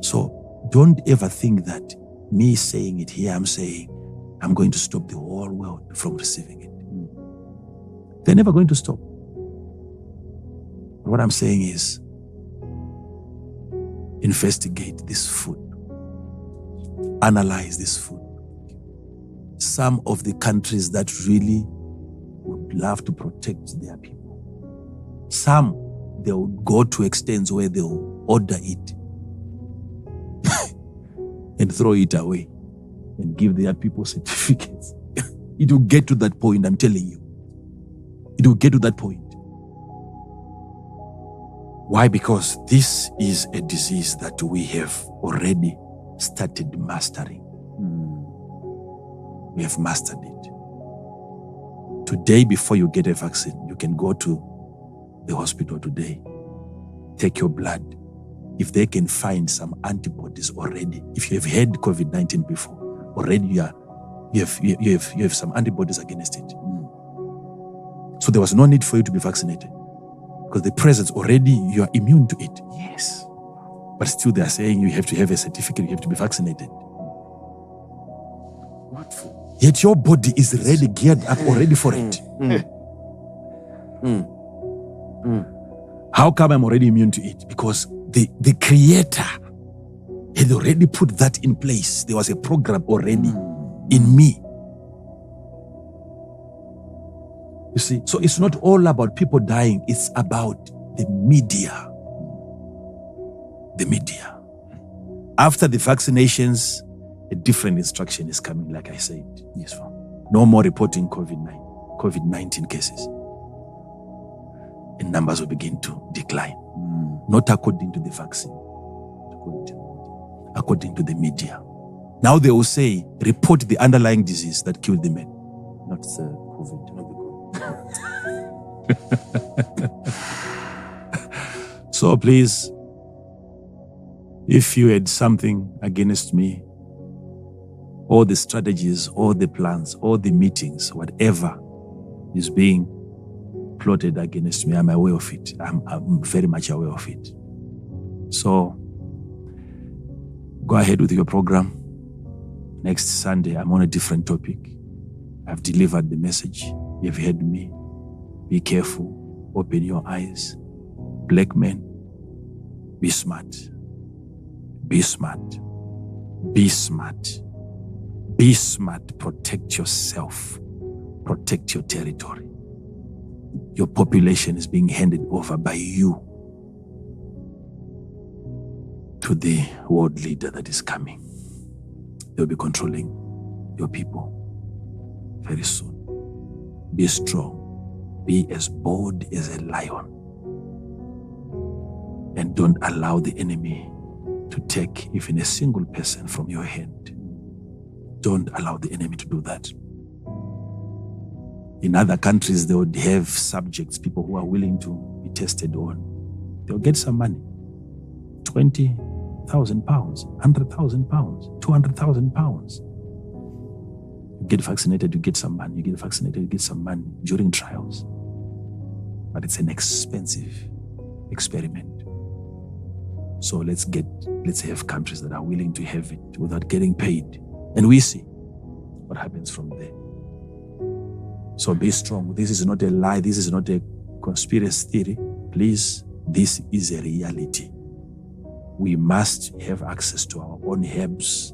So don't ever think that me saying it here, I'm saying I'm going to stop the whole world from receiving it. They're never going to stop. But what I'm saying is, investigate this food. Analyze this food. Some of the countries that really would love to protect their people. Some, they'll go to extents where they'll order it and throw it away and give their people certificates. It will get to that point, I'm telling you. It will get to that point. Why? Because this is a disease that we have already started mastering. We have mastered it. Today, before you get a vaccine, you can go to the hospital today, take your blood. If they can find some antibodies already, if you have had COVID-19 before, already you have some antibodies against it. So there was no need for you to be vaccinated because the presence already, you are immune to it. Yes. But still they are saying you have to have a certificate, you have to be vaccinated. What for? Yet your body is ready, geared up already for it. How come I'm already immune to it? Because the Creator had already put that in place. There was a program already in me. You see, so it's not all about people dying. It's about the media. The media. After the vaccinations, a different instruction is coming, like I said. Yes, Father. No more reporting COVID-19 cases. And numbers will begin to decline. Not according to the vaccine, according to the media. Now they will say, report the underlying disease that killed the man. Not the COVID, not the COVID. So please, if you had something against me, all the strategies, all the plans, all the meetings, whatever is being plotted against me, I'm aware of it. I'm very much aware of it. So go ahead with your program. Next Sunday, I'm on a different topic. I've delivered the message. You've heard me. Be careful. Open your eyes. Black men, be smart. Be smart. Be smart. Be smart. Protect yourself. Protect your territory. Your population is being handed over by you to the world leader that is coming. They'll be controlling your people very soon. Be strong. Be as bold as a lion. And don't allow the enemy to take even a single person from your hand. Don't allow the enemy to do that. In other countries, they would have subjects, people who are willing to be tested on. They'll get some money. 20,000 pounds, 100,000 pounds, 200,000 pounds. You get vaccinated, you get some money. You get vaccinated, you get some money during trials. But it's an expensive experiment. So let's have countries that are willing to have it without getting paid. And we see what happens from there. So be strong. This is not a lie. This is not a conspiracy theory. Please, this is a reality. We must have access to our own herbs,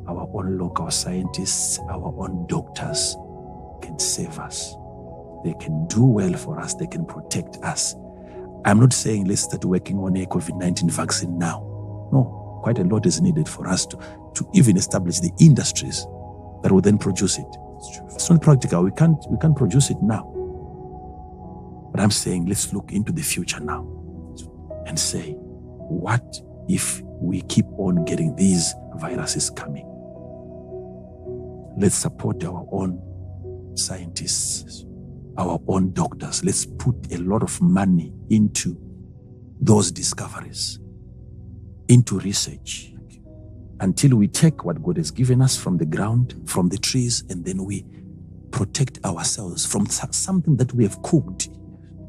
our own local scientists, our own doctors can save us. They can do well for us. They can protect us. I'm not saying let's start working on a COVID-19 vaccine now. No, quite a lot is needed for us to even establish the industries that will then produce it. It's not practical. We can't produce it now. But I'm saying let's look into the future now and say, what if we keep on getting these viruses coming? Let's support our own scientists, our own doctors. Let's put a lot of money into those discoveries, into research, until we take what God has given us from the ground, from the trees, and then we protect ourselves from something that we have cooked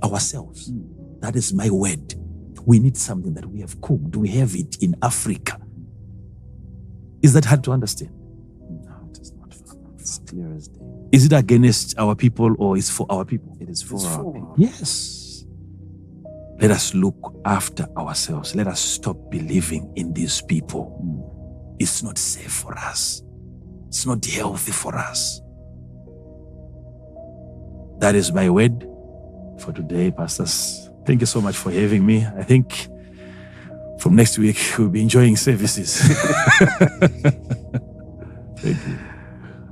ourselves. That is my word. We need something that we have cooked. We have it in Africa. Is that hard to understand? No, it is not. It's clear as day. Is it against our people or is for our people? It is for our people. Yes. Let us look after ourselves. Let us stop believing in these people. It's not safe for us. It's not healthy for us. that is my word for today, pastors. Thank you so much for having me. I think from next week, we'll be enjoying services. Thank you.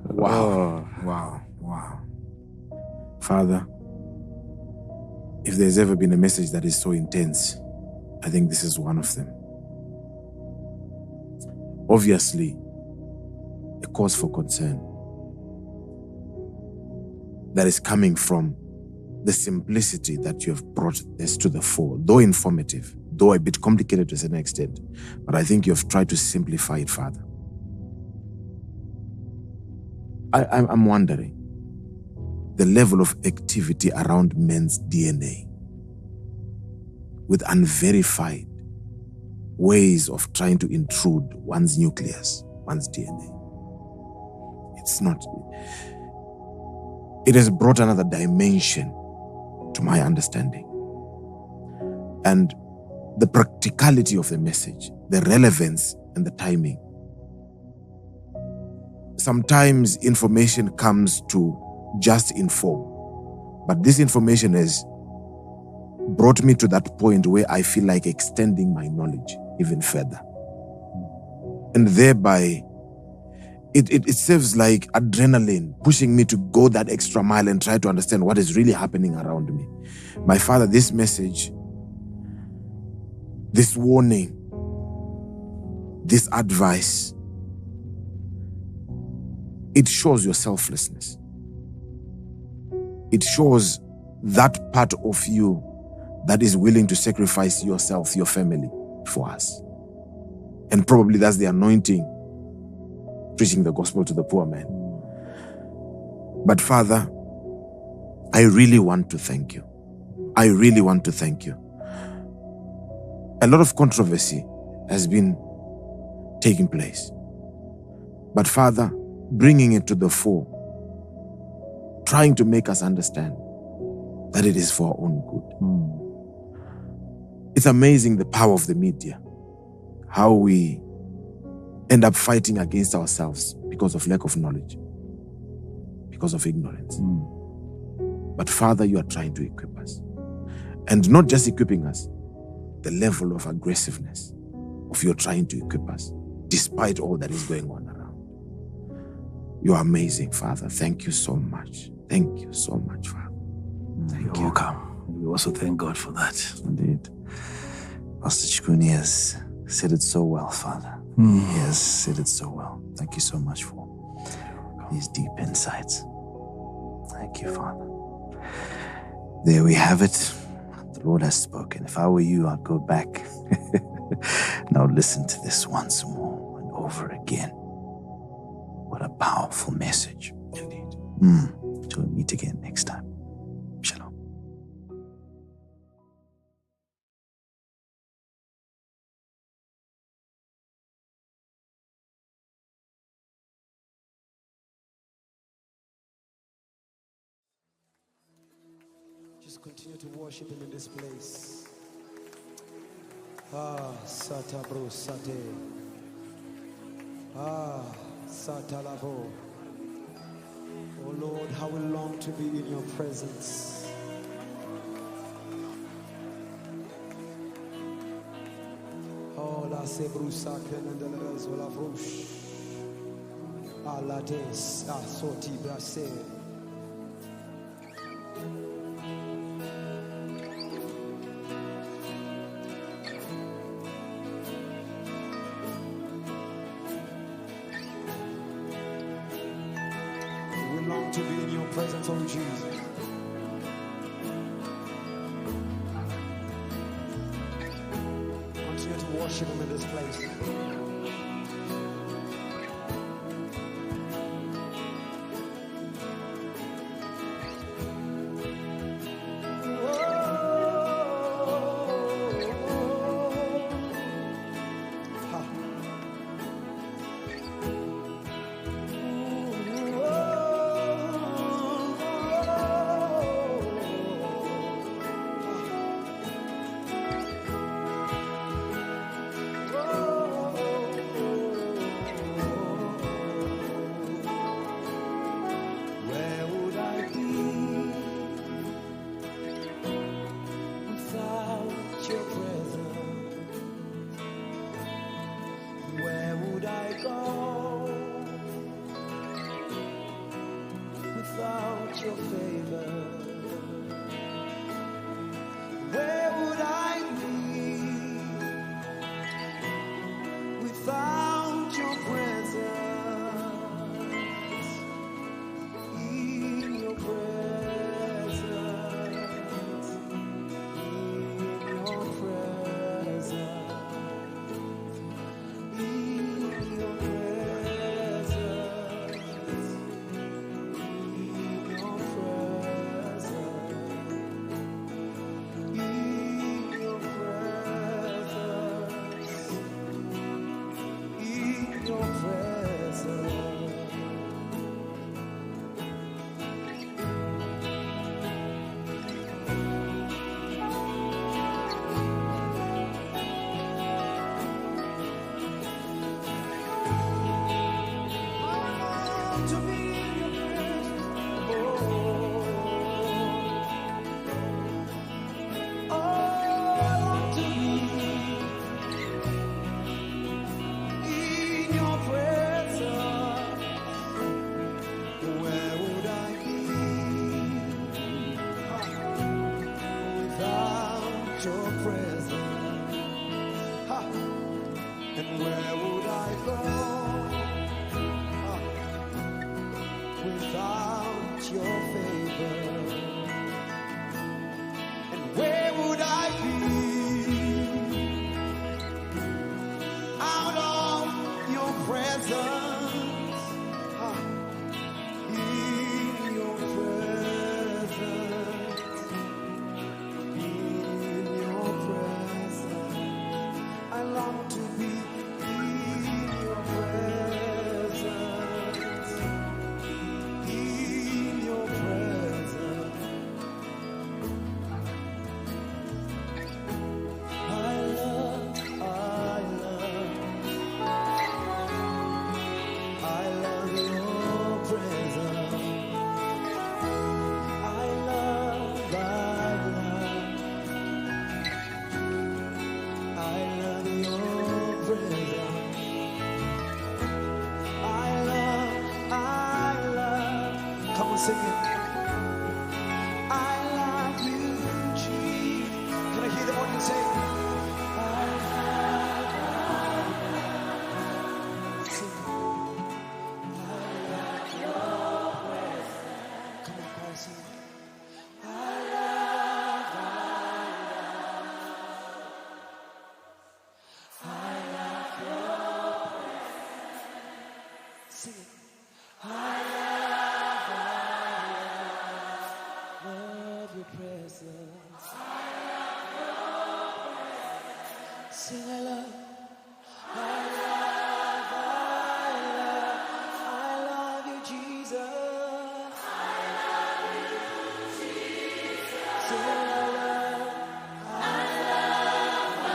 Wow. Wow. Wow. Father, if there's ever been a message that is so intense, I think this is one of them. Obviously, a cause for concern that is coming from the simplicity that you have brought this to the fore, though informative, though a bit complicated to a certain extent, but I think you have tried to simplify it, Father. I'm wondering the level of activity around men's DNA with unverified ways of trying to intrude one's nucleus, one's DNA. It has brought another dimension to my understanding. And the practicality of the message, the relevance and the timing. Sometimes information comes to just inform, but this information has brought me to that point where I feel like extending my knowledge even further. And thereby, it serves like adrenaline, pushing me to go that extra mile and try to understand what is really happening around me. My Father, this message, this warning, this advice, it shows your selflessness. It shows that part of you that is willing to sacrifice yourself, your family, for us. And probably that's the anointing, preaching the gospel to the poor man. But Father, I really want to thank you. I really want to thank you. A lot of controversy has been taking place. But Father, bringing it to the fore, trying to make us understand that it is for our own good. It's amazing the power of the media, how we end up fighting against ourselves because of lack of knowledge, because of ignorance. But Father, you are trying to equip us. And not just equipping us, the level of aggressiveness of your trying to equip us, despite all that is going on around. You are amazing, Father. Thank you so much. Thank you so much, Father. You're welcome. We also thank God for that. Indeed. Pastor Chikuni has said it so well, Father. He has said it so well. Thank you so much for these deep insights. Thank you, Father. There we have it. The Lord has spoken. If I were you, I'd go back and I would listen to this once more and over again. What a powerful message. Indeed. Till we meet again next time. Shalom. Just continue to worship him in this place. Ah, Sata Bro Sate. Ah, Sata Lavo. Oh Lord, how we long to be in your presence. Oh, la Sebrusa Kenandelas Volavrush. Alades, Asoti Brase. To be in your presence, oh Jesus. Continue to worship him in this place. without your presence, in your presence, in your presence, in your presence, in your presence, in your presence. To be in your presence, I want to be in your presence. Where would I be without your presence? And where would I go without your favor? And where would I be out of your presence? In your presence, in your presence, I long to be in your presence, in your presence. I love your presence. I love your presence. I love. Come on, sing it. I love you, Jesus. Can I hear the audience say? I love. Sing it. Come on, choir, sing it. I love. Sing it. I love your presence. Sing I love you, Jesus. Sing I love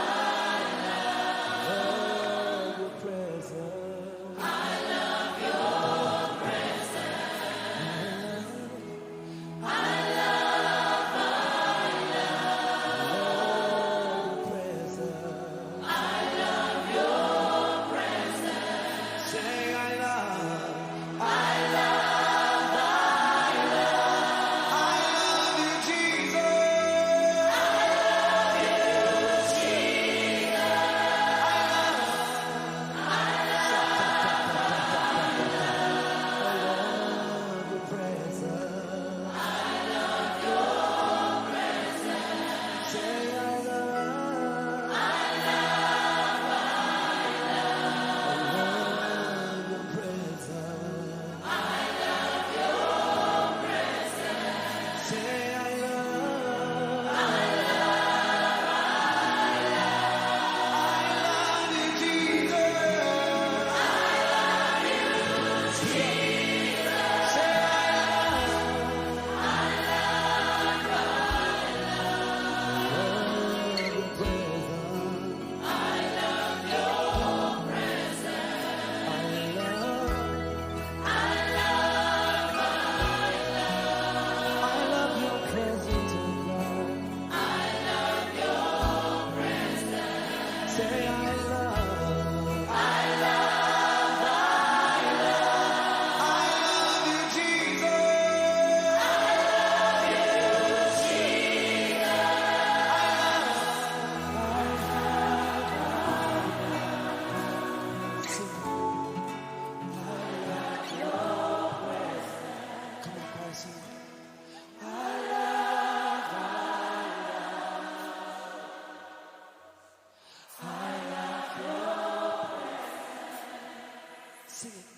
your presence. sing it.